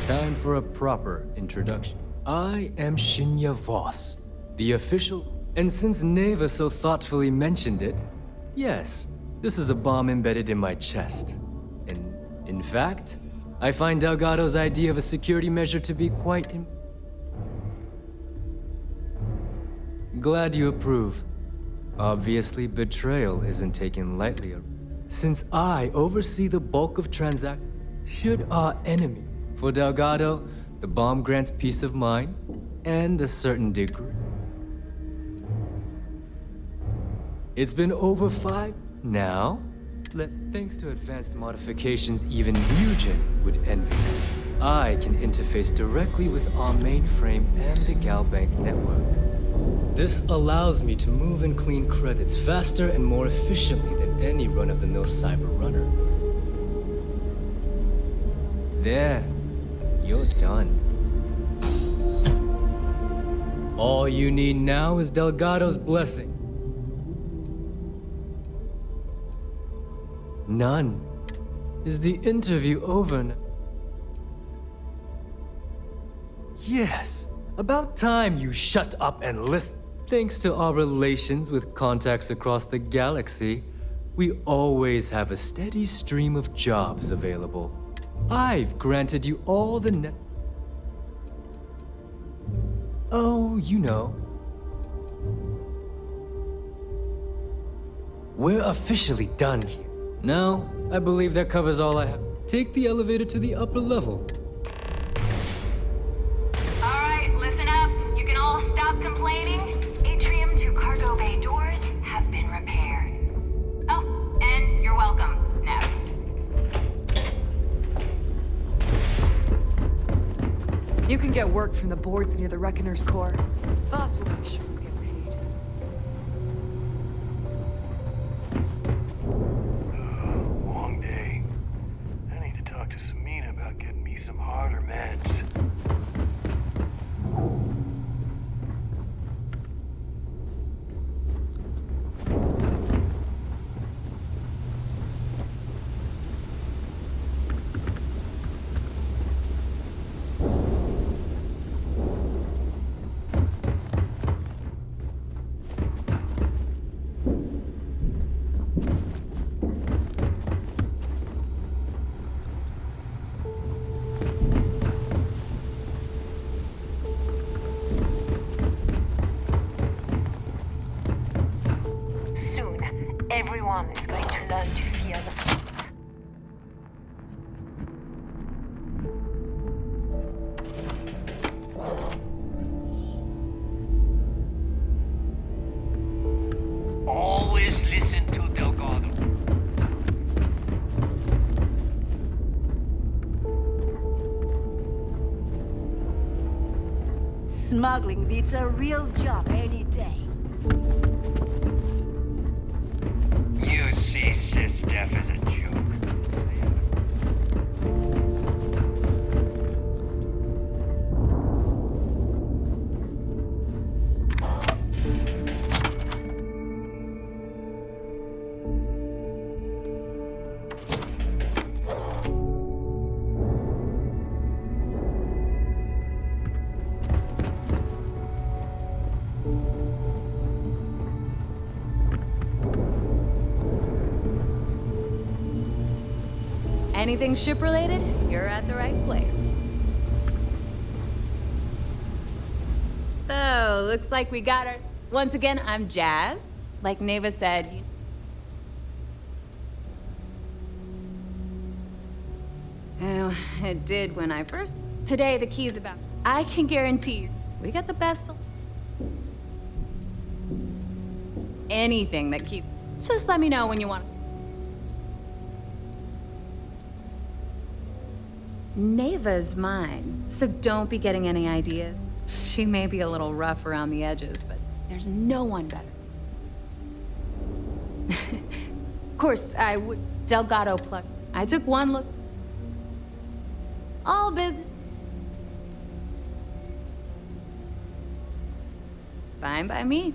Time for a proper introduction. I am Shinya Voss, the official... And since Neva so thoughtfully mentioned it, yes, this is a bomb embedded in my chest. In fact, I find Delgado's idea of a security measure to be quite glad you approve. Obviously, betrayal isn't taken lightly. Since I oversee the bulk of transactions, should our enemy. For Delgado, the bomb grants peace of mind and a certain degree. It's been over 5 now. Thanks to advanced modifications even Mugen would envy. I can interface directly with our mainframe and the Galbank network. This allows me to move and clean credits faster and more efficiently than any run-of-the-mill cyber runner. There, you're done. All you need now is Delgado's blessing. None. Is the interview over now? Yes. About time you shut up and listen. Thanks to our relations with contacts across the galaxy, we always have a steady stream of jobs available. I've granted you all the Oh, you know. We're officially done here. Now, I believe that covers all I have. Take the elevator to the upper level. Alright, listen up. You can all stop complaining. Atrium to cargo bay doors have been repaired. Oh, and you're welcome, Nev. You can get work from the boards near the Reckoner's core. Voss will make sure you get paid. Long day. I need to talk to Samina about getting me some harder meds. Everyone is going to learn to fear the fleet. Always listen to Delgado. Smuggling beats a real job any day. You see Sis Def as a joke. Anything ship-related, you're at the right place. So, looks like we got her. Once again, I'm Jazz. Like Neva said, well, it did when I first... Today, the key's about... I can guarantee you, we got the best... Anything that keeps... Just let me know when you want... Neva's mine, so don't be getting any ideas. She may be a little rough around the edges, but there's no one better. Of course, I would... Delgado pluck. I took one look. All business. Fine by me.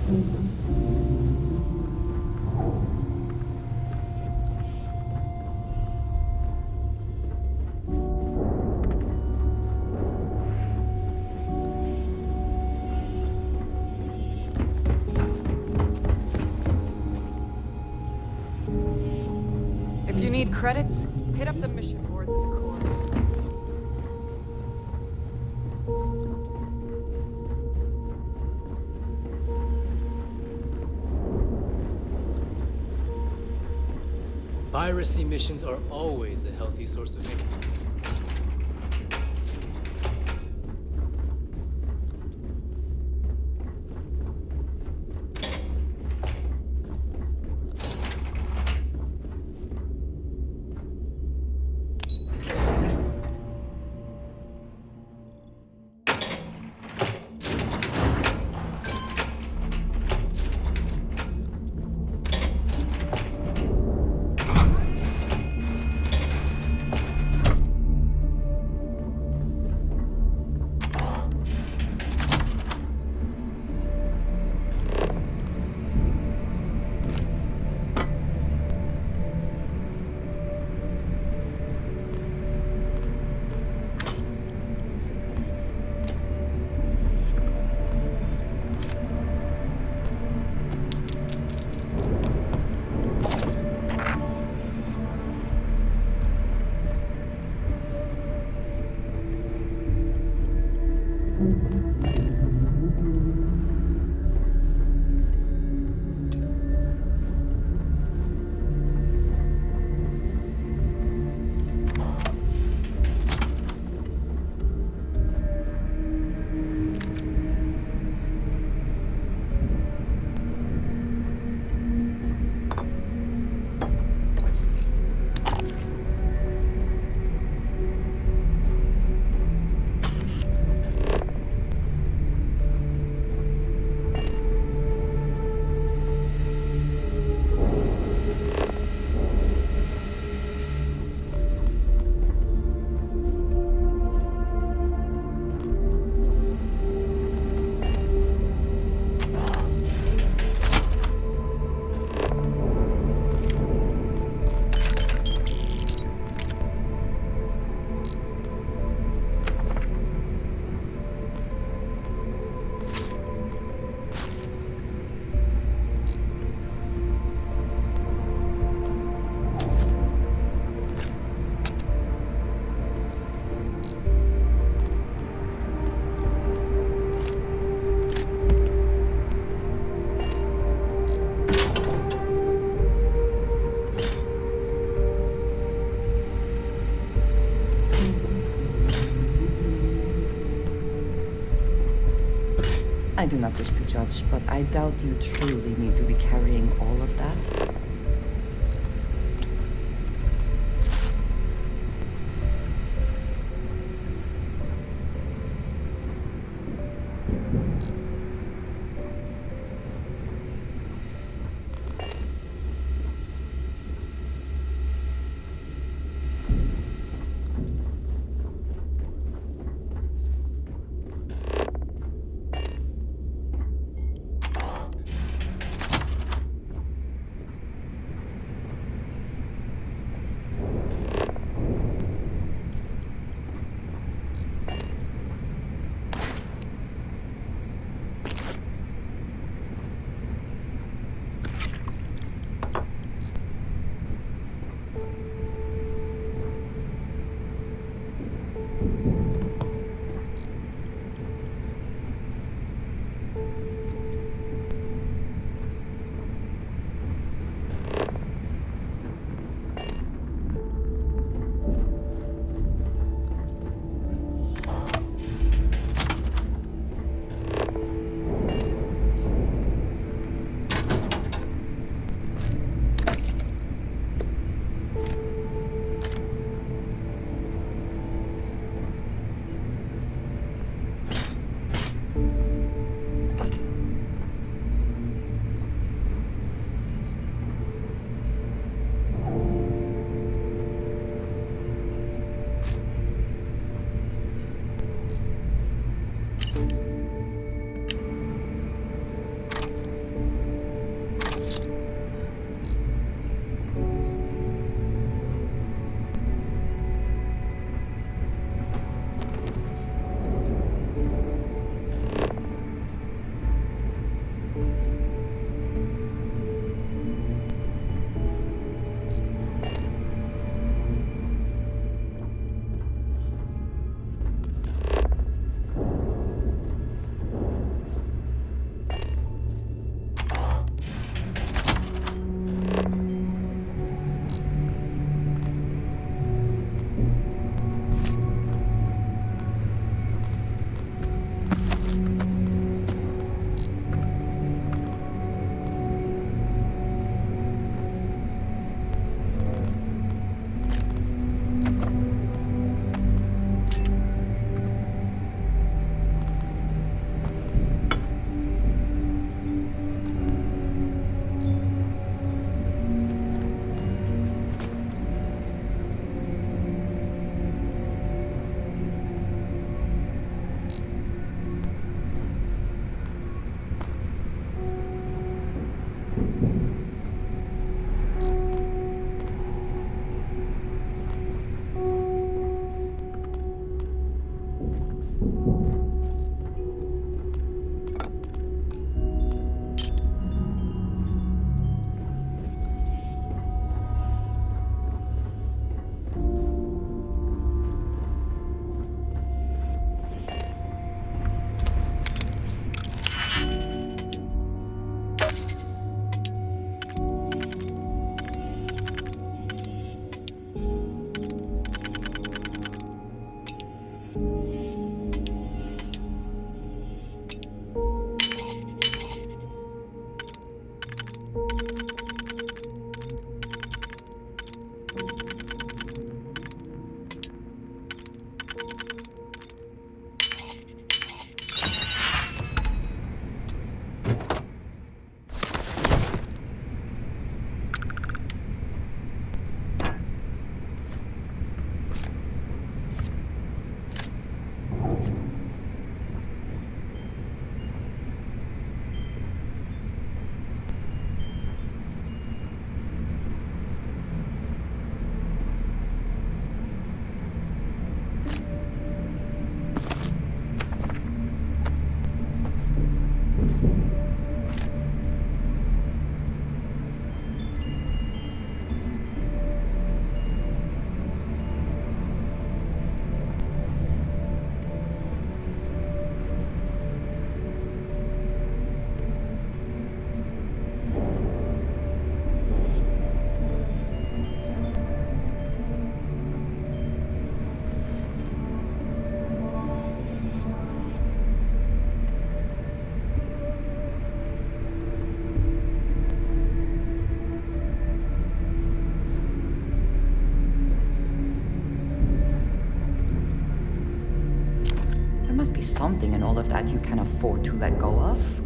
If you need credits, hit up the mission boards at the core. Piracy missions are always a healthy source of income. I do not wish to judge, but I doubt you truly need to be carrying all of that. something in all of that you can afford to let go of.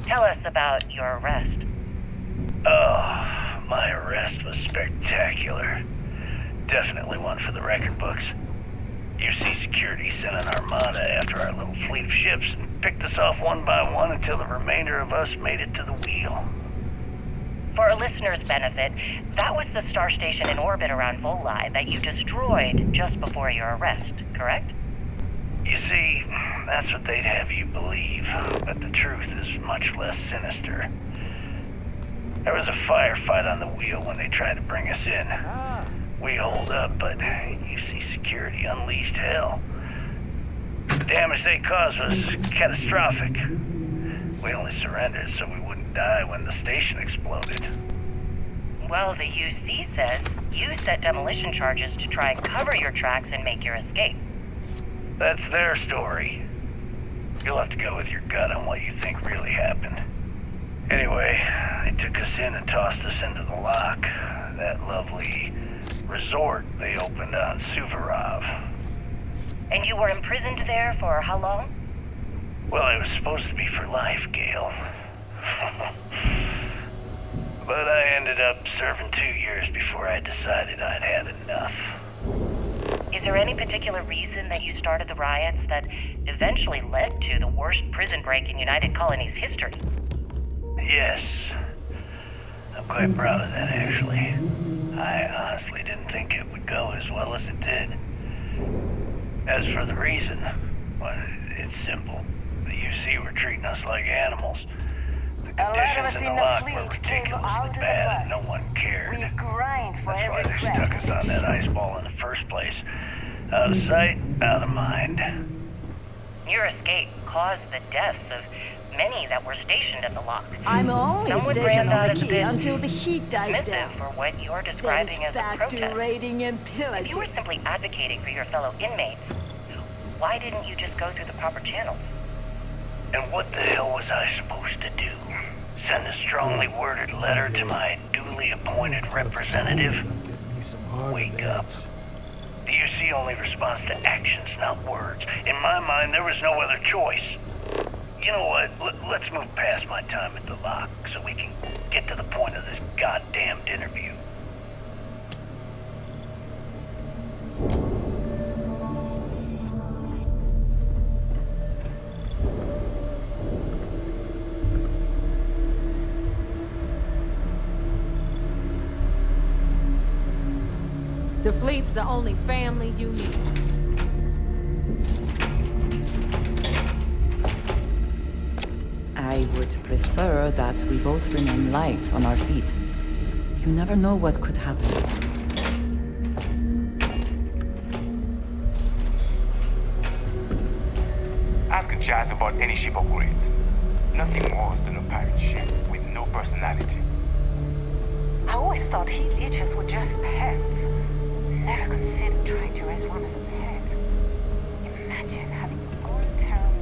Tell us about your arrest. Oh, my arrest was spectacular. Definitely one for the record books. UC Security sent an armada after our little fleet of ships and picked us off one by one until the remainder of us made it to the wheel. For our listeners' benefit, that was the star station in orbit around Voli that you destroyed just before your arrest, correct? You see, that's what they'd have you believe, but the truth is much less sinister. There was a firefight on the wheel when they tried to bring us in. We holed up, but UC Security unleashed hell. The damage they caused was catastrophic. We only surrendered so we wouldn't die when the station exploded. Well, the UC says you set demolition charges to try and cover your tracks and make your escape. That's their story. You'll have to go with your gut on what you think really happened. Anyway, they took us in and tossed us into the lock. That lovely resort they opened on Suvorov. And you were imprisoned there for how long? Well, it was supposed to be for life, Gale. but I ended up serving 2 years before I decided I'd had enough. Is there any particular reason that you started the riots that eventually led to the worst prison break in United Colony's history? Yes. I'm quite proud of that, actually. I honestly didn't think it would go as well as it did. As for the reason, well, it's simple. The UC were treating us like animals. The conditions in the lock were ridiculously bad and no one cared. We grind for That's why every they crack. stuck us on that ice ball in the first place. Out of sight, out of mind. Your escape caused the deaths of many that were stationed at the lock. I'm only Some would stationed brand on that the as a key bit until the heat dies dismissive down. for what you're Then describing it's as a back to protest. raiding and If you were pillaging. simply advocating for your fellow inmates, why didn't you just go through the proper channels? And what the hell was I supposed to do? Send a strongly worded letter to my duly appointed representative? Wake up. The UC only responds to actions, not words. In my mind, there was no other choice. You know what? Let's move past my time at the lock so we can get to the point of this goddamned interview. The fleet's the only family you need. I would prefer that we both remain light on our feet. You never know what could happen. Ask Jazz about any ship upgrades. Nothing worse than a pirate ship with no personality. I always thought heat leeches were just pests. Never considered trying to raise one as a pet. Imagine having your own terrible...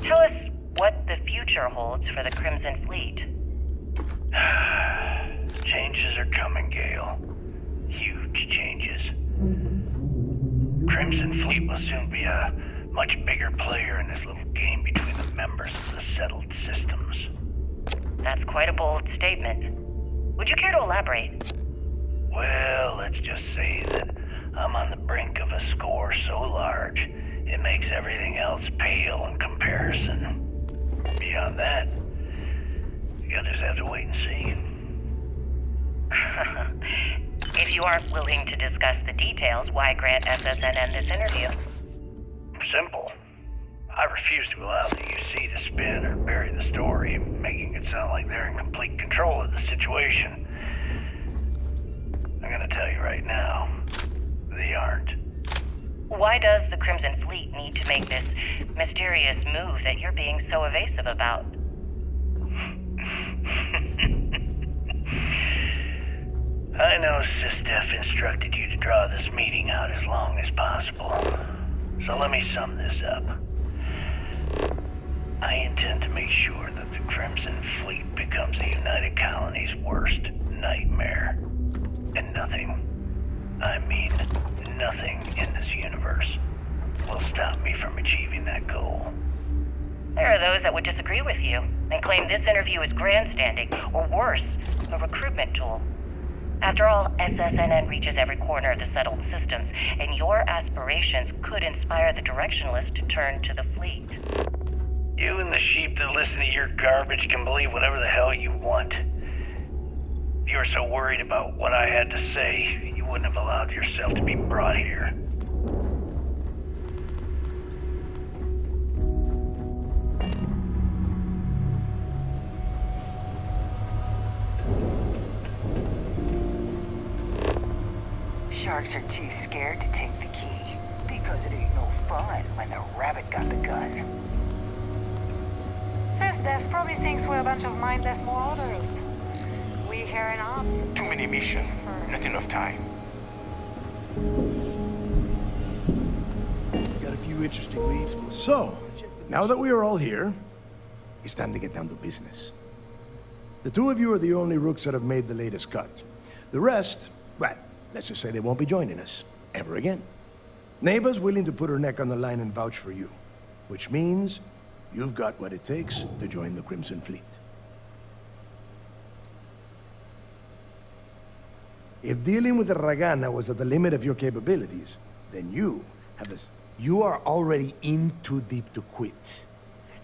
Tell us what the future holds for the Crimson Fleet. Changes are coming, Gale. Huge changes. Crimson Fleet will soon be a much bigger player in this little game between the members of the settled systems. That's quite a bold statement. Would you care to elaborate? Well, let's just say that I'm on the brink of a score so large, it makes everything else pale in comparison. Beyond that, you'll just have to wait and see. If you aren't willing to discuss the details, why grant SSNN this interview? simple. I refuse to allow the UC to spin or bury the story, making it sound like they're in complete control of the situation. I'm gonna tell you right now, they aren't. Why does the Crimson Fleet need to make this mysterious move that you're being so evasive about? I know Sistef instructed you to draw this meeting out as long as possible. So let me sum this up. I intend to make sure that the Crimson Fleet becomes the United Colony's worst nightmare. And nothing, I mean nothing in this universe, will stop me from achieving that goal. There are those that would disagree with you and claim this interview is grandstanding, or worse, a recruitment tool. After all, SSNN reaches every corner of the settled systems, and your aspirations could inspire the Directionalists to turn to the fleet. You and the sheep that listen to your garbage can believe whatever the hell you want. If you were so worried about what I had to say, you wouldn't have allowed yourself to be brought here. Sharks are too scared to take the key, because it ain't no fun when the rabbit got the gun. Sistef probably thinks we're a bunch of mindless marauders. We here in ops. Too many missions, not enough time. Got a few interesting leads for us. So, now that we are all here, it's time to get down to business. The two of you are the only rooks that have made the latest cut. The rest, well, let's just say they won't be joining us ever again. Neva's willing to put her neck on the line and vouch for you, which means you've got what it takes to join the Crimson Fleet. If dealing with the Ragana was at the limit of your capabilities, then you have this. You are already in too deep to quit.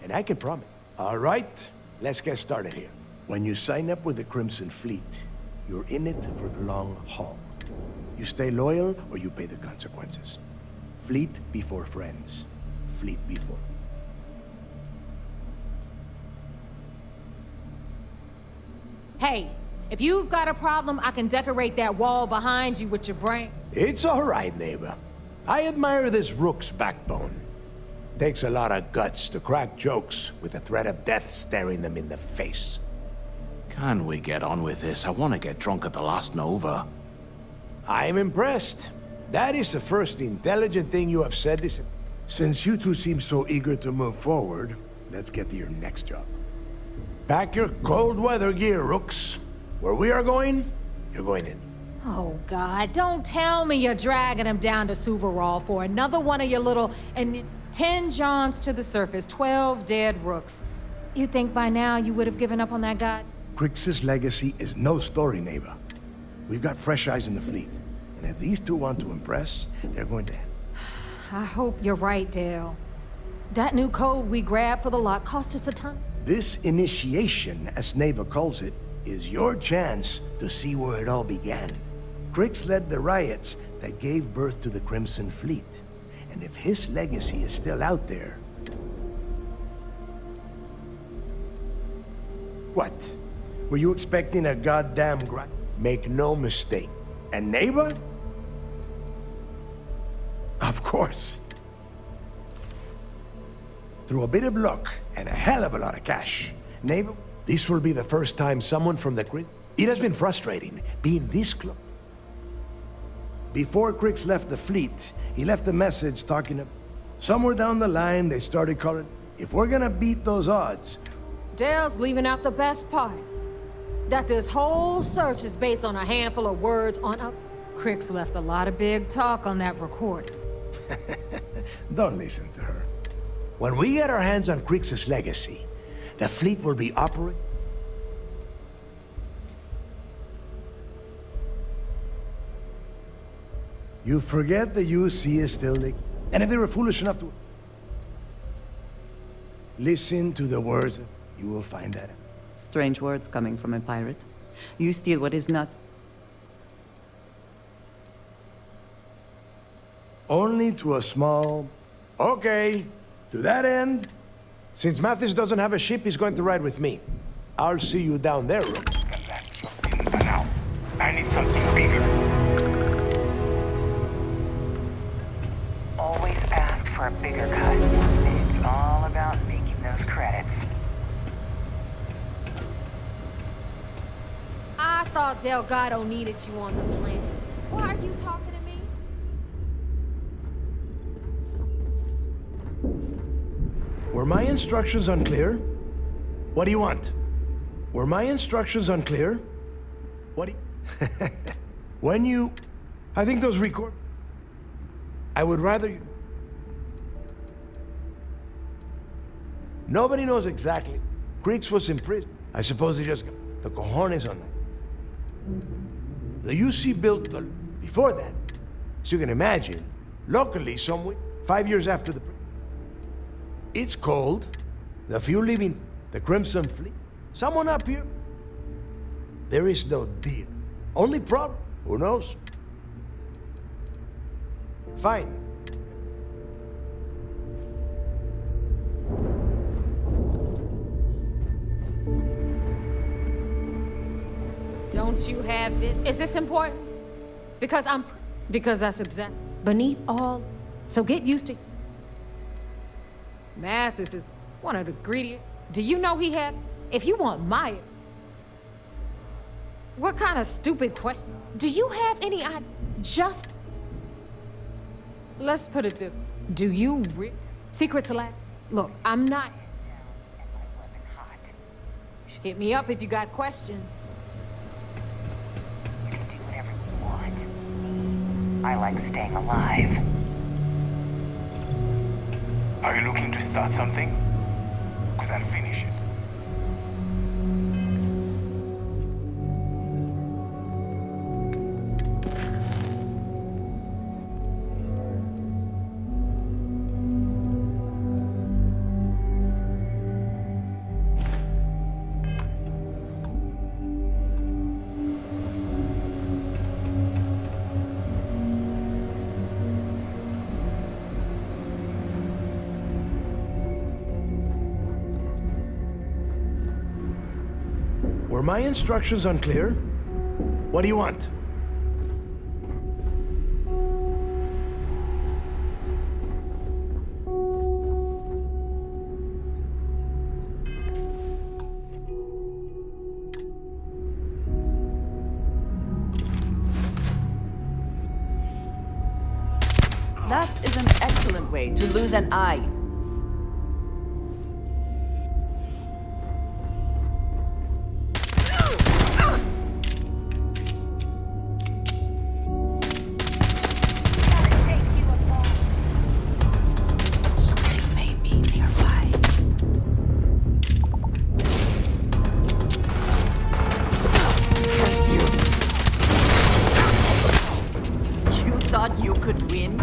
And I can promise. All right, let's get started here. When you sign up with the Crimson Fleet, you're in it for the long haul. You stay loyal or you pay the consequences. Fleet before friends. Fleet before. Hey, if you've got a problem, I can decorate that wall behind you with your brain. It's all right, neighbor. I admire this rook's backbone. Takes a lot of guts to crack jokes with the threat of death staring them in the face. Can we get on with this? I want to get drunk at the last Nova. I'm impressed. That is the first intelligent thing you have said this. Since you two seem so eager to move forward, let's get to your next job. Pack your cold weather gear, rooks. Where we are going, you're going in. Oh, God, don't tell me you're dragging him down to Suvarall for another one of your little... and 10 Johns to the surface, 12 dead rooks. You think by now you would have given up on that guy? Crix's legacy is no story, neighbor. We've got fresh eyes in the fleet. And if these two want to impress, they're going to... I hope you're right, Dale. That new code we grabbed for the lock cost us a ton. This initiation, as Neva calls it, is your chance to see where it all began. Crix led the riots that gave birth to the Crimson Fleet. And if his legacy is still out there... What? Were you expecting a goddamn Make no mistake. A neighbor? Of course. Through a bit of luck and a hell of a lot of cash, neighbor, this will be the first time someone from the grid... It has been frustrating, being this close. Before Crix left the fleet, he left a message talking to... Somewhere down the line, they started calling... If we're gonna beat those odds... Dale's leaving out the best part. That this whole search is based on a handful of words on a... Crix left a lot of big talk on that recording. Don't listen to her. When we get our hands on Crix's legacy, the fleet will be operating... You forget the UC is still the... And if they were foolish enough to... Listen to the words, you will find that out. Strange words coming from a pirate. You steal what is not... Only to a small Okay, to that end, since Mathis doesn't have a ship, he's going to ride with me. I'll see you down there, Rook. For now, I need something bigger. Always ask for a bigger cut. It's all about making those credits. I thought Delgado needed you on the planet. Why are you talking to me? Were my instructions unclear? What do you want? Were my instructions unclear? What do you... When you... I think those record... I would rather you... Nobody knows exactly. Creeks was in prison. I suppose he just got the cojones on them. The UC built the... Before that, as you can imagine, locally somewhere, 5 years after the... It's cold. The few leaving the Crimson Fleet. Someone up here. There is no deal. Only problem. Who knows? Fine. Don't you have this? Is this important? Because that's exact. Beneath all. So get used to. Mathis is one of the greediest. Do you know he had? If you want Maya. What kind of stupid question? Do you have any idea? Just. Let's put it this. Do you Secret to life? Look, I'm not. Hit me up if you got questions. You can do whatever you want. I like staying alive. Are you looking to start something? Because I'll finish it. Were my instructions unclear? What do you want? That is an excellent way to lose an eye. You thought you could win?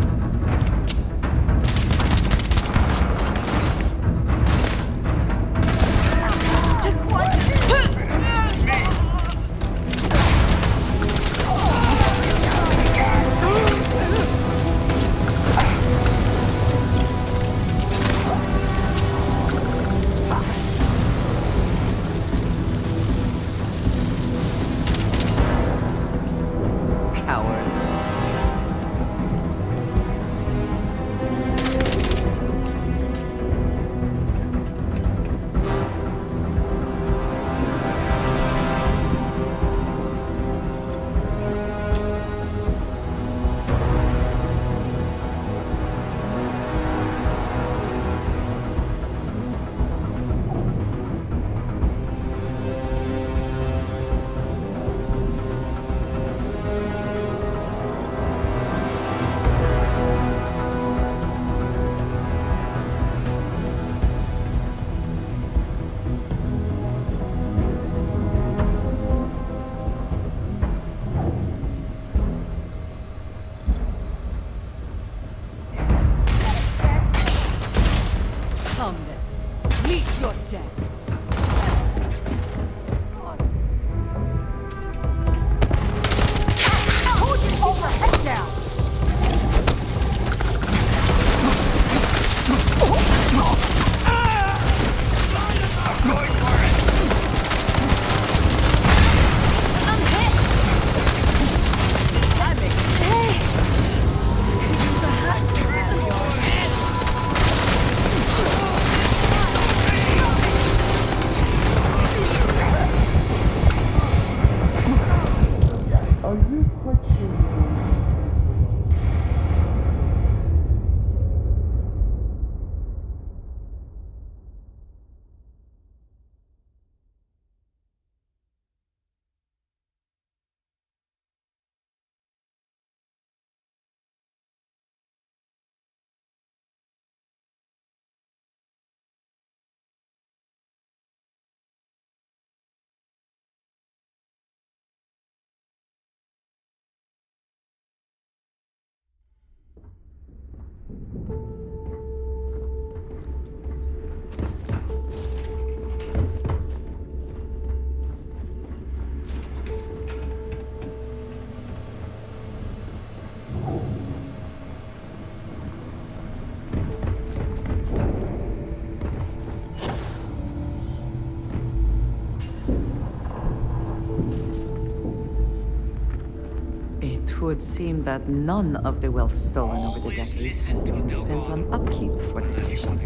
It would seem that none of the wealth stolen over the decades has been spent on upkeep for the station.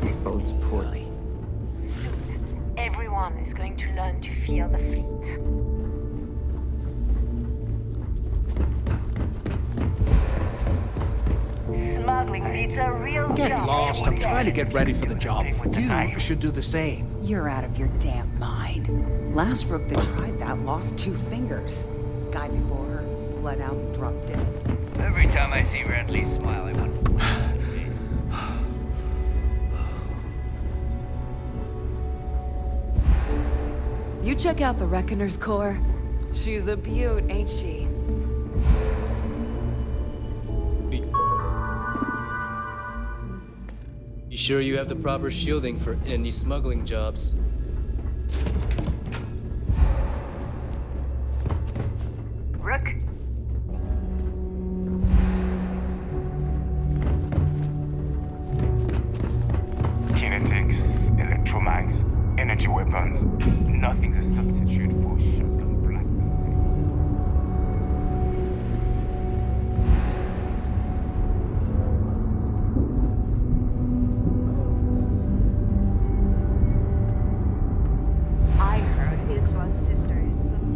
This bodes poorly. Everyone is going to learn to fear the fleet. Smuggling, it's a real Get job. lost. I'm trying to get ready for the job. You should do the same. You're out of your damn mind. Last rook that tried that lost 2 fingers. Guy before her, bled out and dropped dead. Every time I see Renly smile, I wonder. You check out the Reckoner's core. She's a beaut, ain't she? Be sure you have the proper shielding for any smuggling jobs. Rook? Kinetics, electromines, energy weapons. Nothing's a substitute for shotgun blast. I heard Isla's sister is some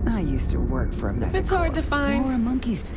I used to work for a medical. If it's hard to find. More monkeys.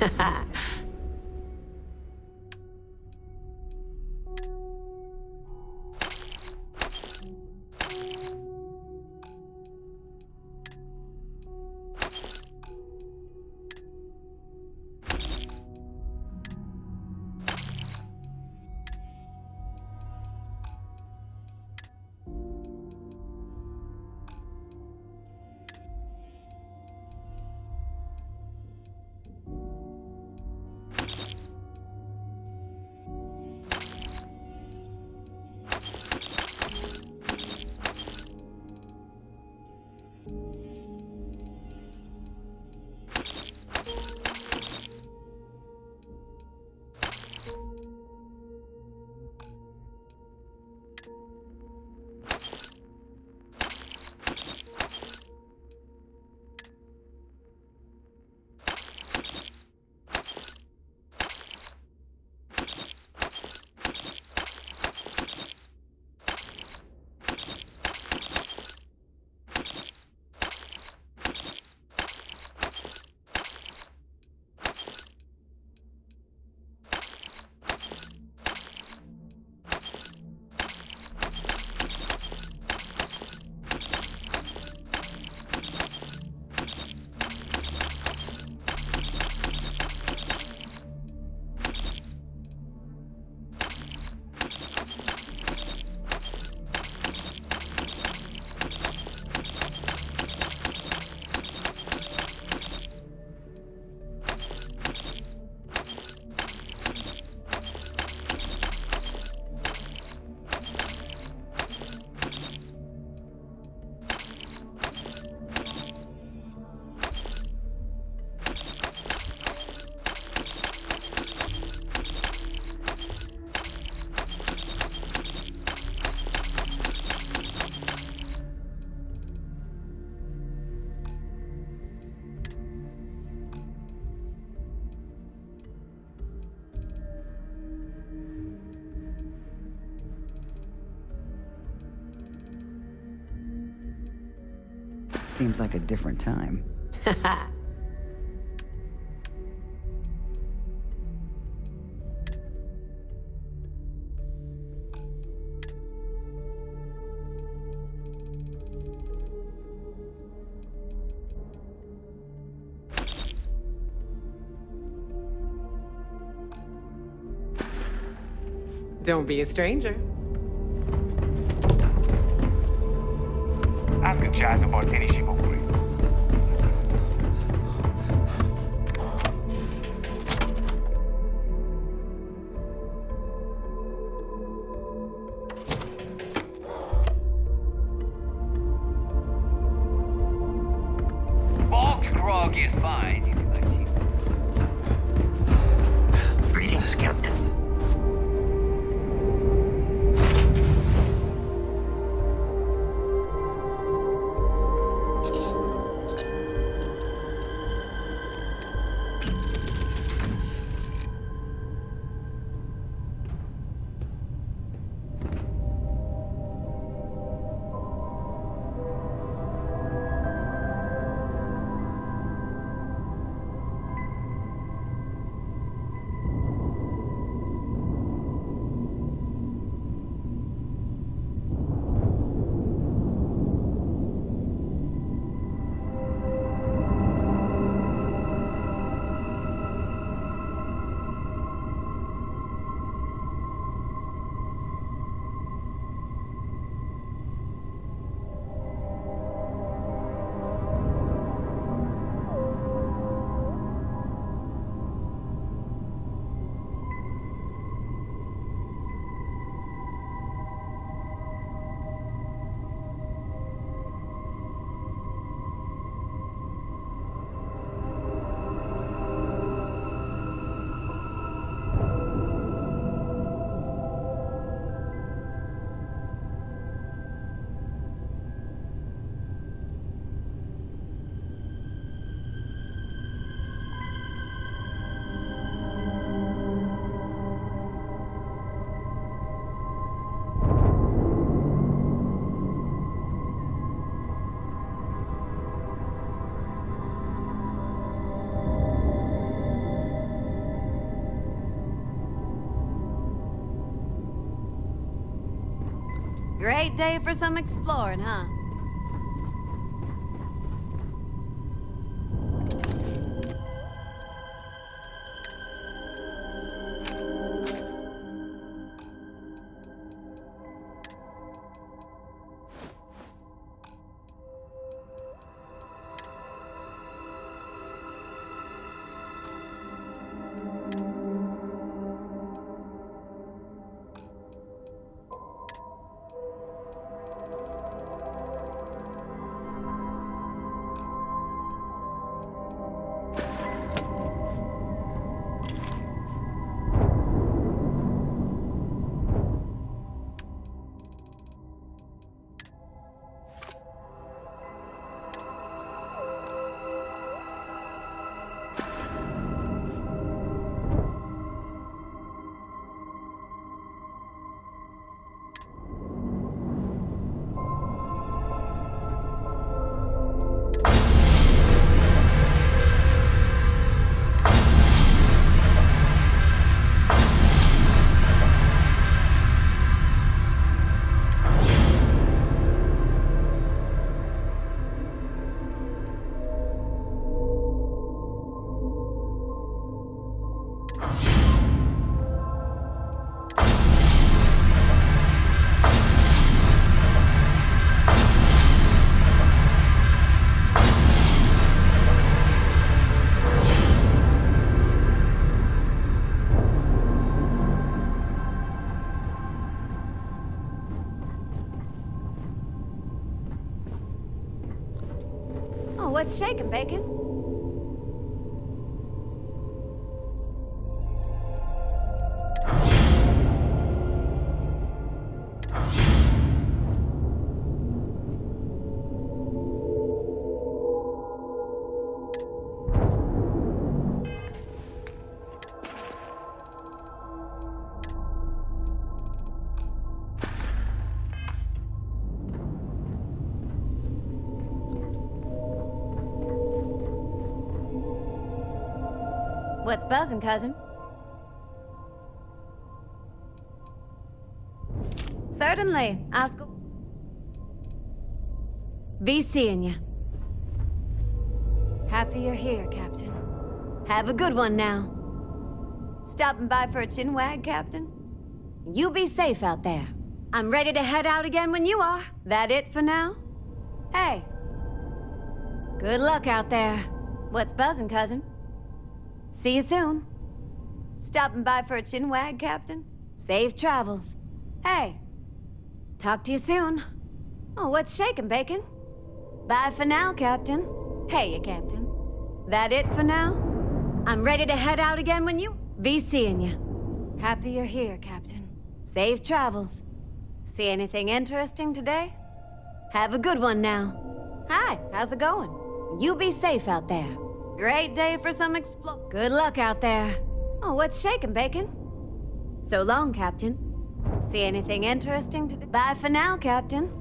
Seems like a different time. Don't be a stranger. Ask Jazz about any ship upgrade. Bogged grog is fine. Greetings, Great day for some exploring, huh? Oh, what's shaking, Bacon? What's buzzing, cousin? Certainly, Oscar. Be seeing ya. Happy you're here, Captain. Have a good one now. Stopping by for a chinwag, Captain? You be safe out there. I'm ready to head out again when you are. That it for now? Hey. Good luck out there. What's buzzing, cousin? See you soon. Stopping by for a chinwag, Captain? Safe travels. Hey. Talk to you soon. Oh, what's shaking, Bacon? Bye for now, Captain. Hey, ya, Captain. That it for now? I'm ready to head out again when you... Be seeing ya. Happy you're here, Captain. Safe travels. See anything interesting today? Have a good one now. Hi, how's it going? You be safe out there. Great day for some Good luck out there. Oh, what's shaking, Bacon? So long, Captain. See anything interesting to do? Bye for now, Captain.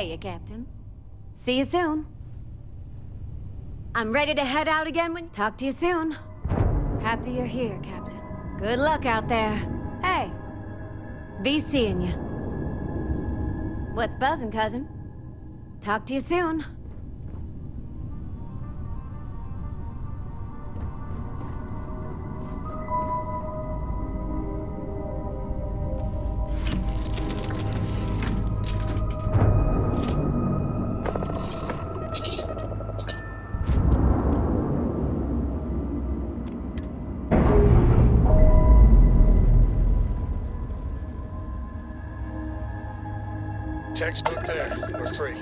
Hey, Captain. See you soon. I'm ready to head out again when... Talk to you soon. Happy you're here, Captain. Good luck out there. Hey, be seeing you. What's buzzing, cousin? Talk to you soon. Textbook there. We're free.